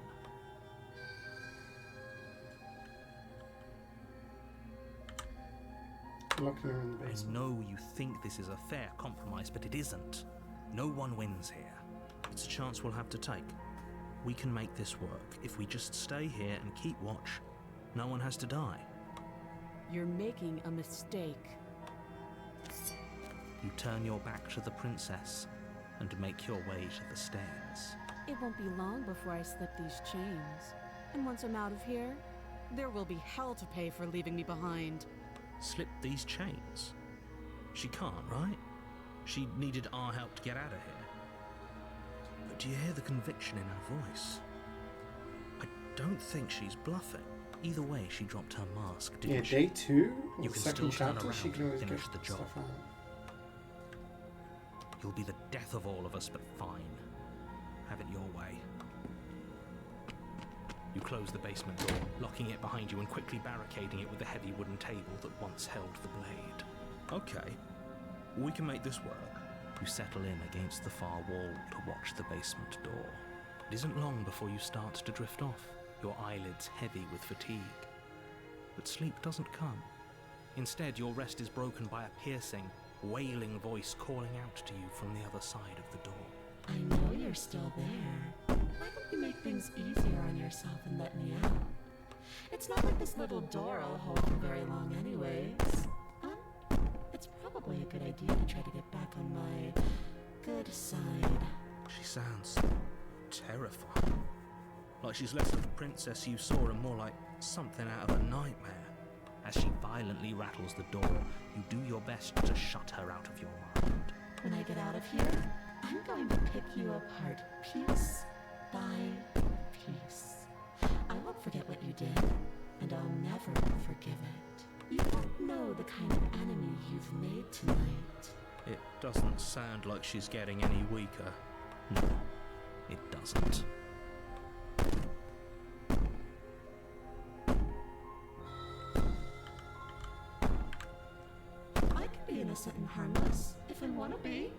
Locking her in the
I
basement.
know you think this is a fair compromise, but it isn't. No one wins here. It's a chance we'll have to take. We can make this work. If we just stay here and keep watch, no one has to die.
You're making a mistake.
You turn your back to the princess and make your way to the stairs.
It won't be long before I slip these chains. And once I'm out of here, there will be hell to pay for leaving me behind.
Slip these chains? She can't, right? She needed our help to get out of here. But do you hear the conviction in her voice? I don't think she's bluffing. Either way, she dropped her mask, didn't
Yeah,
she?
day 2? Or
You
the
can
second
still turn
chapter, she
around
can always
and
get
finish the job.
stuff out.
You'll be the death of all of us, but fine. Have it your way. You close the basement door, locking it behind you and quickly barricading it with the heavy wooden table that once held the blade. Okay, we can make this work. You settle in against the far wall to watch the basement door. It isn't long before you start to drift off, your eyelids heavy with fatigue. But sleep doesn't come. Instead, your rest is broken by a piercing, wailing voice calling out to you from the other side of the door.
I know you're still there. Why don't you make things easier on yourself and let me out? It's not like this little door will hold for very long anyways. It's probably a good idea to try to get back on my good side.
She sounds terrifying. Like she's less of the princess you saw and more like something out of a nightmare. As she violently rattles the door, you do your best to shut her out of your mind.
When I get out of here, I'm going to pick you apart piece by piece. I won't forget what you did, and I'll never forgive it. You don't know the kind of enemy you've made tonight.
It doesn't sound like she's getting any weaker. No. it doesn't.
I can be innocent and harmless, if I want to be.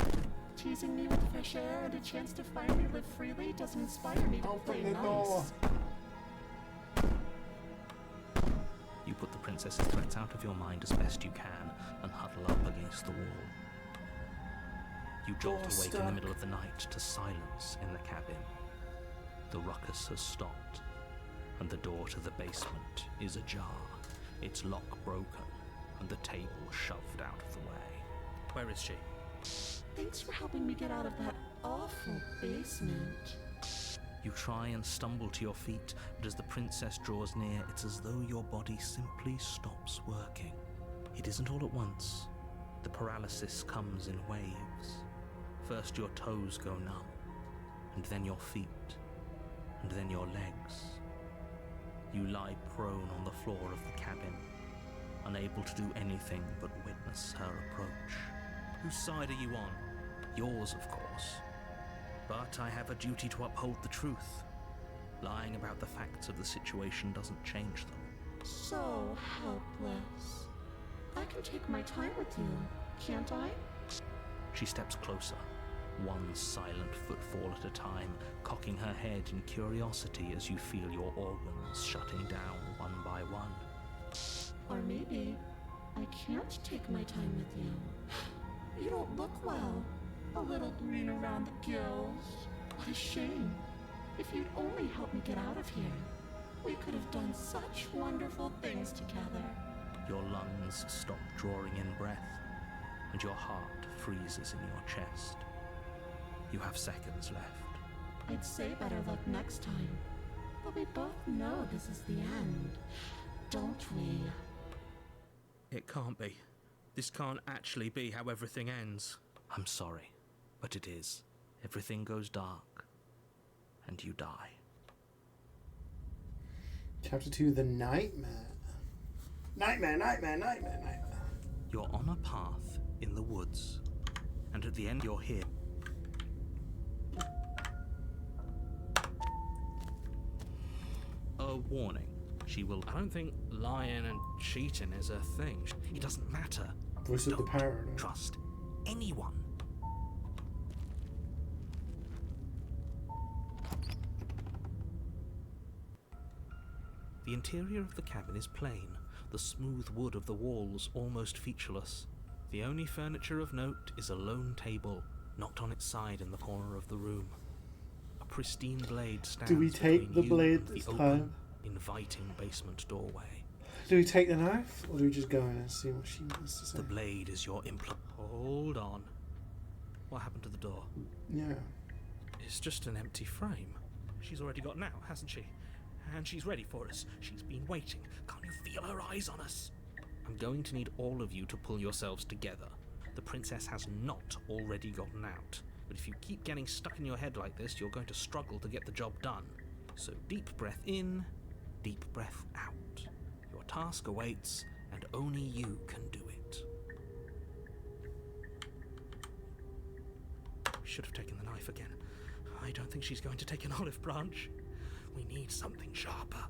Teasing me with fresh air and a chance to finally live freely doesn't inspire me to play nice.
You put the princess's threats out of your mind as best you can and huddle up against the wall. You jolt awake in the middle of the night to silence in the cabin. The ruckus has stopped, and the door to the basement is ajar, its lock broken, and the table shoved out of the way.
Where is she?
Thanks for helping me get out of that awful basement.
You try and stumble to your feet, but as the princess draws near, it's as though your body simply stops working. It isn't all at once. The paralysis comes in waves. First your toes go numb, and then your feet, and then your legs. You lie prone on the floor of the cabin, unable to do anything but witness her approach.
Whose side are you on?
Yours, of course. But I have a duty to uphold the truth. Lying about the facts of the situation doesn't change them.
So helpless. I can take my time with you, can't I?
She steps closer, one silent footfall at a time, cocking her head in curiosity as you feel your organs shutting down one by one.
Or maybe I can't take my time with you. You don't look well. A little green around the gills. What a shame. If you'd only helped me get out of here, we could have done such wonderful things together.
Your lungs stop drawing in breath, and your heart freezes in your chest. You have seconds left.
I'd say better luck next time. But we both know this is the end, don't we?
It can't be. This can't actually be how everything ends.
I'm sorry, but it is. Everything goes dark, and you die.
Chapter 2, The Nightmare. Nightmare, nightmare, nightmare, nightmare.
You're on a path in the woods, and at the end you're here. A warning. She will...
I don't think lying and cheating is a thing.
It doesn't matter.
Voice of the parrot.
Trust anyone. The interior of the cabin is plain, the smooth wood of the walls almost featureless. The only furniture of note is a lone table, knocked on its side in the corner of the room. A pristine blade stands
Do we take
between
the
you
blade
and
this
the
time?
open, inviting basement doorway.
Do we take the knife, or do we just go in and see what she wants to say?
The blade is your
Hold on. What happened to the door?
Yeah.
It's just an empty frame. She's already got an out, hasn't she? And she's ready for us. She's been waiting. Can't you feel her eyes on us?
I'm going to need all of you to pull yourselves together. The princess has not already gotten out, but if you keep getting stuck in your head like this, you're going to struggle to get the job done. So deep breath in, deep breath out. Your task awaits, and only you can do it.
We should have taken the knife again. I don't think she's going to take an olive branch. We need something sharper.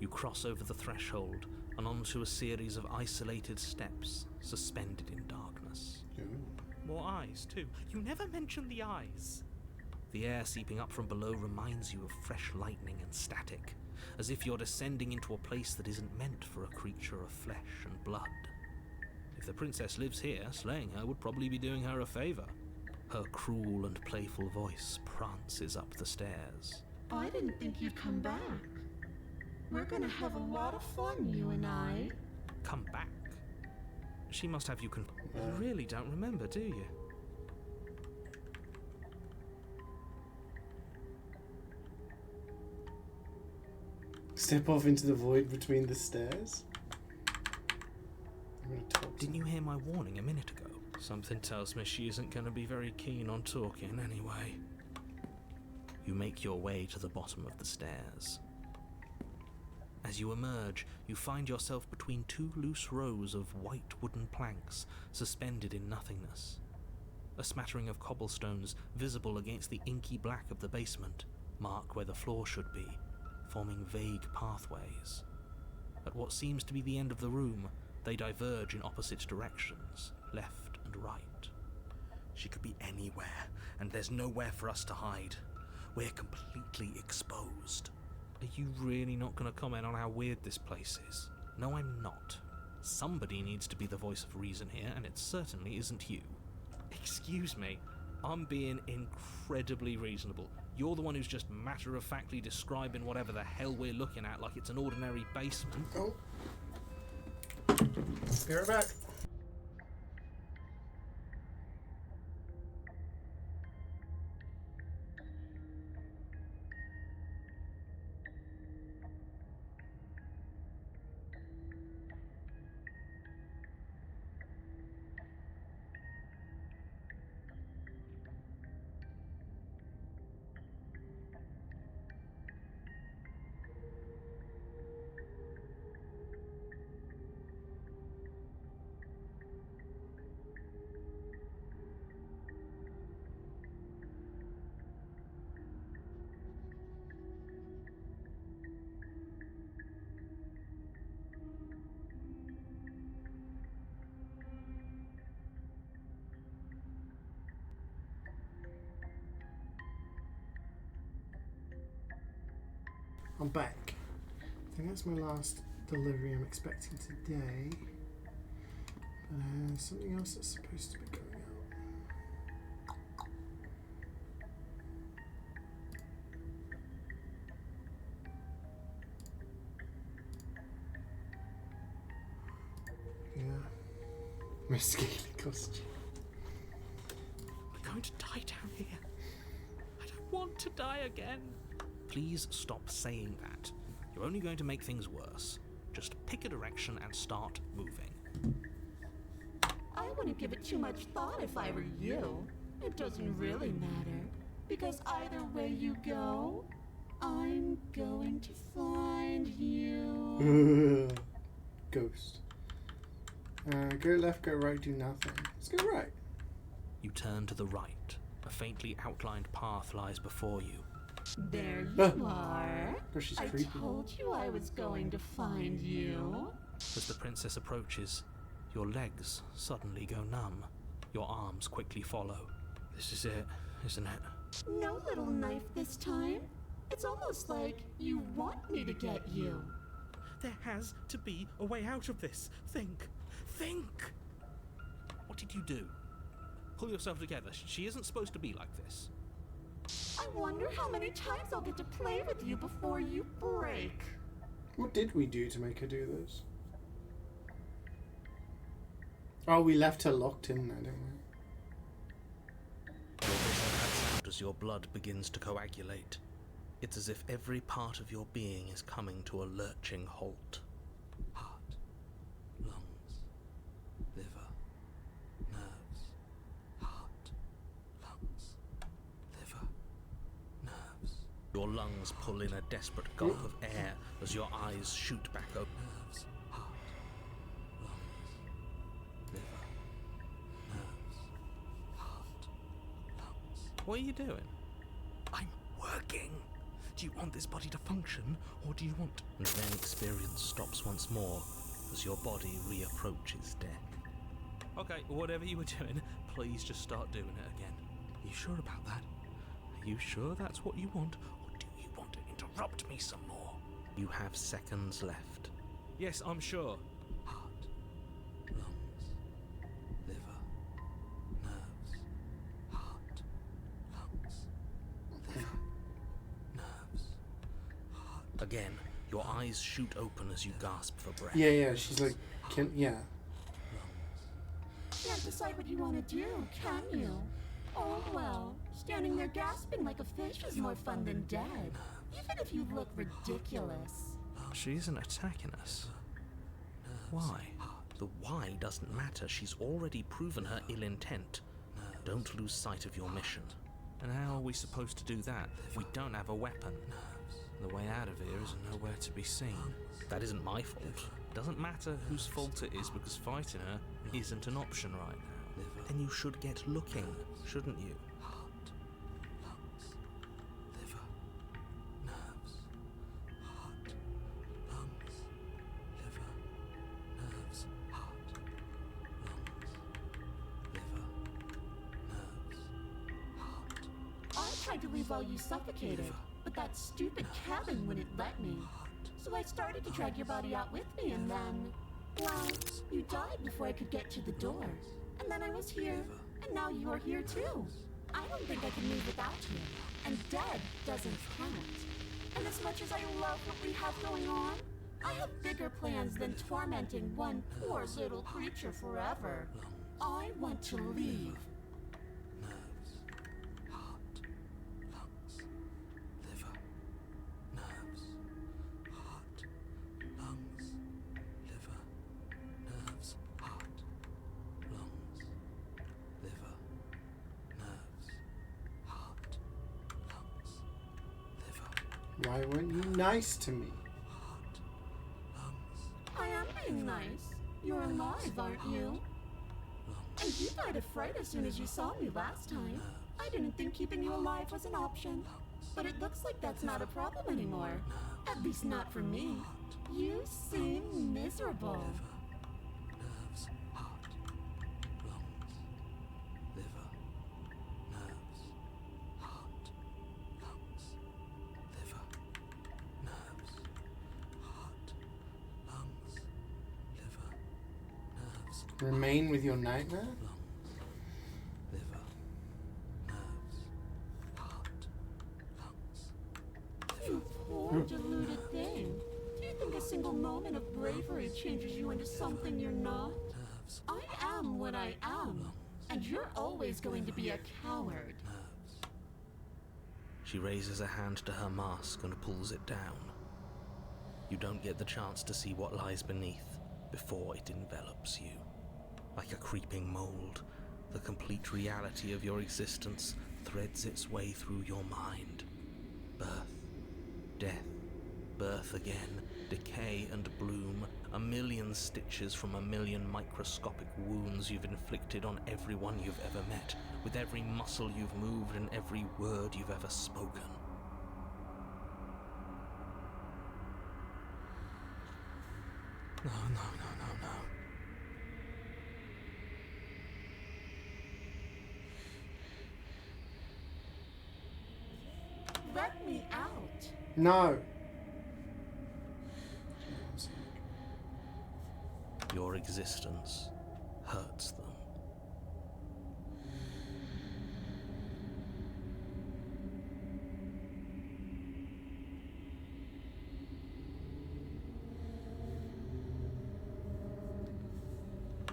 You cross over the threshold and onto a series of isolated steps suspended in darkness.
More eyes, too. You never mention the eyes.
The air seeping up from below reminds you of fresh lightning and static, as if you're descending into a place that isn't meant for a creature of flesh and blood. If the princess lives here, slaying her would probably be doing her a favor. Her cruel and playful voice prances up the stairs.
I didn't think you'd come back. We're gonna have a lot of fun, you and I.
Come back? She must have you
You really don't remember, do you?
Step off into the void between the stairs? I'm gonna talk to
Didn't you hear my warning a minute ago?
Something tells me she isn't going to be very keen on talking anyway.
You make your way to the bottom of the stairs. As you emerge, you find yourself between two loose rows of white wooden planks suspended in nothingness. A smattering of cobblestones visible against the inky black of the basement mark where the floor should be, forming vague pathways. At what seems to be the end of the room, they diverge in opposite directions, left and right.
She could be anywhere, and there's nowhere for us to hide. We're completely exposed.
Are you really not going to comment on how weird this place is? No, I'm not. Somebody needs to be the voice of reason here, and it certainly isn't you. Excuse me, I'm being incredibly reasonable. You're the one who's just matter-of-factly describing whatever the hell we're looking at like it's an ordinary basement.
Oh. Be right back. I'm back. I think that's my last delivery I'm expecting today. But something else that's supposed to be going out. Yeah. My scaly costume.
We're going to die down here. I don't want to die again. Please stop saying that. You're only going to make things worse. Just pick a direction and start moving.
I wouldn't give it too much thought if I were you. It doesn't really matter, because either way you go, I'm going to find you.
Ghost. Go left, go right, do nothing. Let's go right.
You turn to the right. A faintly outlined path lies before you.
There you are.
Oh, she's
I
creepy.
told you I was going to find you.
As the princess approaches, your legs suddenly go numb. Your arms quickly follow. This is it, isn't it?
No little knife this time. It's almost like you want me to get you.
There has to be a way out of this. Think. Think! What did you do? Pull yourself together. She isn't supposed to be like this.
I wonder how many times I'll get to play with you before you break.
What did we do to make her do this? Oh, we left her locked in there, didn't we?
Your vision cuts out as your blood begins to coagulate. It's as if every part of your being is coming to a lurching halt. Heart, lungs, liver, nerves, heart, lungs, liver, nerves. Your lungs pull in a desperate gulp of air as your eyes shoot back open. Nerves, heart, lungs, liver, nerves, heart, lungs. What are you doing?
I'm working. Do you want this body to function, or do you want...
And then experience stops once more as your body reapproaches death. Okay, whatever you were doing, please just start doing it again.
Are you sure about that?
Are you sure that's what you want?
Or do you want to interrupt me some more?
You have seconds left. Yes, I'm sure.
Heart, lungs, liver, nerves, heart, lungs, liver, nerves, heart.
Again, your eyes shoot open as you gasp for breath.
Yeah, she's like, yeah.
Can't decide what you want to do, can you? Oh well, standing there gasping like a fish is more fun than dead. Even if you look ridiculous.
She isn't attacking us. Why? The why doesn't matter. She's already proven her ill intent. Don't lose sight of your mission. And how are we supposed to do that if we don't have a weapon? The way out of here is nowhere to be seen. That isn't my fault. Doesn't matter whose fault it is because fighting her isn't an option right now.
liver,
Then you should get looking, shouldn't you?
heart, lungs, liver, nerves, heart, lungs, liver, nerves, heart, lungs, liver, nerves, heart,
I tried to leave while you suffocated, but that stupid cabin wouldn't let me. So I started to drag your body out with me, and then, well, you died before I could get to the door. And then I was here, and now you're here too. I don't think I can move without you, and dead doesn't count. And as much as I love what we have going on, I have bigger plans than tormenting one poor little creature forever. I want to leave.
nerves, heart, lungs, liver, nerves, heart, lungs, liver, nerves, heart, lungs, liver, nerves, heart, lungs, liver,
Why weren't you nice to me?
heart, lungs,
I am being nice. You're alive, aren't you? And you died of fright as soon as you saw me last time. I didn't think keeping you alive was an option. But it looks like that's not a problem anymore. At least not for me. You seem miserable.
nerves, heart, lungs, liver, nerves, heart, lungs, liver, nerves, heart, lungs, liver, nerves,
Remain with your nightmare?
lungs, liver, nerves, heart, lungs,
You poor deluded thing. Do you think a single moment of bravery changes you into something you're not?
nerves,
I am what I am. And you're always going to be a coward.
nerves.
She raises a hand to her mask and pulls it down. You don't get the chance to see what lies beneath before it envelops you. Like a creeping mold, the complete reality of your existence threads its way through your mind. Birth, death, birth again, decay and bloom, a million stitches from a million microscopic wounds you've inflicted on everyone you've ever met, with every muscle you've moved and every word you've ever spoken.
No, no, no, no, no.
Let me out.
No.
Your existence hurts them.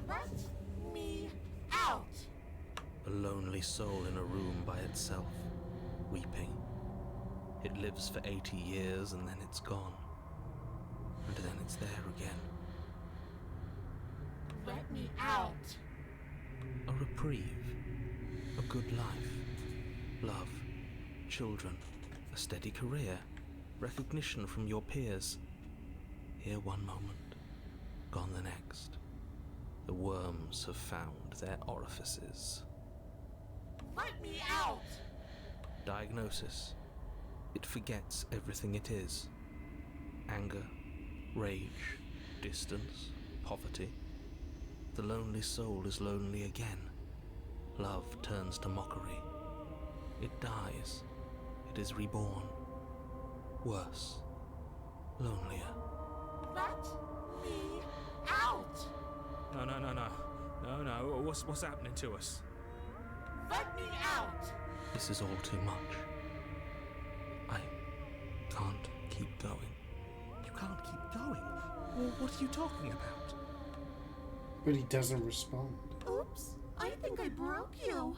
Let me out.
A lonely soul in a room by itself, weeping. It lives for 80 years and then it's gone. And then it's there again.
Let me out.
A reprieve. A good life. Love. Children. A steady career. Recognition from your peers. Here one moment. Gone the next. The worms have found their orifices.
Let me out.
Diagnosis. It forgets everything it is. Anger, rage, distance, poverty. The lonely soul is lonely again. Love turns to mockery. It dies. It is reborn. Worse. Lonelier.
Let me out.
No, no, no, no. No, no. What's happening to us?
Let me out.
This is all too much. I can't keep going.
You can't keep going. Well, what are you talking about?
But he doesn't respond.
Oops. I think I broke you.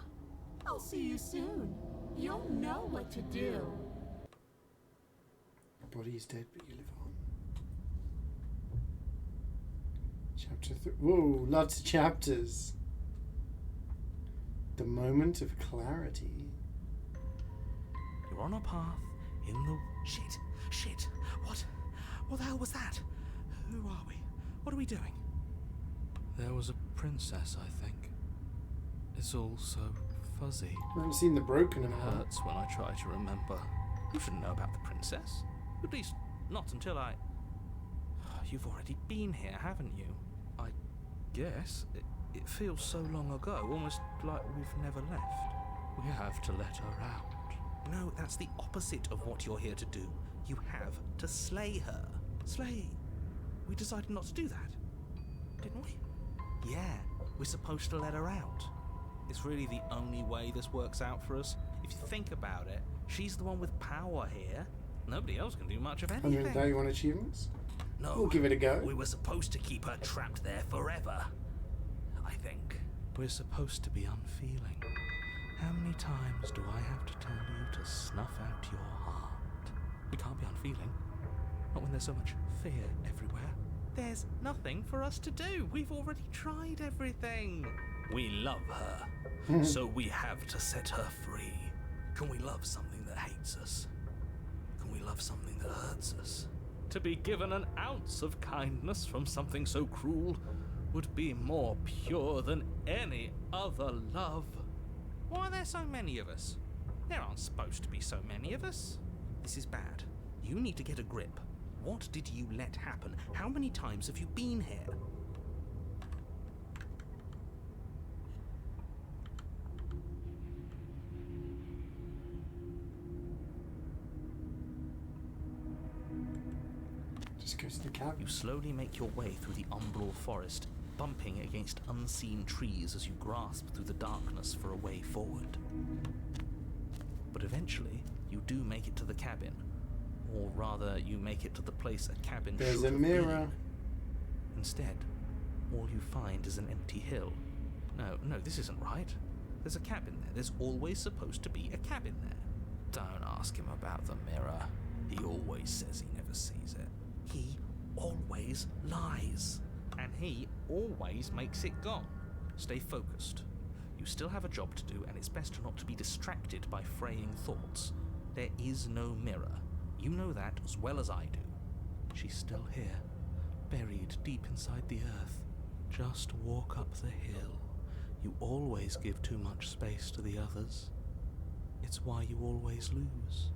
I'll see you soon. You'll know what to do.
Your body is dead, but you live on. Chapter 3. Whoa, lots of chapters. The moment of clarity.
You're on a path in the...
Shit! Shit! What the hell was that? Who are we? What are we doing? There was a princess, I think. It's all so fuzzy.
I haven't seen the broken in
It
a while.
hurts when I try to remember.
You shouldn't know about the princess. At least, not until I... You've already been here, haven't you?
I guess it feels so long ago, almost like we've never left. We have to let her out.
No, that's the opposite of what you're here to do. You have to slay her. Slay? We decided not to do that, didn't we? Yeah, we're supposed to let her out. It's really the only way this works out for us. If you think about it, she's the one with power here. Nobody else can do much of anything.
131 achievements.
No,
We'll give it a go.
we were supposed to keep her trapped there forever. I think.
We're supposed to be unfeeling. How many times do I have to tell you to snuff out your heart? We can't be unfeeling. Not when there's so much fear everywhere.
There's nothing for us to do. We've already tried everything. We love her, so we have to set her free. Can we love something that hates us? Can we love something that hurts us? To be given an ounce of kindness from something so cruel would be more pure than any other love. Why are there so many of us? There aren't supposed to be so many of us. This is bad. You need to get a grip. What did you let happen? How many times have you been here?
Just go to the cabin.
You slowly make your way through the umbral forest, bumping against unseen trees as you grasp through the darkness for a way forward. But eventually, you do make it to the cabin. Or rather, you make it to the place a cabin
There's
should
a
have
mirror.
been. Instead, all you find is an empty hill. No, this isn't right. There's a cabin there. There's always supposed to be a cabin there. Don't ask him about the mirror. He always says he never sees it. He always lies. And he always makes it gone. Stay focused. You still have a job to do, and it's best not to be distracted by fraying thoughts. There is no mirror. You know that as well as I do.
She's still here, buried deep inside the earth. Just walk up the hill. You always give too much space to the others. It's why you always lose.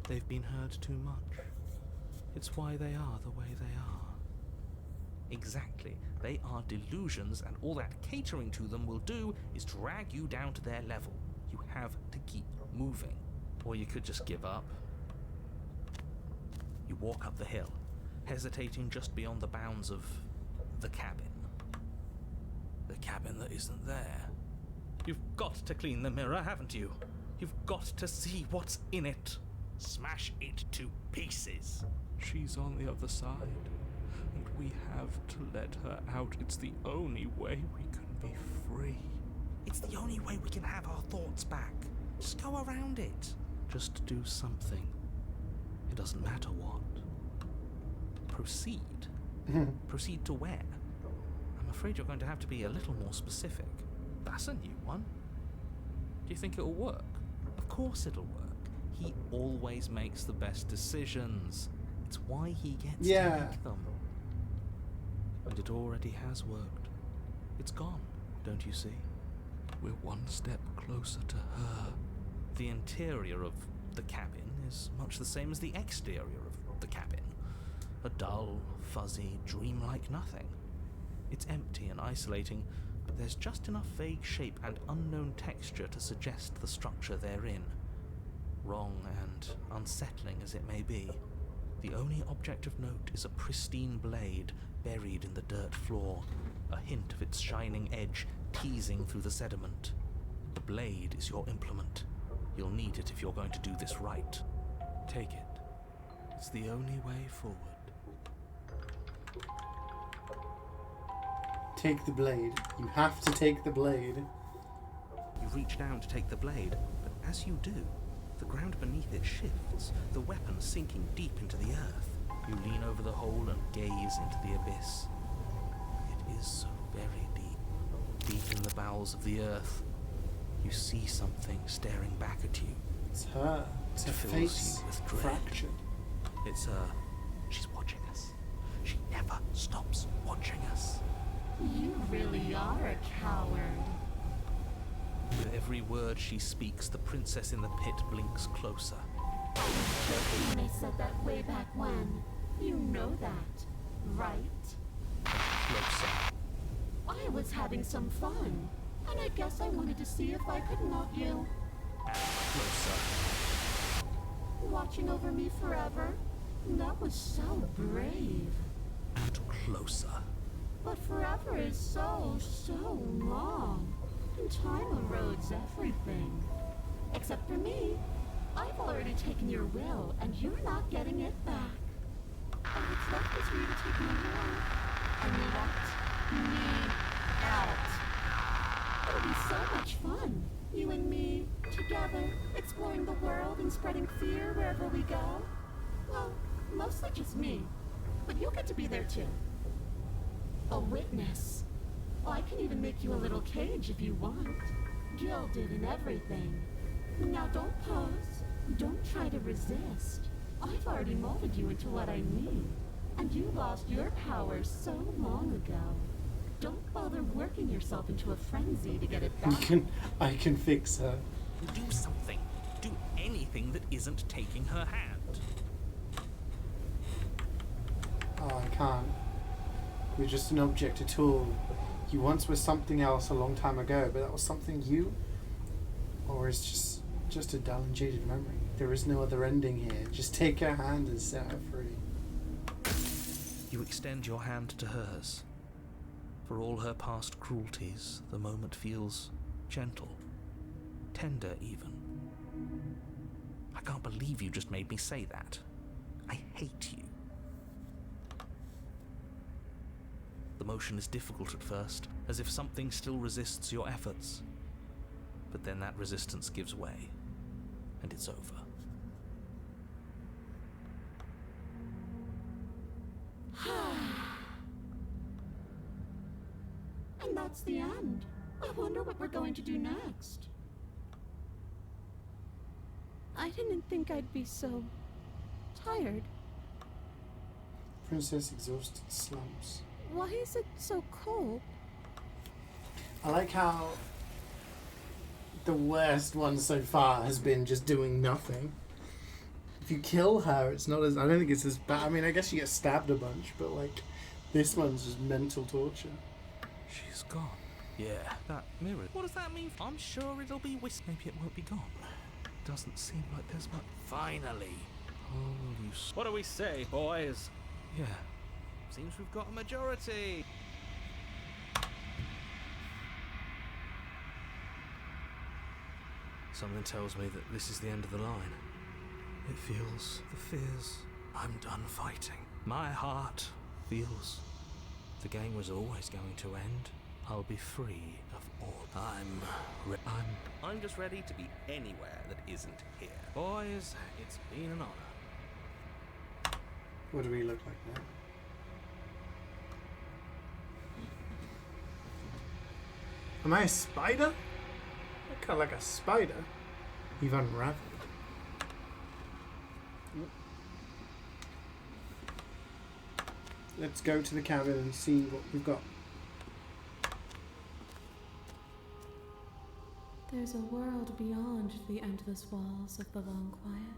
They've been hurt too much. It's why they are the way they are.
Exactly. They are delusions, and all that catering to them will do is drag you down to their level. You have to keep moving. Or you could just give up. You walk up the hill, hesitating just beyond the bounds of the cabin. The cabin that isn't there. You've got to clean the mirror, haven't you? You've got to see what's in it. Smash it to pieces.
She's on the other side, and we have to let her out. It's the only way we can be free.
It's the only way we can have our thoughts back. Just go around it.
Just do something. It doesn't matter what.
Proceed. Proceed to where? I'm afraid you're going to have to be a little more specific. That's a new one. Do you think it'll work? Of course it'll work. He always makes the best decisions. It's why he gets to make them.
And it already has worked. It's gone, don't you see? We're one step closer to her.
The interior of the cabin is much the same as the exterior of the cabin. A dull, fuzzy, dreamlike nothing. It's empty and isolating, but there's just enough vague shape and unknown texture to suggest the structure they're in. Wrong and unsettling as it may be, the only object of note is a pristine blade buried in the dirt floor, a hint of its shining edge teasing through the sediment. The blade is your implement. You'll need it if you're going to do this right.
Take it. It's the only way forward.
Take the blade. You have to take the blade.
You reach down to take the blade, but as you do, the ground beneath it shifts, the weapon sinking deep into the earth. You lean over the hole and gaze into the abyss. It is so very deep, deep in the bowels of the earth. You see something staring back at you.
It's her. It's her
Fills
face
you with dread.
fractured.
It's her. She's watching us. stops watching us.
You really are a coward.
With every word she speaks, the princess in the pit blinks closer.
I was joking when I said that way back when. You know that, right?
Closer.
I was having some fun, and I guess I wanted to see if I could knock you.
And closer.
Watching over me forever? That was so brave.
And closer.
But forever is so long. And time erodes everything. Except for me. I've already taken your will, and you're not getting it back. And what's left is for you to take my will and let me out. It'll be so much fun. You and me, together, exploring the world and spreading fear wherever we go. Well, mostly just me. But you'll get to be there too. A witness. I can even make you a little cage if you want. Gilded and everything. Now don't pose. Don't try to resist. I've already molded you into what I need. And you lost your powers so long ago. Don't bother working yourself into a frenzy to get it back.
I can fix her.
Do something. Do anything that isn't taking her hand.
Oh, I can't. You're just an object at all. You once were something else a long time ago, but that was something you? Or is just a dull and jaded memory? There is no other ending here. Just take her hand and set her free.
You extend your hand to hers. For all her past cruelties, the moment feels gentle, tender even. I can't believe you just made me say that. I hate you. The motion is difficult at first, as if something still resists your efforts. But then that resistance gives way, and it's over.
And that's the end. I wonder what we're going to do next.
I didn't think I'd be so tired.
Princess exhausted slumps.
Why is it so cold?
I like how the worst one so far has been just doing nothing. If you kill her, it's not as... I don't think it's as bad. I mean, I guess you get stabbed a bunch, but, like, this one's just mental torture.
She's gone. Yeah, that mirror. What does that mean? I'm sure it'll be maybe it won't be gone. Doesn't seem like there's much. Finally. Holy
What do we say, boys?
Yeah. Seems we've got a majority.
Something tells me that this is the end of the line. It feels the fears. I'm done fighting. My heart feels the game was always going to end. I'll be free of all.
I'm just ready to be anywhere that isn't here.
Boys, it's been an honor.
What do we look like now? Am I a spider? I kind of like a spider. You've unraveled. Let's go to the cabin and see what we've got.
There's a world beyond the endless walls of the long quiet.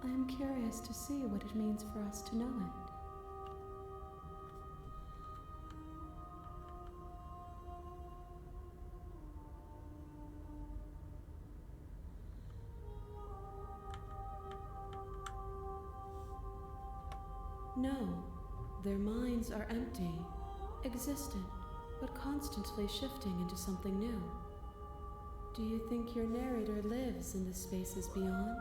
I am curious to see what it means for us to know it. No, their minds are empty, existent, but constantly shifting into something new. Do you think your narrator lives in the spaces beyond?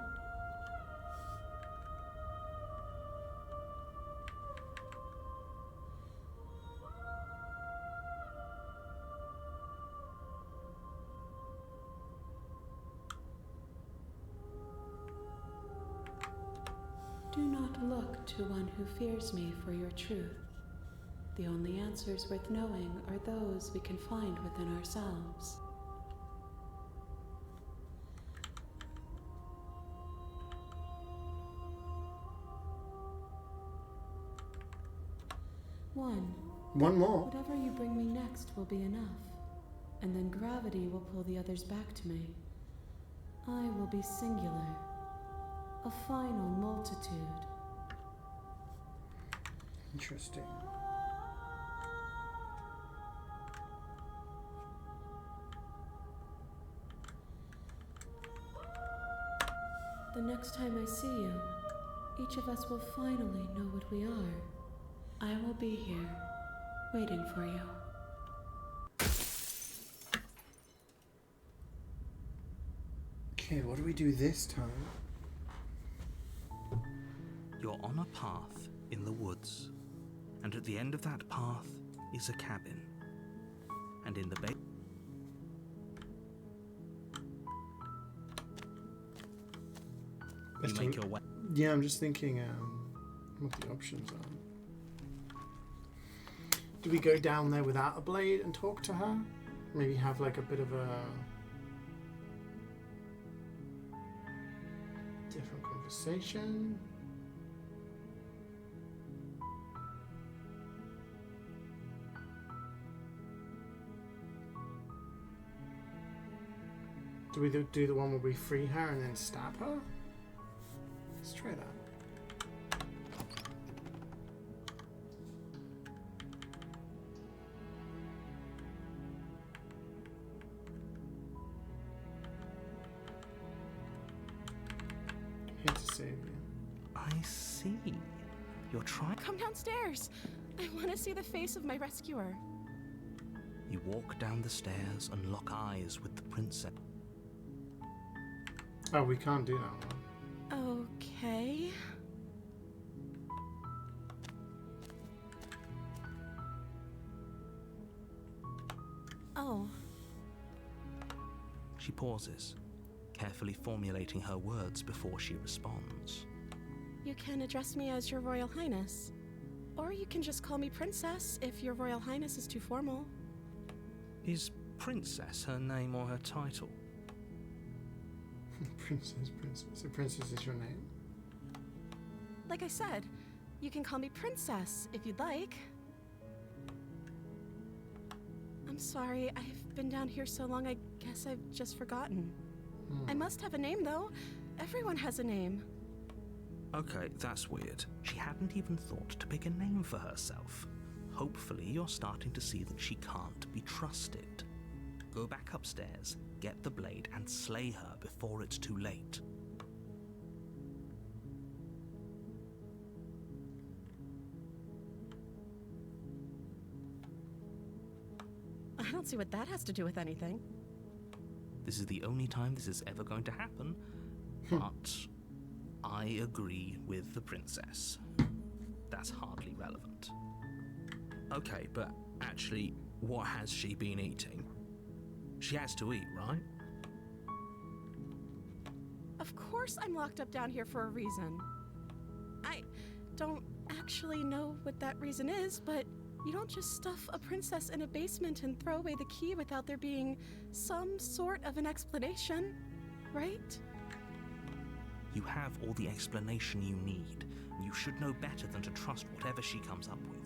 Do not look to one who fears me for your truth. The only answers worth knowing are those we can find within ourselves.
One.
One more.
Whatever you bring me next will be enough. And then gravity will pull the others back to me. I will be singular. A final multitude.
Interesting.
The next time I see you, each of us will finally know what we are. I will be here, waiting for you.
Okay, what do we do this time?
You're on a path in the woods, and at the end of that path is a cabin. And in the base, you make your way.
Yeah, I'm just thinking what the options are. Do we go down there without a blade and talk to her? Maybe have like a bit of a different conversation? Do we do the one where we free her and then stab her? Let's try that. Here to save you.
I see. You're trying.
Come downstairs. I want to see the face of my rescuer.
You walk down the stairs and lock eyes with the princess.
Oh, we can't do that one.
Okay. Oh.
She pauses, carefully formulating her words before she responds.
You can address me as Your Royal Highness. Or you can just call me Princess if Your Royal Highness is too formal.
Is Princess her name or her title?
Princess. So Princess is your name?
Like I said, you can call me Princess if you'd like. I'm sorry, I've been down here so long I guess I've just forgotten. I must have a name though. Everyone has a name.
Okay, that's weird. She hadn't even thought to pick a name for herself. Hopefully you're starting to see that she can't be trusted. Go back upstairs, get the blade, and slay her before it's too late.
I don't see what that has to do with anything.
This is the only time this is ever going to happen, but I agree with the princess. That's hardly relevant. Okay, but actually, what has she been eating? She has to eat, right?
Of course I'm locked up down here for a reason. I don't actually know what that reason is, but you don't just stuff a princess in a basement and throw away the key without there being some sort of an explanation, right?
You have all the explanation you need. You should know better than to trust whatever she comes up with.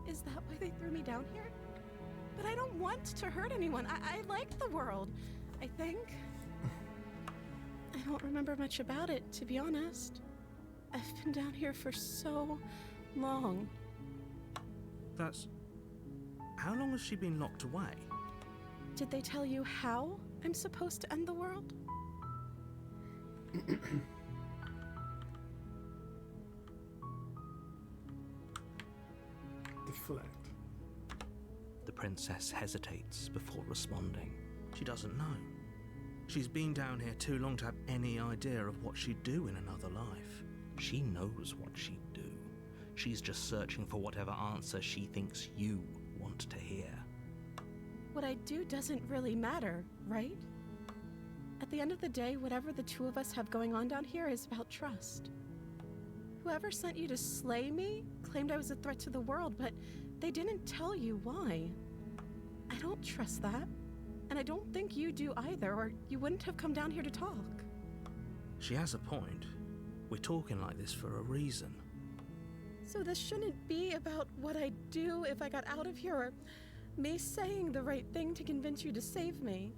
Is that why they threw me down here? But I don't want to hurt anyone. I like the world, I think. I don't remember much about it, to be honest. I've been down here for so long.
That's... How long has she been locked away?
Did they tell you how I'm supposed to end the world?
Deflect.
The princess hesitates before responding. She doesn't know. She's been down here too long to have any idea of what she'd do in another life. She knows what she'd do. She's just searching for whatever answer she thinks you want to hear.
What I do doesn't really matter, right? At the end of the day, whatever the two of us have going on down here is about trust. Whoever sent you to slay me claimed I was a threat to the world, but they didn't tell you why. I don't trust that, and I don't think you do either, or you wouldn't have come down here to talk.
She has a point. We're talking like this for a reason.
So this shouldn't be about what I'd do if I got out of here, or me saying the right thing to convince you to save me.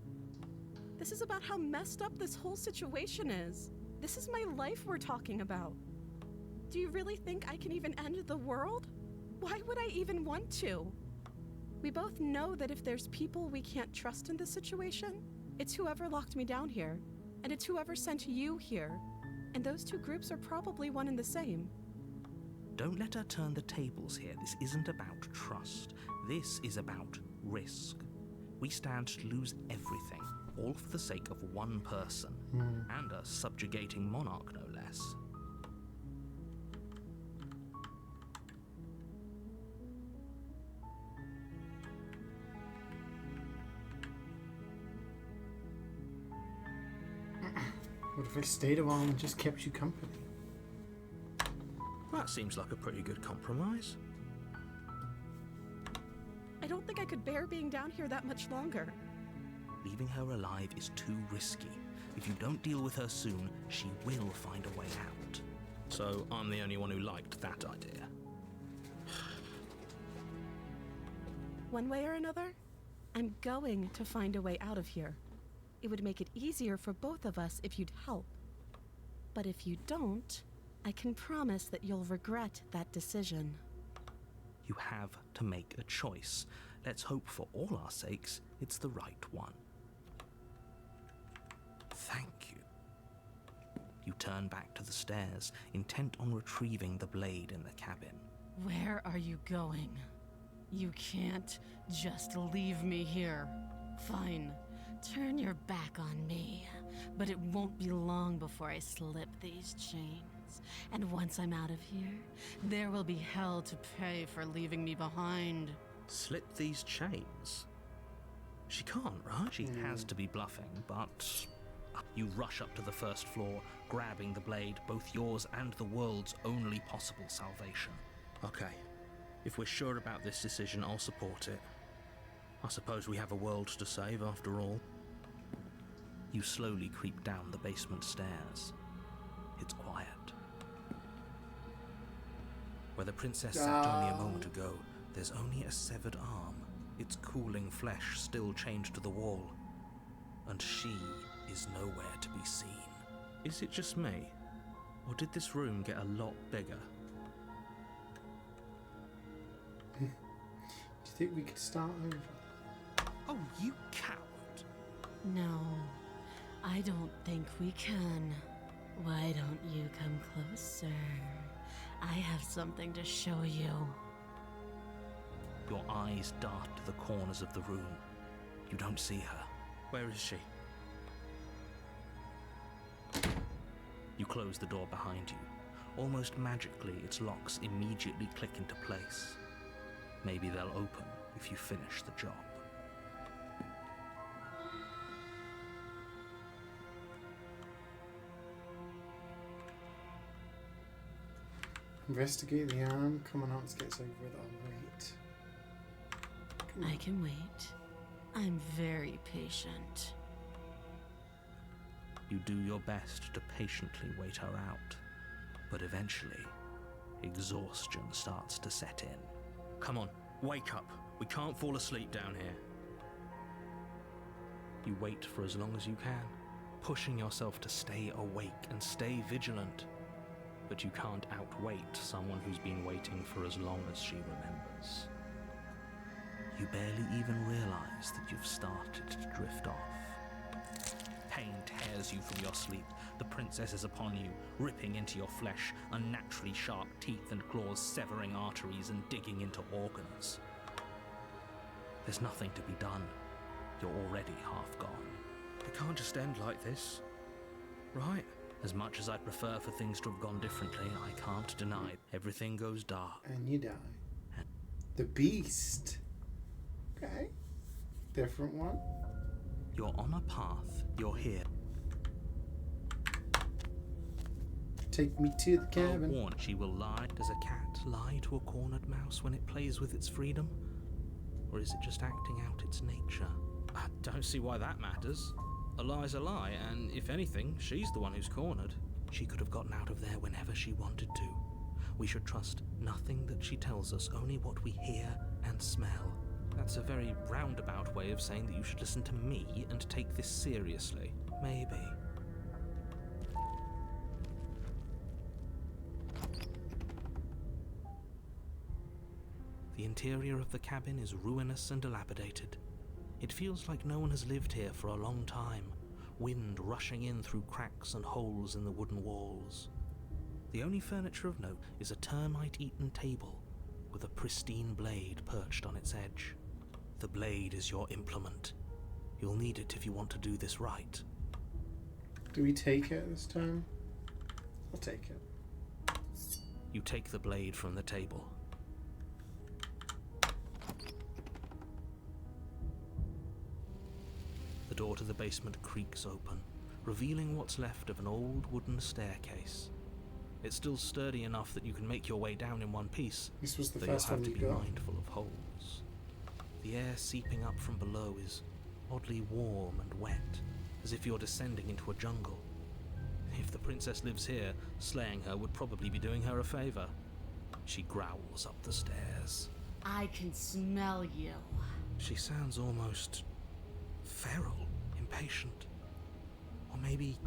This is about how messed up this whole situation is. This is my life we're talking about. Do you really think I can even end the world? Why would I even want to? We both know that if there's people we can't trust in this situation, it's whoever locked me down here, and it's whoever sent you here. And those two groups are probably one and the same.
Don't let her turn the tables here. This isn't about trust. This is about risk. We stand to lose everything, all for the sake of one person, and a subjugating monarch, no less.
What if I stayed a while and just kept you company?
That seems like a pretty good compromise.
I don't think I could bear being down here that much longer.
Leaving her alive is too risky. If you don't deal with her soon, she will find a way out.
So I'm the only one who liked that idea.
One way or another, I'm going to find a way out of here. It would make it easier for both of us if you'd help. But if you don't, I can promise that you'll regret that decision.
You have to make a choice. Let's hope for all our sakes it's the right one. Thank you. You turn back to the stairs, intent on retrieving the blade in the cabin.
Where are you going? You can't just leave me here. Fine, turn your back on me, but it won't be long before I slip these chains. And once I'm out of here, there will be hell to pay for leaving me behind.
Slip these chains? She can't, right?
She has to be bluffing, but you rush up to the first floor, grabbing the blade, both yours and the world's only possible salvation.
Okay, if we're sure about this decision, I'll support it. I suppose we have a world to save after all.
You slowly creep down the basement stairs. It's quiet. Where the princess sat only a moment ago, there's only a severed arm, its cooling flesh still chained to the wall. And she is nowhere to be seen.
Is it just me? Or did this room get a lot bigger?
Do you think we could start over?
Oh, you coward!
No, I don't think we can. Why don't you come closer? I have something to show you.
Your eyes dart to the corners of the room. You don't see her.
Where is she?
You close the door behind you. Almost magically, its locks immediately click into place. Maybe they'll open if you finish the job.
Investigate the arm. Come on, let's get over it. I'll wait. Come on.
I can wait. I'm very patient.
You do your best to patiently wait her out, but eventually, exhaustion starts to set in.
Come on, wake up. We can't fall asleep down here.
You wait for as long as you can, pushing yourself to stay awake and stay vigilant. But you can't outwait someone who's been waiting for as long as she remembers. You barely even realize that you've started to drift off. Pain tears you from your sleep. The princess is upon you, ripping into your flesh, unnaturally sharp teeth and claws severing arteries and digging into organs. There's nothing to be done. You're already half gone.
It can't just end like this, right?
As much as I'd prefer for things to have gone differently, I can't deny everything goes dark.
And you die. The beast. Okay. Different one.
You're on a path. You're here.
Take me to the cabin.
Warned she will lie.
Does a cat lie to a cornered mouse when it plays with its freedom? Or is it just acting out its nature?
I don't see why that matters. A lie's a lie, and if anything, she's the one who's cornered.
She could have gotten out of there whenever she wanted to. We should trust nothing that she tells us, only what we hear and smell.
That's a very roundabout way of saying that you should listen to me and take this seriously.
Maybe. The interior of the cabin is ruinous and dilapidated. It feels like no one has lived here for a long time, wind rushing in through cracks and holes in the wooden walls. The only furniture of note is a termite-eaten table with a pristine blade perched on its edge. The blade is your implement. You'll need it if you want to do this right.
Do we take it this time? I'll take it.
You take the blade from the table. The door to the basement creaks open, revealing what's left of an old wooden staircase. It's still sturdy enough that you can make your way down in one piece,
This was the
though
first
you'll have
one
to
you
be
got.
mindful of holes. The air seeping up from below is oddly warm and wet, as if you're descending into a jungle. If the princess lives here, slaying her would probably be doing her a favor. She growls up the stairs.
I can smell you.
She sounds almost feral, impatient, or maybe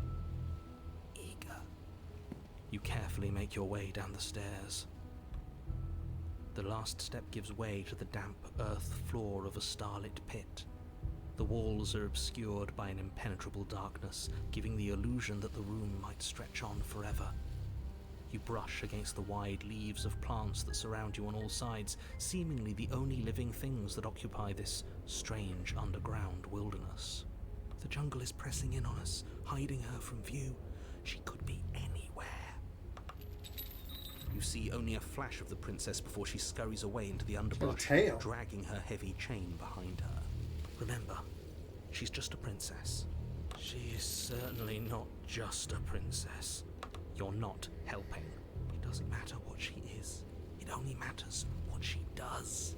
eager. You carefully make your way down the stairs. The last step gives way to the damp earth floor of a starlit pit. The walls are obscured by an impenetrable darkness, giving the illusion that the room might stretch on forever. You brush against the wide leaves of plants that surround you on all sides, seemingly the only living things that occupy this strange underground wilderness. The jungle is pressing in on us, hiding her from view. She could be anywhere. You see only a flash of the princess before she scurries away into the underbrush,
tail.
dragging her heavy chain behind her. Remember, she's just a princess.
She is certainly not just a princess.
You're not helping. It doesn't matter what she is. It only matters what she does.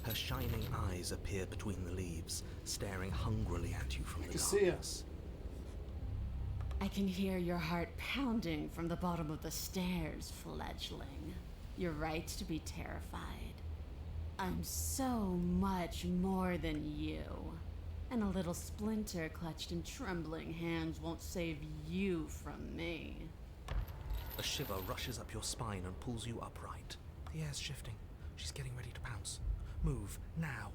Her shining eyes appear between the leaves, staring hungrily at you from the
can see
darkness.
I can hear your heart pounding from the bottom of the stairs, fledgling. You're right to be terrified. I'm so much more than you. And a little splinter clutched in trembling hands won't save you from me.
A shiver rushes up your spine and pulls you upright. The air's shifting. She's getting ready to pounce. Move, now.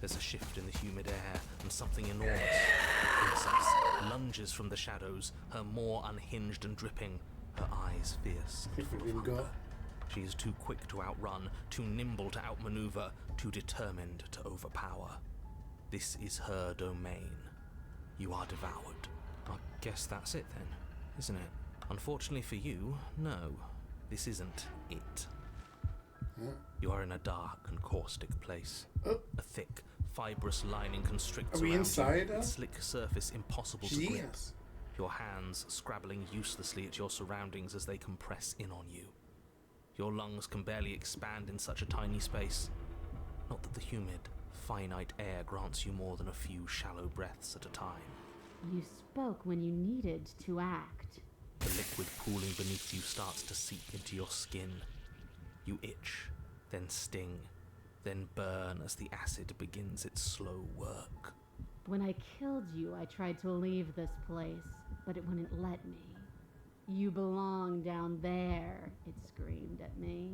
There's a shift in the humid air, and something enormous, the princess, lunges from the shadows, her maw unhinged and dripping, her eyes fierce and full of hunger. She is too quick to outrun, too nimble to outmaneuver, too determined to overpower. This is her domain. You are devoured.
I guess that's it then, isn't it? Unfortunately for you, no. This isn't it.
You are in a dark and caustic place.
Oh.
A thick, fibrous lining constricts
Are we
around
inside
you,
her?
its slick surface impossible to grip.
Jeez.
Your hands scrabbling uselessly at your surroundings as they compress in on you. Your lungs can barely expand in such a tiny space. Not that the humid, finite air grants you more than a few shallow breaths at a time.
You spoke when you needed to act.
The liquid pooling beneath you starts to seep into your skin. You itch, then sting, then burn as the acid begins its slow work.
When I killed you, I tried to leave this place, but it wouldn't let me. You belong down there, it screamed at me.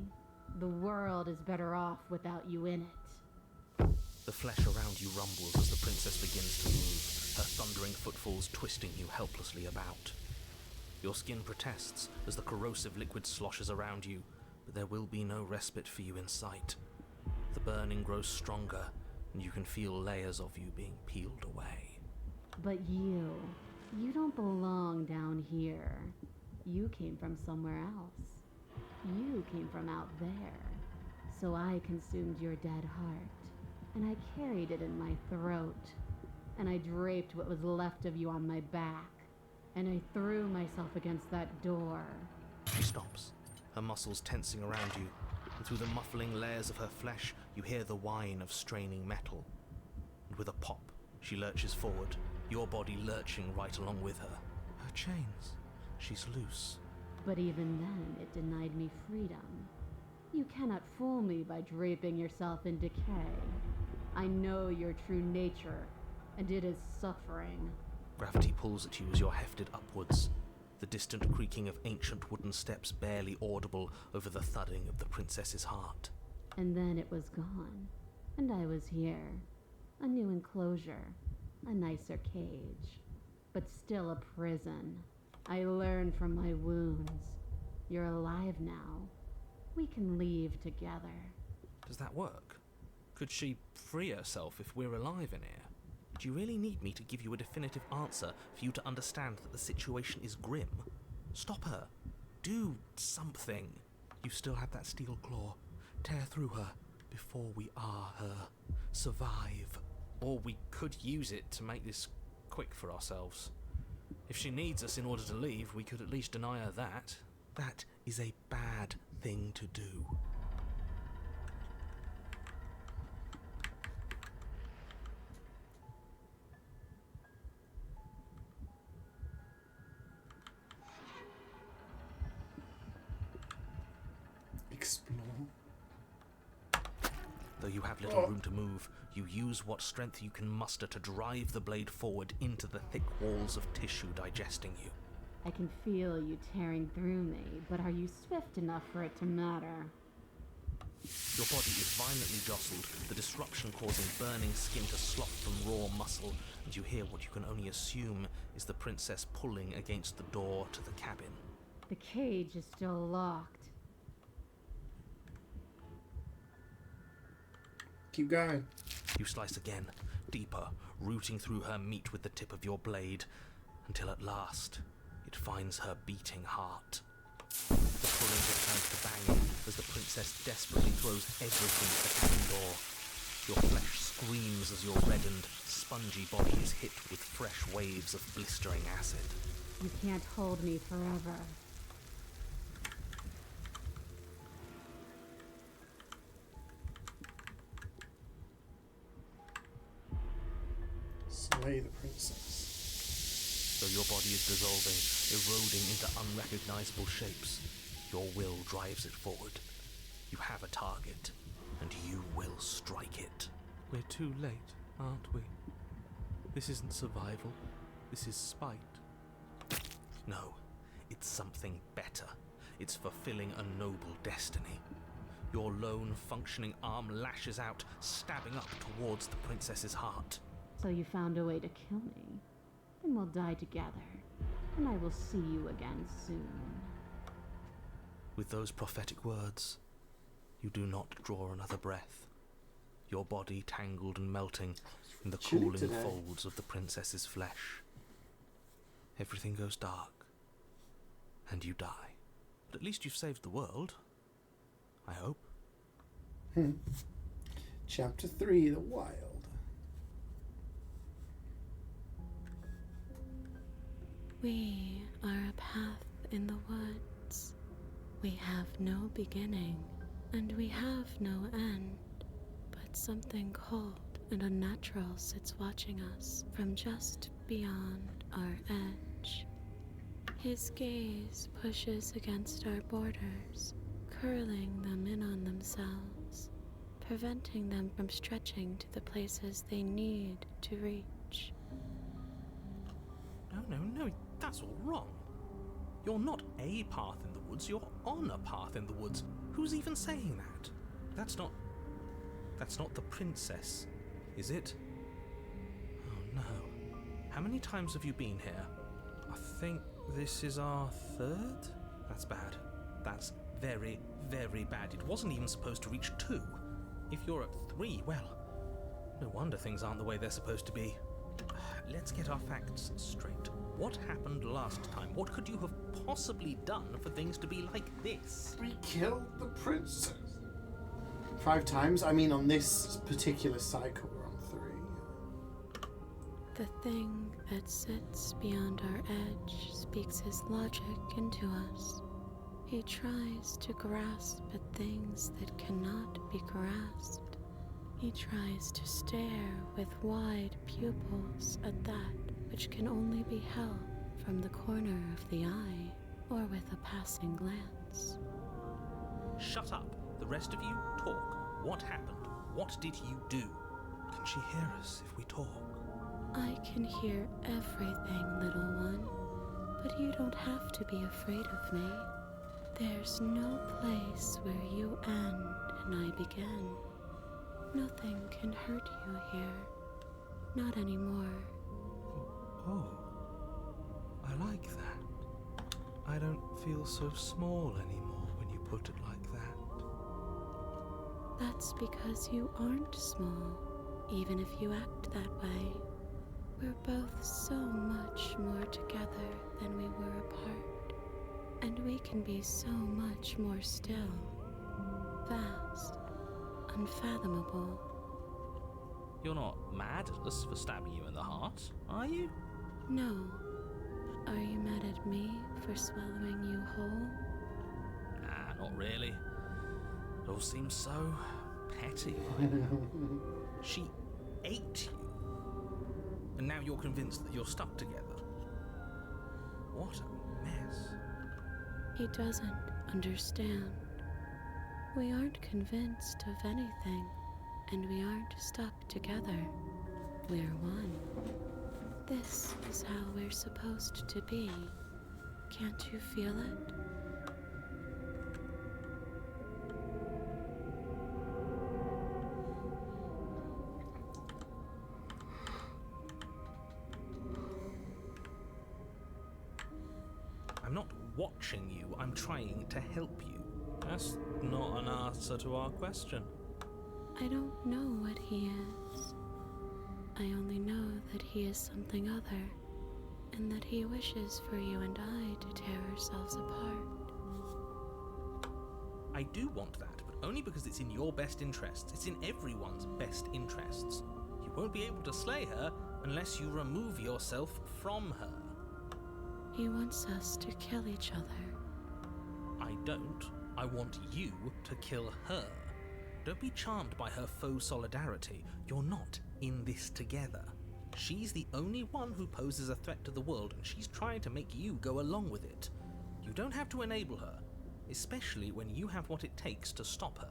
The world is better off without you in it.
The flesh around you rumbles as the princess begins to move, her thundering footfalls twisting you helplessly about. Your skin protests as the corrosive liquid sloshes around you, but there will be no respite for you in sight. The burning grows stronger, and you can feel layers of you being peeled away.
But you don't belong down here. You came from somewhere else. You came from out there. So I consumed your dead heart. and I carried it in my throat, and I draped what was left of you on my back, and I threw myself against that door.
She stops, her muscles tensing around you, and through the muffling layers of her flesh, you hear the whine of straining metal. And with a pop, she lurches forward, your body lurching right along with her. Her chains. She's loose.
But even then, it denied me freedom. You cannot fool me by draping yourself in decay. I know your true nature, and it is suffering.
Gravity pulls at you as you're hefted upwards, the distant creaking of ancient wooden steps barely audible over the thudding of the princess's heart.
And then it was gone, and I was here. A new enclosure, a nicer cage, but still a prison. I learned from my wounds. You're alive now. We can leave together.
Does that work? Could she free herself if we're alive in here? Do you really need me to give you a definitive answer for you to understand that the situation is grim? Stop her. Do something. You still have that steel claw. Tear through her before we are her. Survive. Or we could use it to make this quick for ourselves. If she needs us in order to leave, we could at least deny her that. That is a bad thing to do.
Explore.
Though you have little room to move, you use what strength you can muster to drive the blade forward into the thick walls of tissue digesting you.
I can feel you tearing through me, but are you swift enough for it to matter?
Your body is violently jostled, the disruption causing burning skin to slop from raw muscle, and you hear what you can only assume is the princess pulling against the door to the cabin.
The cage is still locked.
Keep going.
You slice again, deeper, rooting through her meat with the tip of your blade, until at last it finds her beating heart. The pulling returns to banging as the princess desperately throws everything at the cabin door. Your flesh screams as your reddened, spongy body is hit with fresh waves of blistering acid.
You can't hold me forever.
Slay the princess.
Though your body is dissolving, eroding into unrecognizable shapes, your will drives it forward. You have a target, and you will strike it.
We're too late, aren't we? This isn't survival. This is spite.
No, it's something better. It's fulfilling a noble destiny. Your lone, functioning arm lashes out, stabbing up towards the princess's heart.
So you found a way to kill me. Then we'll die together, and I will see you again soon.
With those prophetic words, you do not draw another breath. Your body tangled and melting in the
Chilly
cooling
today.
folds of the princess's flesh. Everything goes dark, and you die. But at least you've saved the world. I hope.
Chapter 3, The Wild.
We are a path in the woods. We have no beginning, and we have no end. But something cold and unnatural sits watching us from just beyond our edge. His gaze pushes against our borders, curling them in on themselves, preventing them from stretching to the places they need to reach.
No, that's all wrong. You're not a path in the woods, you're on a path in the woods. Who's even saying that? That's not the princess, is it? Oh no. How many times have you been here?
I think this is our third?
That's bad. That's very, very bad. It wasn't even supposed to reach 2. If you're at 3, well, no wonder things aren't the way they're supposed to be. Let's get our facts straight. What happened last time? What could you have possibly done for things to be like this?
We killed the princess. 5 times? I mean, on this particular cycle, we're on 3.
The thing that sits beyond our edge speaks his logic into us. He tries to grasp at things that cannot be grasped. He tries to stare with wide pupils at that which can only be held from the corner of the eye or with a passing glance.
Shut up. The rest of you, talk. What happened? What did you do?
Can she hear us if we talk?
I can hear everything, little one, but you don't have to be afraid of me. There's no place where you end and I begin. Nothing can hurt you here. Not anymore.
Oh, I like that. I don't feel so small anymore when you put it like that.
That's because you aren't small, even if you act that way. We're both so much more together than we were apart, and we can be so much more still, vast, unfathomable.
You're not mad at us for stabbing you in the heart, are you?
No. Are you mad at me for swallowing you whole?
Ah, not really. It all seems so petty. She ate you. And now you're convinced that you're stuck together. What a mess.
He doesn't understand. We aren't convinced of anything, and we aren't stuck together. We're one. This is how we're supposed to be. Can't you feel it?
I'm not watching you, I'm trying to help you.
That's not an answer to our question.
I don't know what he is. I only know that he is something other, and that he wishes for you and I to tear ourselves apart.
I do want that, but only because it's in your best interests. It's in everyone's best interests. You won't be able to slay her unless you remove yourself from her.
He wants us to kill each other.
I don't. I want you to kill her. Don't be charmed by her faux solidarity. You're not in this together. She's the only one who poses a threat to the world, and she's trying to make you go along with it. You don't have to enable her, especially when you have what it takes to stop her.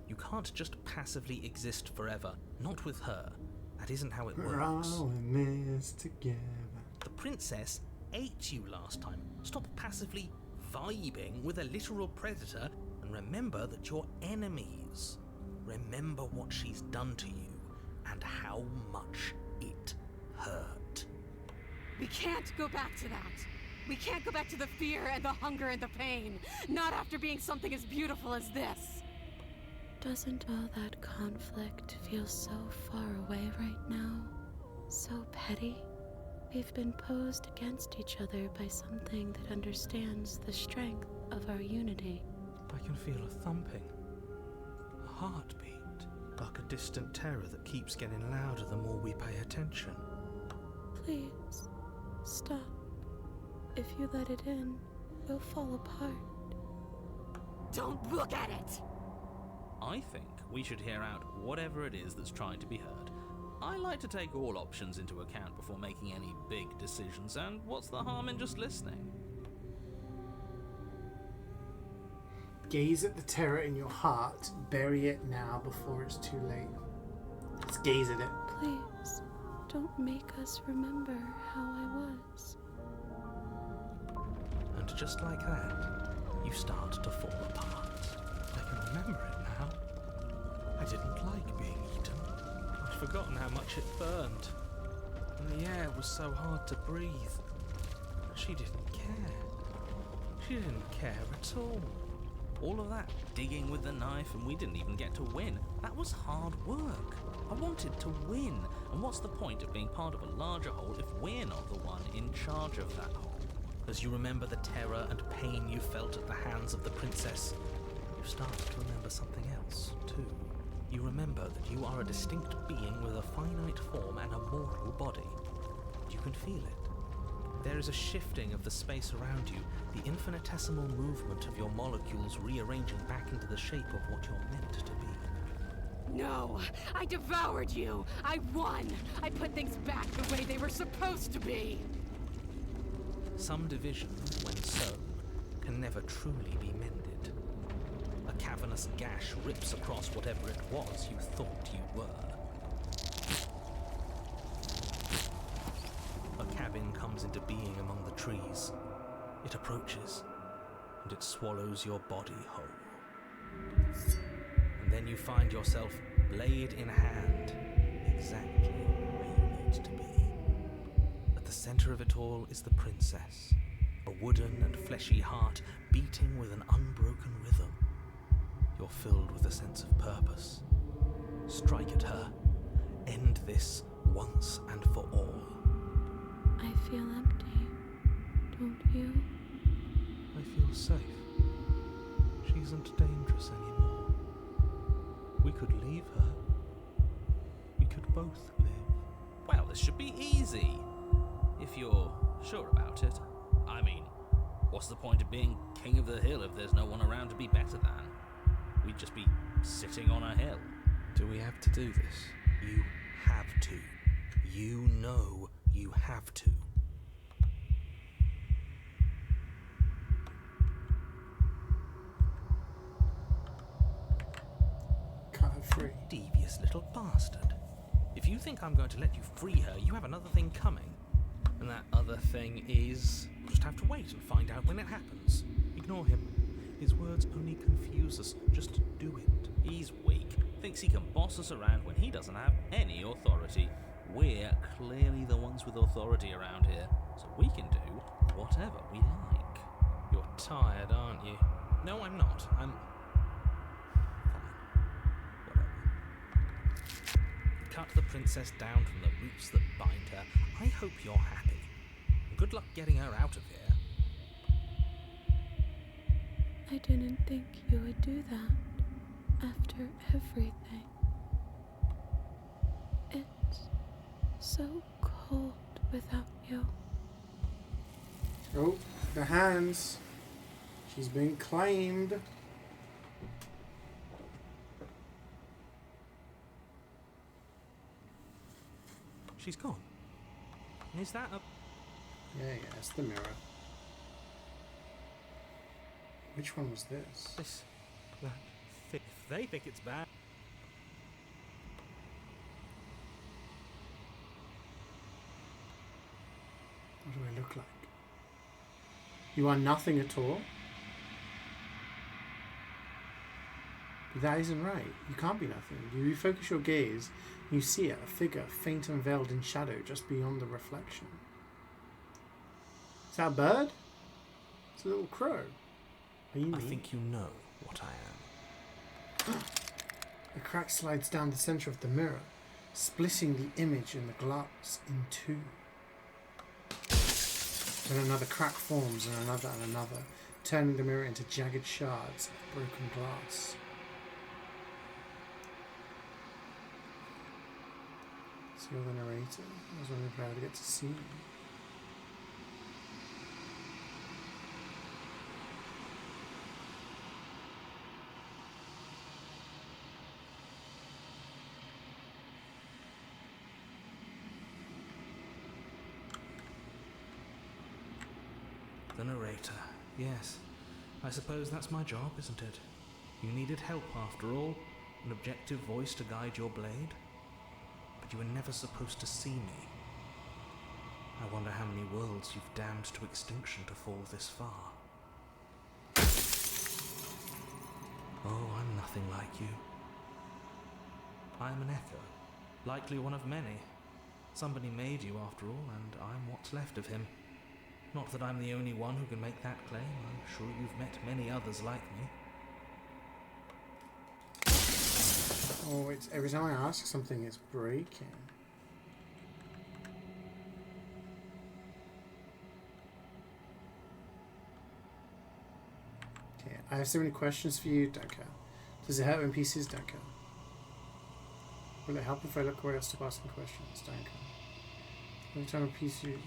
You can't just passively exist forever, not with her. That isn't how it
We're
works.
all in this together.
The princess ate you last time. Stop passively vibing with a literal predator and remember that you're enemies. Remember what she's done to you and how much it hurt.
We can't go back to that. We can't go back to the fear and the hunger and the pain. Not after being something as beautiful as this.
Doesn't all that conflict feel so far away right now? So petty? We've been posed against each other by something that understands the strength of our unity.
I can feel a thumping, a heartbeat, like a distant terror that keeps getting louder the more we pay attention.
Please, stop. If you let it in, we'll fall apart.
Don't look at it!
I think we should hear out whatever it is that's trying to be heard. I like to take all options into account before making any big decisions, and what's the harm in just listening?
Gaze at the terror in your heart. Bury it now before it's too late. Let's gaze at it.
Please, don't make us remember how I was.
And just like that, you start to fall apart. I can remember it now. I didn't like being eaten. I'd forgotten how much it burned. And the air was so hard to breathe. But she didn't care. She didn't care at all.
All of that digging with the knife, and we didn't even get to win. That was hard work. I want wanted to win. And what's the point of being part of a larger whole if we're not the one in charge of that whole? As you remember the terror and pain you felt at the hands of the princess, you start to remember something else, too. You remember that you are a distinct being with a finite form and a mortal body. You can feel it. There is a shifting of the space around you, the infinitesimal movement of your molecules rearranging back into the shape of what you're meant to be.
No, I devoured you. I won. I put things back the way they were supposed to be.
Some division, when sown, can never truly be mended. A cavernous gash rips across whatever it was you thought you were. A cabin comes into being among the trees. It approaches, and it swallows your body whole. And then you find yourself, blade in hand, exactly where you need to be. At the center of it all is the princess, a wooden and fleshy heart beating with an unbroken rhythm. You're filled with a sense of purpose. Strike at her. End this once and for all.
I feel empty, don't you?
I feel safe. She isn't dangerous anymore. We could leave her. We could both live.
Well, this should be easy. If you're sure about it. I mean, what's the point of being king of the hill if there's no one around to be better than? We'd just be sitting on a hill.
Do we have to do this?
You have to. You know you have to.
Cut her free.
Devious little bastard. If you think I'm going to let you free her, you have another thing coming. And that other thing is... We'll just have to wait and find out when it happens.
Ignore him. His words only confuse us. Just do it.
He's weak. Thinks he can boss us around when he doesn't have any authority. We're clearly the ones with authority around here, so we can do whatever we like.
You're tired, aren't you?
No, I'm not. I'm... fine. Whatever. Cut the princess down from the roots that bind her. I hope you're happy. Good luck getting her out of here.
I didn't think you would do that after everything. It's so cold without you.
Oh, the hands. She's been claimed.
She's gone. Is that a...
Yeah, it's the mirror. Which one was this?
This... that... If they think it's bad...
What do I look like? You are nothing at all? But that isn't right. You can't be nothing. You refocus your gaze, and you see it, a figure, faint and veiled in shadow, just beyond the reflection. Is that a bird? It's a little crow. Are you
I
me?
think you know what I am.
A crack slides down the center of the mirror, splitting the image in the glass in two. Then another crack forms, and another, turning the mirror into jagged shards of broken glass. So you're the narrator. I was wondering if I would get to see you.
The narrator. Yes. I suppose that's my job, isn't it? You needed help after all. An objective voice to guide your blade. But you were never supposed to see me. I wonder how many worlds you've damned to extinction to fall this far. Oh, I'm nothing like you. I am an echo. Likely one of many. Somebody made you after all, and I'm what's left of him. Not that I'm the only one who can make that claim. I'm sure you've met many others like me.
Oh, it's every time I ask something, it's breaking. Okay, I have so many questions for you, don't care. Does it help NPCs? Don't care. Will it help if I look away or stop asking questions? Don't care. Every time a PC...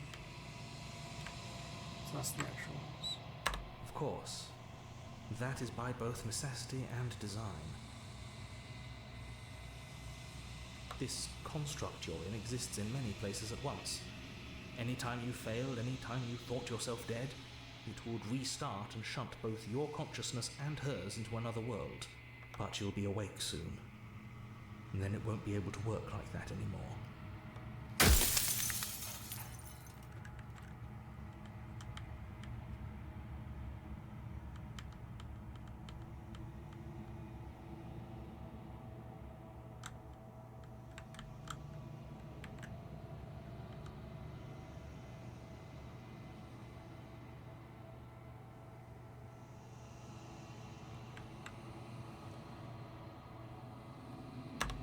So that's the actual ones.
Of course. That is by both necessity and design. This construct you're in exists in many places at once. Anytime you failed, anytime you thought yourself dead, it would restart and shunt both your consciousness and hers into another world. But you'll be awake soon. And then it won't be able to work like that anymore.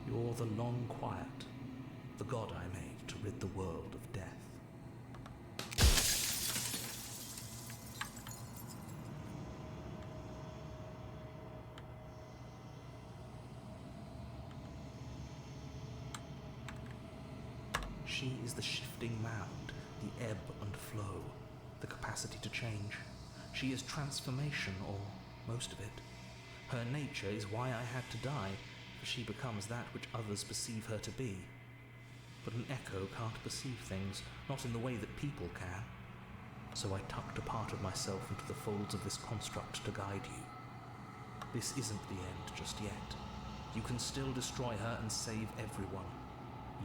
You're the long quiet, the god I made to rid the world of death. She is the shifting mound, the ebb and flow, the capacity to change. She is transformation, or most of it. Her nature is why I had to die. She becomes that which others perceive her to be. But an echo can't perceive things, not in the way that people can. So I tucked a part of myself into the folds of this construct to guide you. This isn't the end just yet. You can still destroy her and save everyone.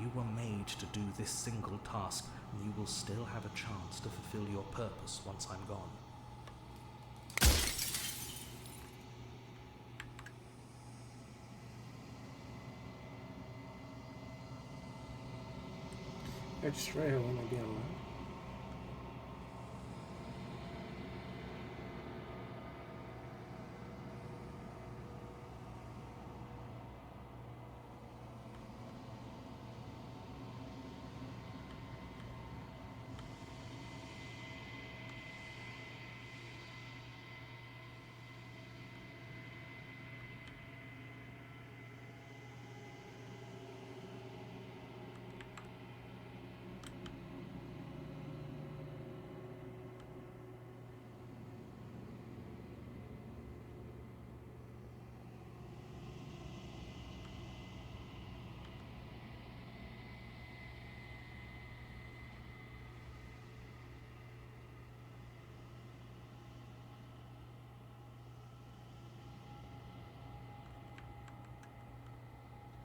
You were made to do this single task, and you will still have a chance to fulfill your purpose once I'm gone.
I destroy her when I be alone.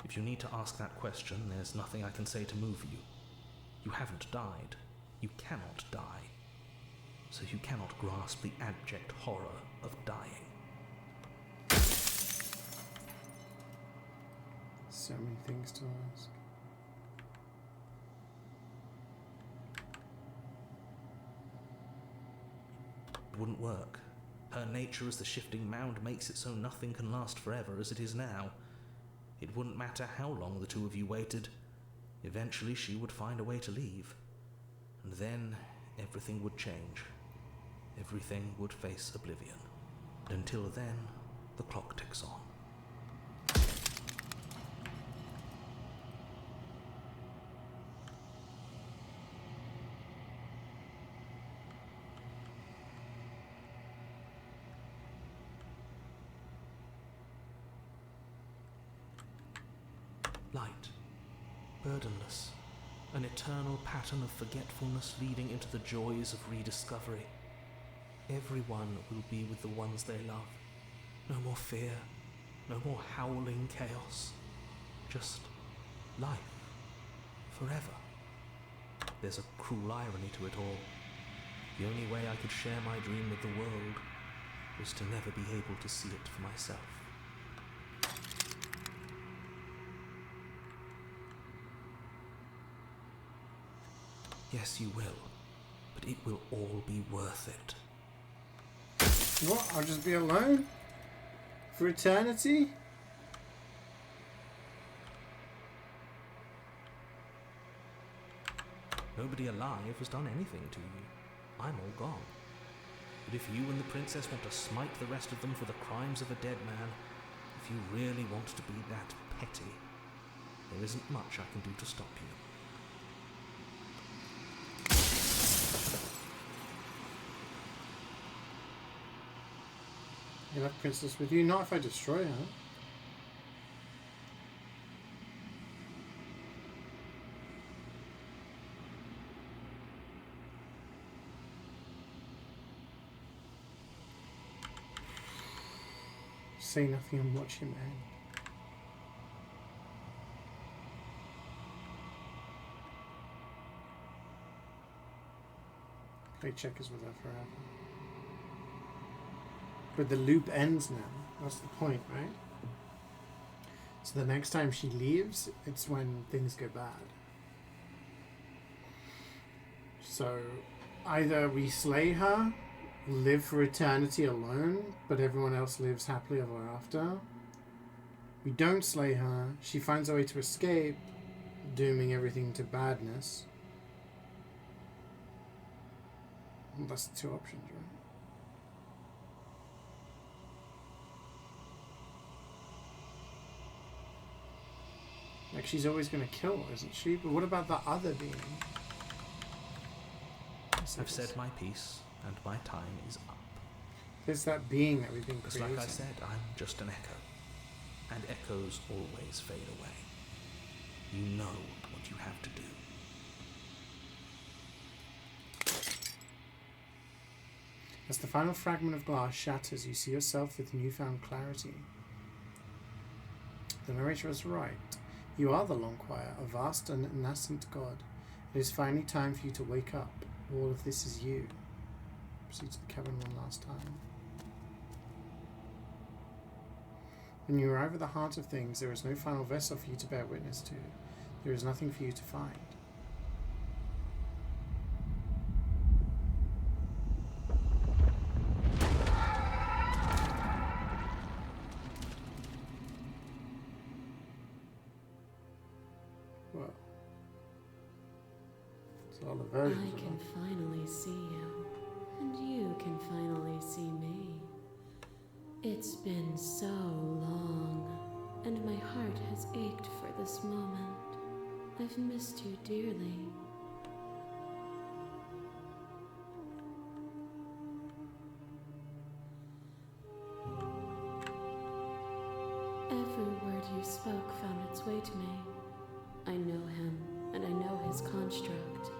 If you need to ask that question, there's nothing I can say to move you. You haven't died. You cannot die. So you cannot grasp the abject horror of dying.
So many things to ask.
It wouldn't work. Her nature as the shifting mound makes it so nothing can last forever as it is now. It wouldn't matter how long the two of you waited. Eventually she would find a way to leave. And then everything would change. Everything would face oblivion. And until then, the clock ticks on. Light, burdenless, an eternal pattern of forgetfulness leading into the joys of rediscovery. Everyone will be with the ones they love. No more fear, no more howling chaos. Just life, forever. There's a cruel irony to it all. The only way I could share my dream with the world was to never be able to see it for myself. Yes, you will, but it will all be worth it.
What? I'll just be alone? For eternity?
Nobody alive has done anything to you. I'm all gone. But if you and the princess want to smite the rest of them for the crimes of a dead man, if you really want to be that petty, there isn't much I can do to stop you.
You left Princess with you? Not if I destroy her. Say nothing and watch him end. Play checkers with her forever. But the loop ends now. That's the point, right? So the next time she leaves, it's when things go bad. So either we slay her, live for eternity alone, but everyone else lives happily ever after. We don't slay her, she finds a way to escape, dooming everything to badness. Well, that's the two options, right? Like, she's always going to kill, isn't she? But what about the other being?
I've said my piece, and my time is up.
There's that being that we've been
Because
creating.
like I said, I'm just an echo. And echoes always fade away. You know what you have to do.
As the final fragment of glass shatters, you see yourself with newfound clarity. The narrator is right. You are the Longquire, a vast and nascent god. It is finally time for you to wake up. All of this is you. Proceed to the cabin one last time. When you arrive at the heart of things, there is no final vessel for you to bear witness to. There is nothing for you to find. Well, it's all the versions
I
of
can
it.
finally see you, and you can finally see me. It's been so long, and my heart has ached for this moment. I've missed you dearly. Every word you spoke found its way to me. I know him, and I know his construct.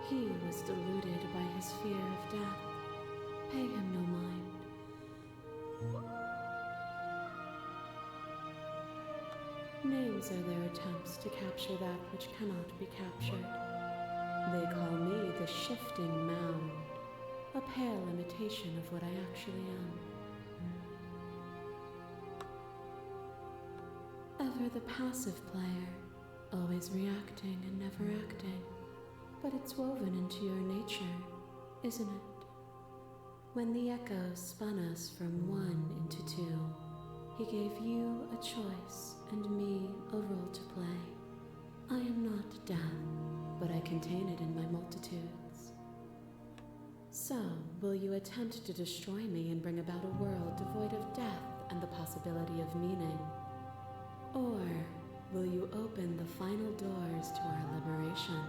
He was deluded by his fear of death. Pay him no mind. Names are their attempts to capture that which cannot be captured. They call me the shifting mound, a pale imitation of what I actually am. Ever the passive player, always reacting and never acting. But it's woven into your nature, isn't it? When the echo spun us from one into two, he gave you a choice and me a role to play. I am not death, but I contain it in my multitudes. So, will you attempt to destroy me and bring about a world devoid of death and the possibility of meaning? Or will you open the final doors to our liberation?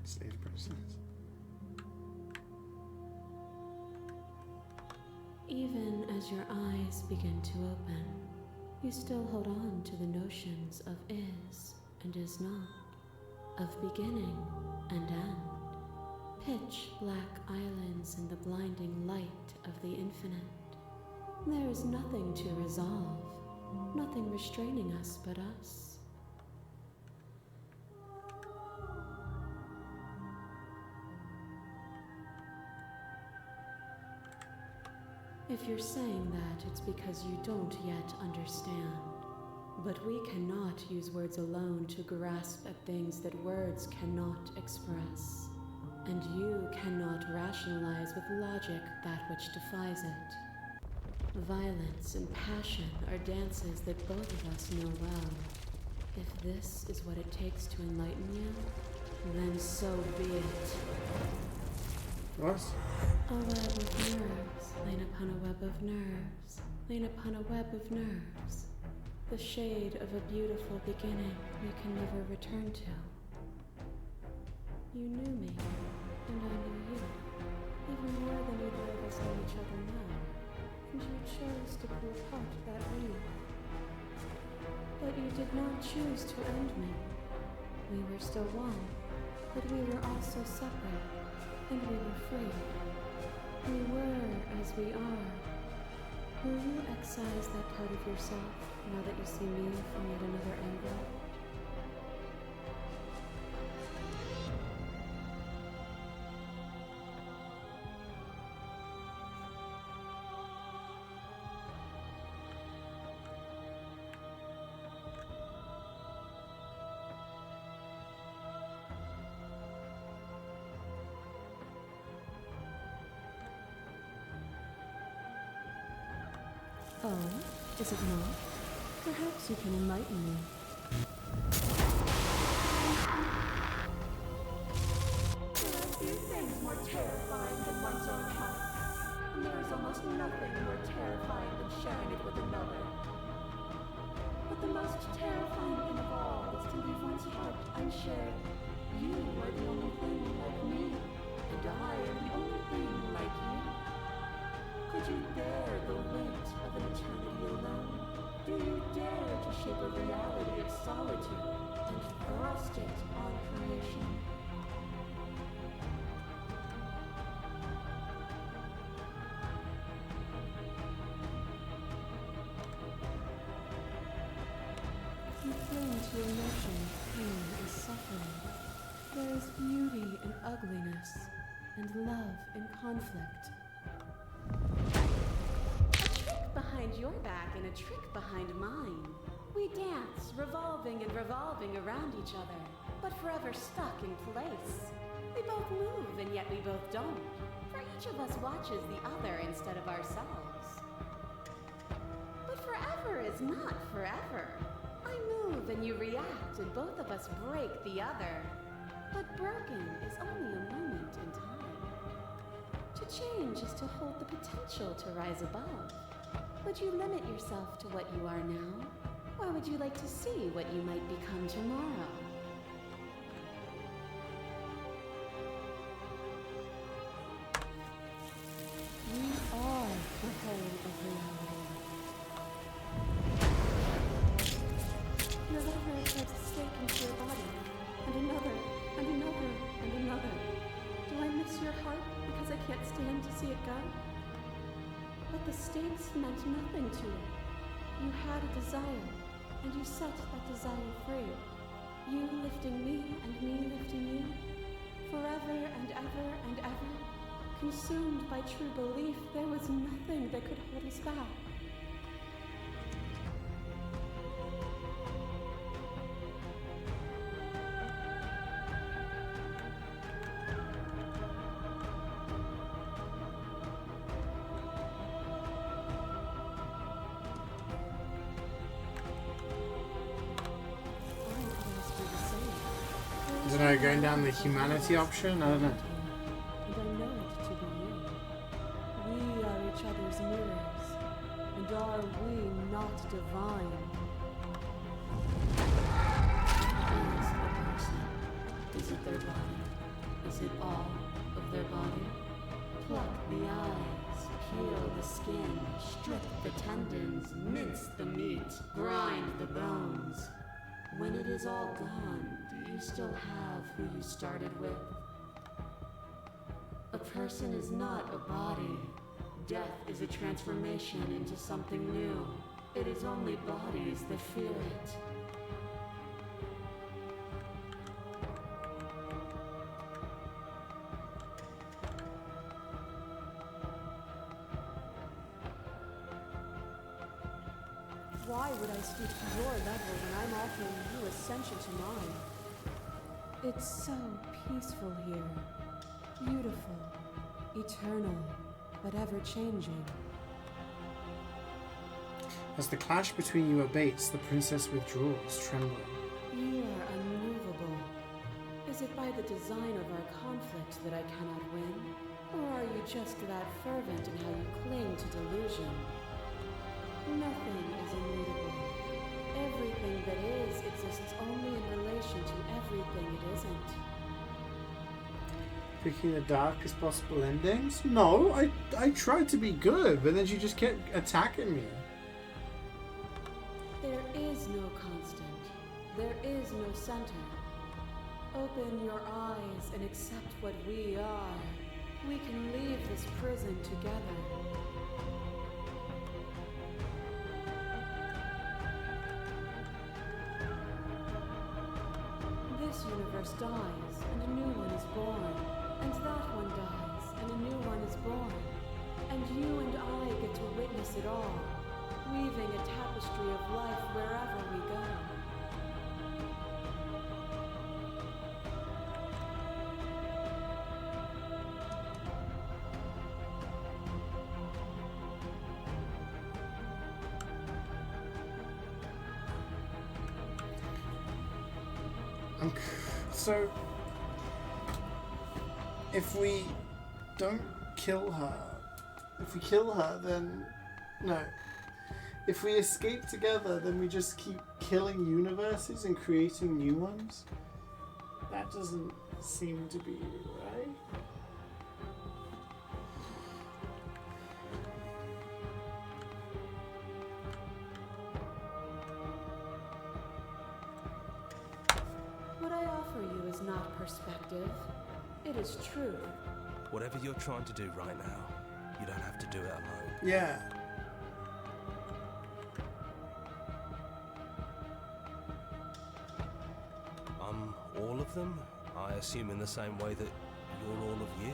Stage process.
Even as your eyes begin to open, you still hold on to the notions of is and is not, of beginning and end, pitch black islands in the blinding light of the infinite. There is nothing to resolve, nothing restraining us but us. If you're saying that, it's because you don't yet understand. But we cannot use words alone to grasp at things that words cannot express. And you cannot rationalize with logic that which defies it. Violence and passion are dances that both of us know well. If this is what it takes to enlighten you, then so be it.
What?
A web of nerves, lain upon a web of nerves, lain upon a web of nerves. The shade of a beautiful beginning we can never return to. You knew me, and I knew you, even more than either of us know each other now, and you chose to pull apart that reed. But you did not choose to end me. We were still one, but we were also separate, and we were free. We were as we are. Will you excise that part of yourself now that you see me from yet another angle?
Oh, is it not? Perhaps you can enlighten me.
There are few things more terrifying than one's own heart, and there is almost nothing more terrifying than sharing it with another. But the most terrifying thing of all is to leave one's heart unshared. You are the only thing like me, and I am the only thing like you. Could you bear the weight of an eternity alone? Do you dare to shape a reality of solitude and thrust it on creation?
You cling to emotion, pain, and suffering. There is beauty in ugliness, and love in conflict.
Behind your back and a trick behind mine. We dance, revolving and revolving around each other, but forever stuck in place. We both move and yet we both don't, for each of us watches the other instead of ourselves. But forever is not forever. I move and you react and both of us break the other. But broken is only a moment in time. To change is to hold the potential to rise above. Would you limit yourself to what you are now? Or would you like to see what you might become tomorrow?
We are the whole of reality.
There's over a tried to stake into your body, and another, and another, and another. Do I miss your heart because I can't stand to see it go? But the stakes meant nothing to it. You had a desire, and you set that desire free. You lifting me, and me lifting you. Forever and ever and ever. Consumed by true belief, there was nothing that could hold us back.
I don't know, going down the humanity option? I don't know.
And I know it to be you. We are each other's mirrors, and are we not divine?
Is a person? Is it their body? Is it all of their body? Pluck the eyes, peel the skin, strip the tendons, mince the meat, grind the bones. When it is all gone, do you still have who you started with? A person is not a body. Death is a transformation into something new. It is only bodies that feel it.
Why would I stoop to your level when I'm offering you ascension to mine? It's so peaceful here. Beautiful. Eternal. But ever-changing.
As the clash between you abates, the princess withdraws, trembling.
You are unmovable. Is it by the design of our conflict that I cannot win? Or are you just that fervent in how you cling to delusion? Nothing is immutable. Everything that is exists only in relation to everything it isn't.
Picking the darkest possible endings? No, I tried to be good, but then she just kept attacking me.
There is no constant. There is no center. Open your eyes and accept what we are. We can leave this prison together. This universe dies, and a new one is born. And that one dies, and a new one is born. And you and I get to witness it all, weaving a tapestry of life wherever we go.
So, if we don't kill her, then no. If we escape together, then we just keep killing universes and creating new ones? That doesn't seem to be right.
What I offer you is not perspective. It is truth.
Whatever you're trying to do right now, you don't have to do it alone.
Yeah.
All of them? I assume in the same way that you're all of you.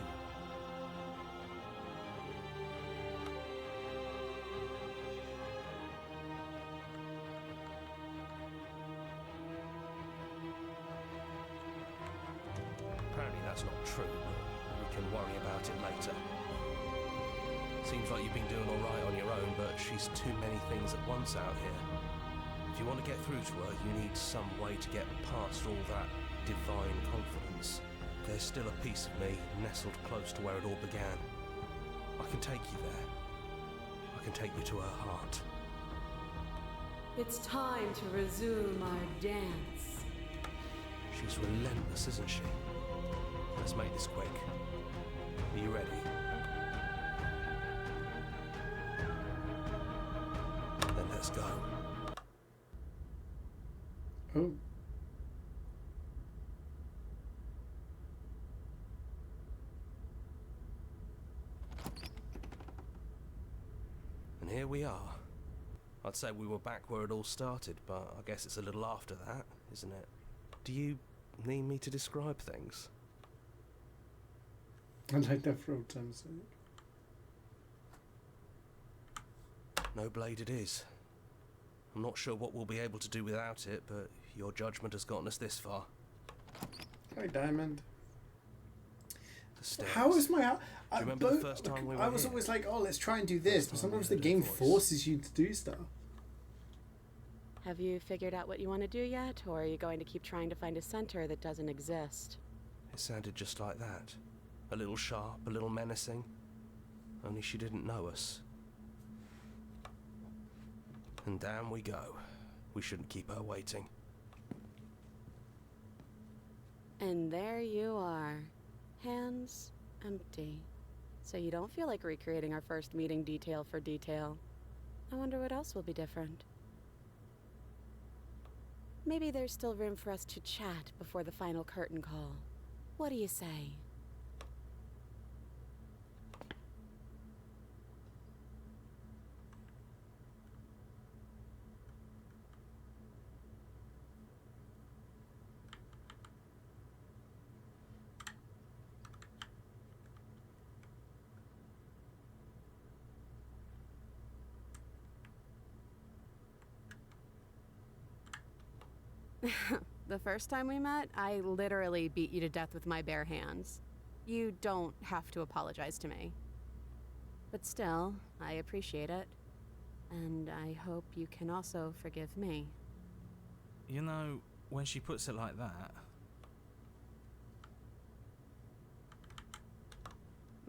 Apparently that's not true, but we can worry about it later. Seems like you've been doing all right on your own, but she's too many things at once out here. If you want to get through to her, you need some way to get past all that divine confidence. There's still a piece of me nestled close to where it all began. I can take you there. I can take you to her heart.
It's time to resume our dance.
She's relentless, isn't she? Let's make this quick. Are you ready? Then let's go.
Oh.
And here we are. I'd say we were back where it all started, but I guess it's a little after that, isn't it? Do you need me to describe things?
I'd like that for old time's sake.
No blade it is. I'm not sure what we'll be able to do without it, but your judgment has gotten us this far.
Hi, Diamond.
The stairs.
How is my...
Do you remember the first time we were
I was
here?
always like, oh, let's try and do this,
First
but
time we
sometimes the
heard
game
her voice.
forces you to do stuff.
Have you figured out what you want to do yet, or are you going to keep trying to find a center that doesn't exist?
It sounded just like that. A little sharp, a little menacing. Only she didn't know us. And down we go. We shouldn't keep her waiting.
And there you are. Hands empty. So you don't feel like recreating our first meeting detail for detail. I wonder what else will be different. Maybe there's still room for us to chat before the final curtain call. What do you say?
The first time we met, I literally beat you to death with my bare hands. You don't have to apologize to me. But still, I appreciate it. And I hope you can also forgive me.
You know, when she puts it like that...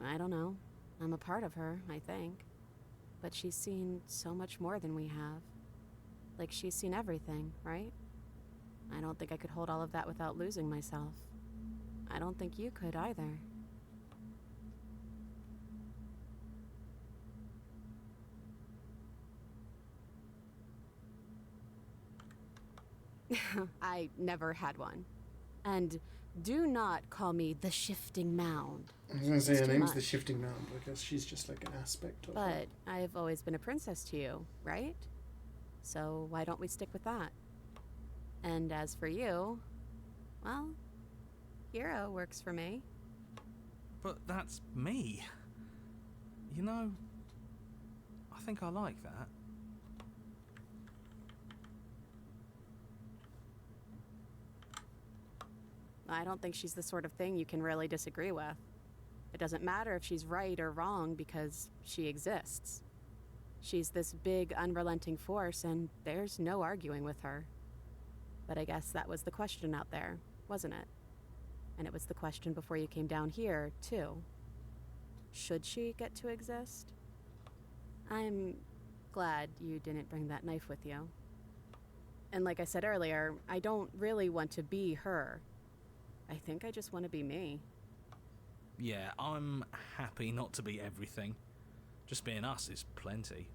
I don't know. I'm a part of her, I think. But she's seen so much more than we have. Like, she's seen everything, right? I don't think I could hold all of that without losing myself. I don't think you could either. I never had one. And do not call me the Shifting Mound.
I was going to say
It's
her
too
name's the
much.
Shifting Mound. I guess she's just like an aspect of
But
it.
I've always been a princess to you, right? So why don't we stick with that? And as for you, well, hero works for me.
But that's me. You know, I think I like that.
I don't think she's the sort of thing you can really disagree with. It doesn't matter if she's right or wrong because she exists. She's this big, unrelenting force, and there's no arguing with her. But I guess that was the question out there, wasn't it? And it was the question before you came down here, too. Should she get to exist? I'm glad you didn't bring that knife with you. And like I said earlier, I don't really want to be her. I think I just want to be me.
Yeah, I'm happy not to be everything. Just being us is plenty.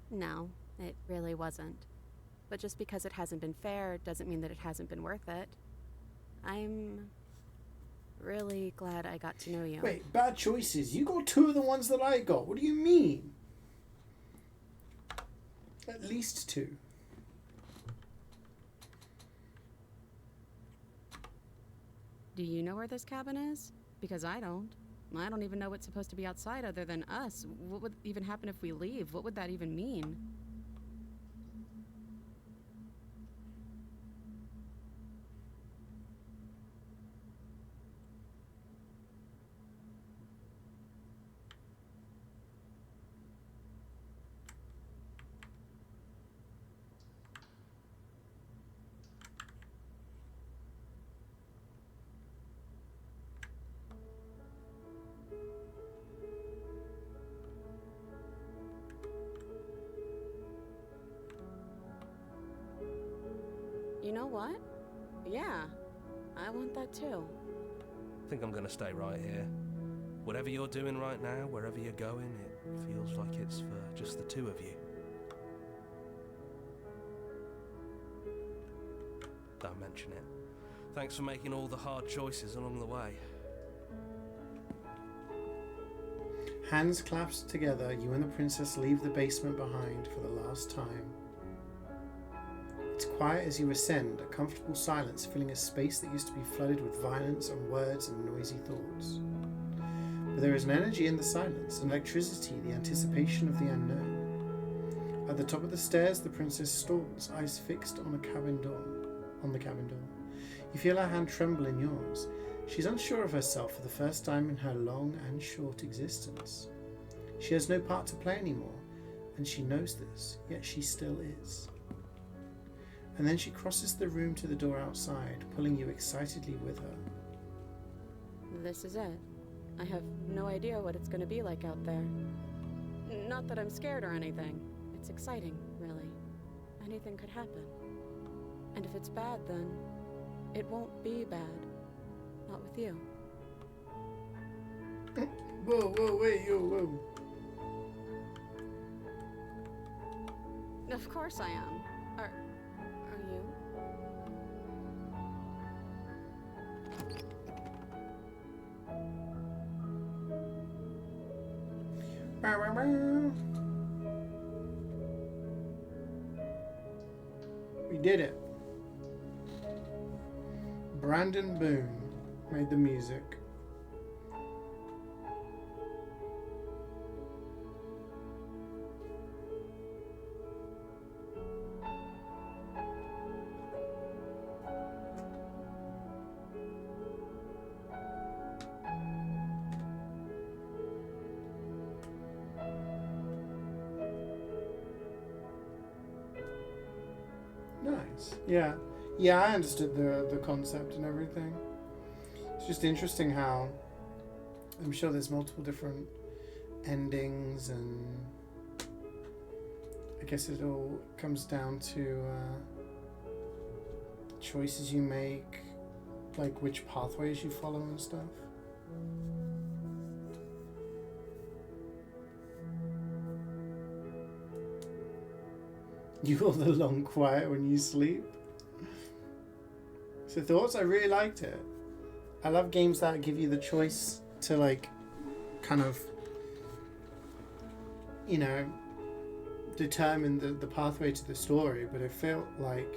No, it really wasn't. But just because it hasn't been fair doesn't mean that it hasn't been worth it. I'm really glad I got to know you.
Wait, bad choices. You got two of the ones that I got. What do you mean? At least two.
Do you know where this cabin is? Because I don't. I don't even know what's supposed to be outside other than us. What would even happen if we leave? What would that even mean? You know what? Yeah, I want that too.
I think I'm gonna stay right here. Whatever you're doing right now, wherever you're going, it feels like it's for just the two of you. Don't mention it. Thanks for making all the hard choices along the way.
Hands clasped together, you and the princess leave the basement behind for the last time. It's quiet as you ascend, a comfortable silence filling a space that used to be flooded with violence and words and noisy thoughts. But there is an energy in the silence, an electricity, the anticipation of the unknown. At the top of the stairs, the princess stalls, eyes fixed on the cabin door. You feel her hand tremble in yours. She's unsure of herself for the first time in her long and short existence. She has no part to play anymore, and she knows this, yet she still is. And then she crosses the room to the door outside, pulling you excitedly with her.
This is it. I have no idea what it's going to be like out there. Not that I'm scared or anything. It's exciting, really. Anything could happen. And if it's bad, then it won't be bad. Not with you.
Whoa, wait, whoa.
Of course I am. Are you?
We did it. Brandon Boone made the music. sense. Yeah. Yeah, I understood the concept and everything. It's just interesting how I'm sure there's multiple different endings, and I guess it all comes down to choices you make, like which pathways you follow and stuff. You all the long quiet when you sleep. So thoughts? I really liked it. I love games that give you the choice to like kind of, you know, determine the pathway to the story, but it felt like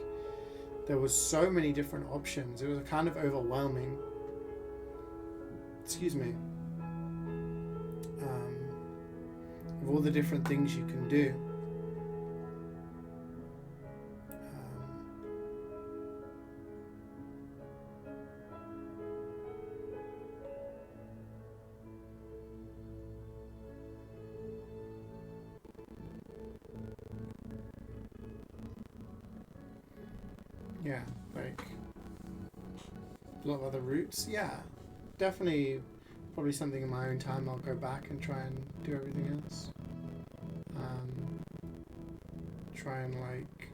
there was so many different options. It was kind of overwhelming. Excuse me. Of all the different things you can do. Yeah, like a lot of other routes. Yeah, definitely. Probably something in my own time. I'll go back and try and do everything else. Try and like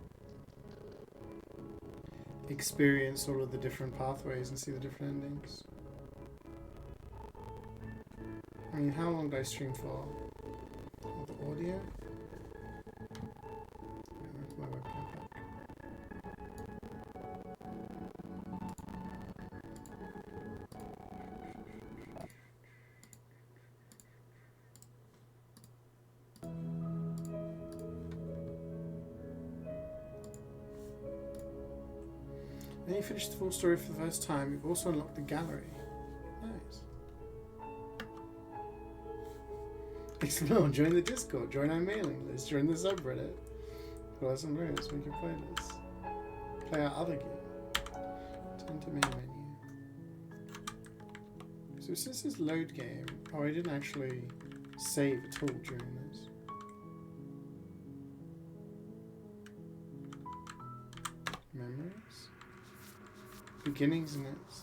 experience all of the different pathways and see the different endings. I mean, how long did I stream for? Oh, the audio? Yeah, that's my webcam back. Then you finish the full story for the first time. You've also unlocked the gallery. Nice. Explore, join the Discord, join our mailing list, join the subreddit. Follow some rooms, make your playlists. Play our other game. Turn to main menu. So since this load game, oh, I didn't actually save at all during this. Memories? Beginnings and its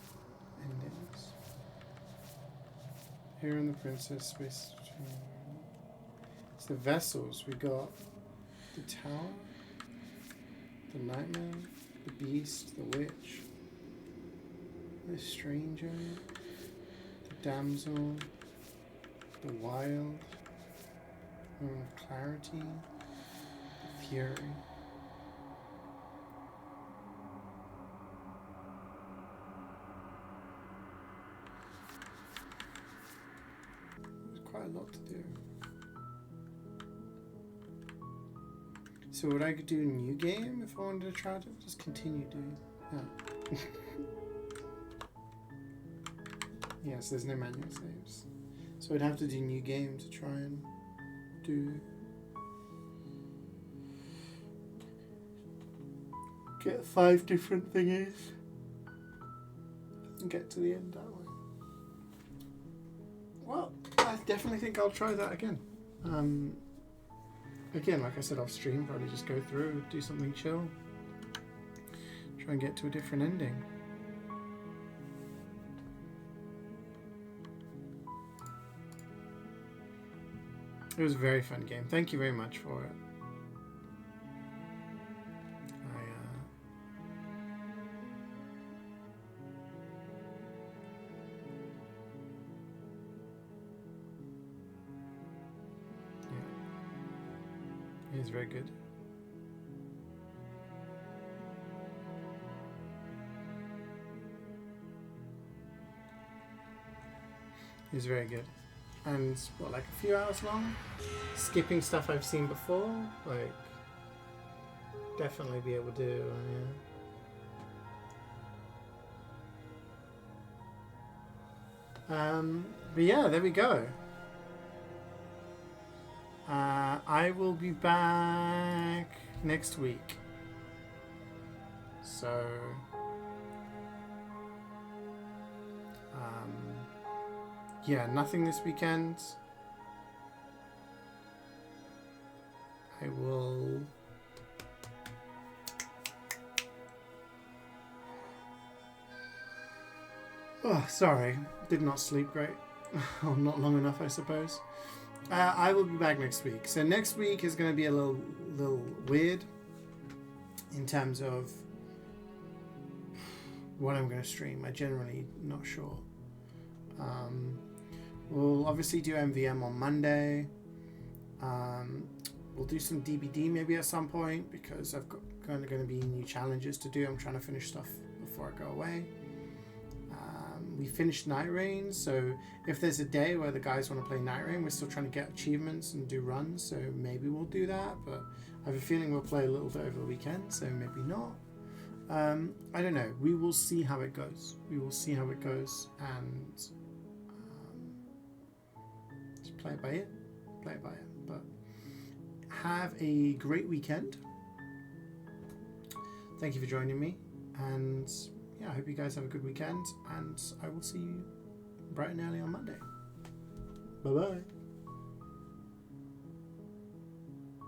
endings. Here in the Princess Space. It's the vessels. We got the tower, the nightmare, the beast, the witch, the stranger, the damsel, the wild, moment of clarity, the fury. There's quite a lot to do. So would I do a new game if I wanted to try to just continue doing? No. Yes, there's no manual saves. So I'd have to do new game to try and do. Get 5 different thingies and get to the end that way. Well, I definitely think I'll try that again. Again, like I said off stream, probably just go through, do something chill, try and get to a different ending. It was a very fun game. Thank you very much for it. He's very good. He's very good. And what, like a few hours long? Skipping stuff I've seen before? Like, definitely be able to, yeah. But yeah, there we go. I will be back next week. So, yeah, nothing this weekend. I will Oh, sorry. Did not sleep great. Or not long enough, I suppose. I will be back next week. So next week is going to be a little weird in terms of what I'm going to stream. I'm generally not sure. We'll obviously do MVM on Monday. We'll do some DBD maybe at some point because I've got going to be new challenges to do. I'm trying to finish stuff before I go away. We finished Night Rain, so if there's a day where the guys want to play Night Rain, we're still trying to get achievements and do runs, so maybe we'll do that, but I have a feeling we'll play a little bit over the weekend, so maybe not. I don't know. We will see how it goes. We will see how it goes, and just play it by ear. Play it by ear. But have a great weekend. Thank you for joining me, and yeah, I hope you guys have a good weekend, and I will see you bright and early on Monday. Bye bye.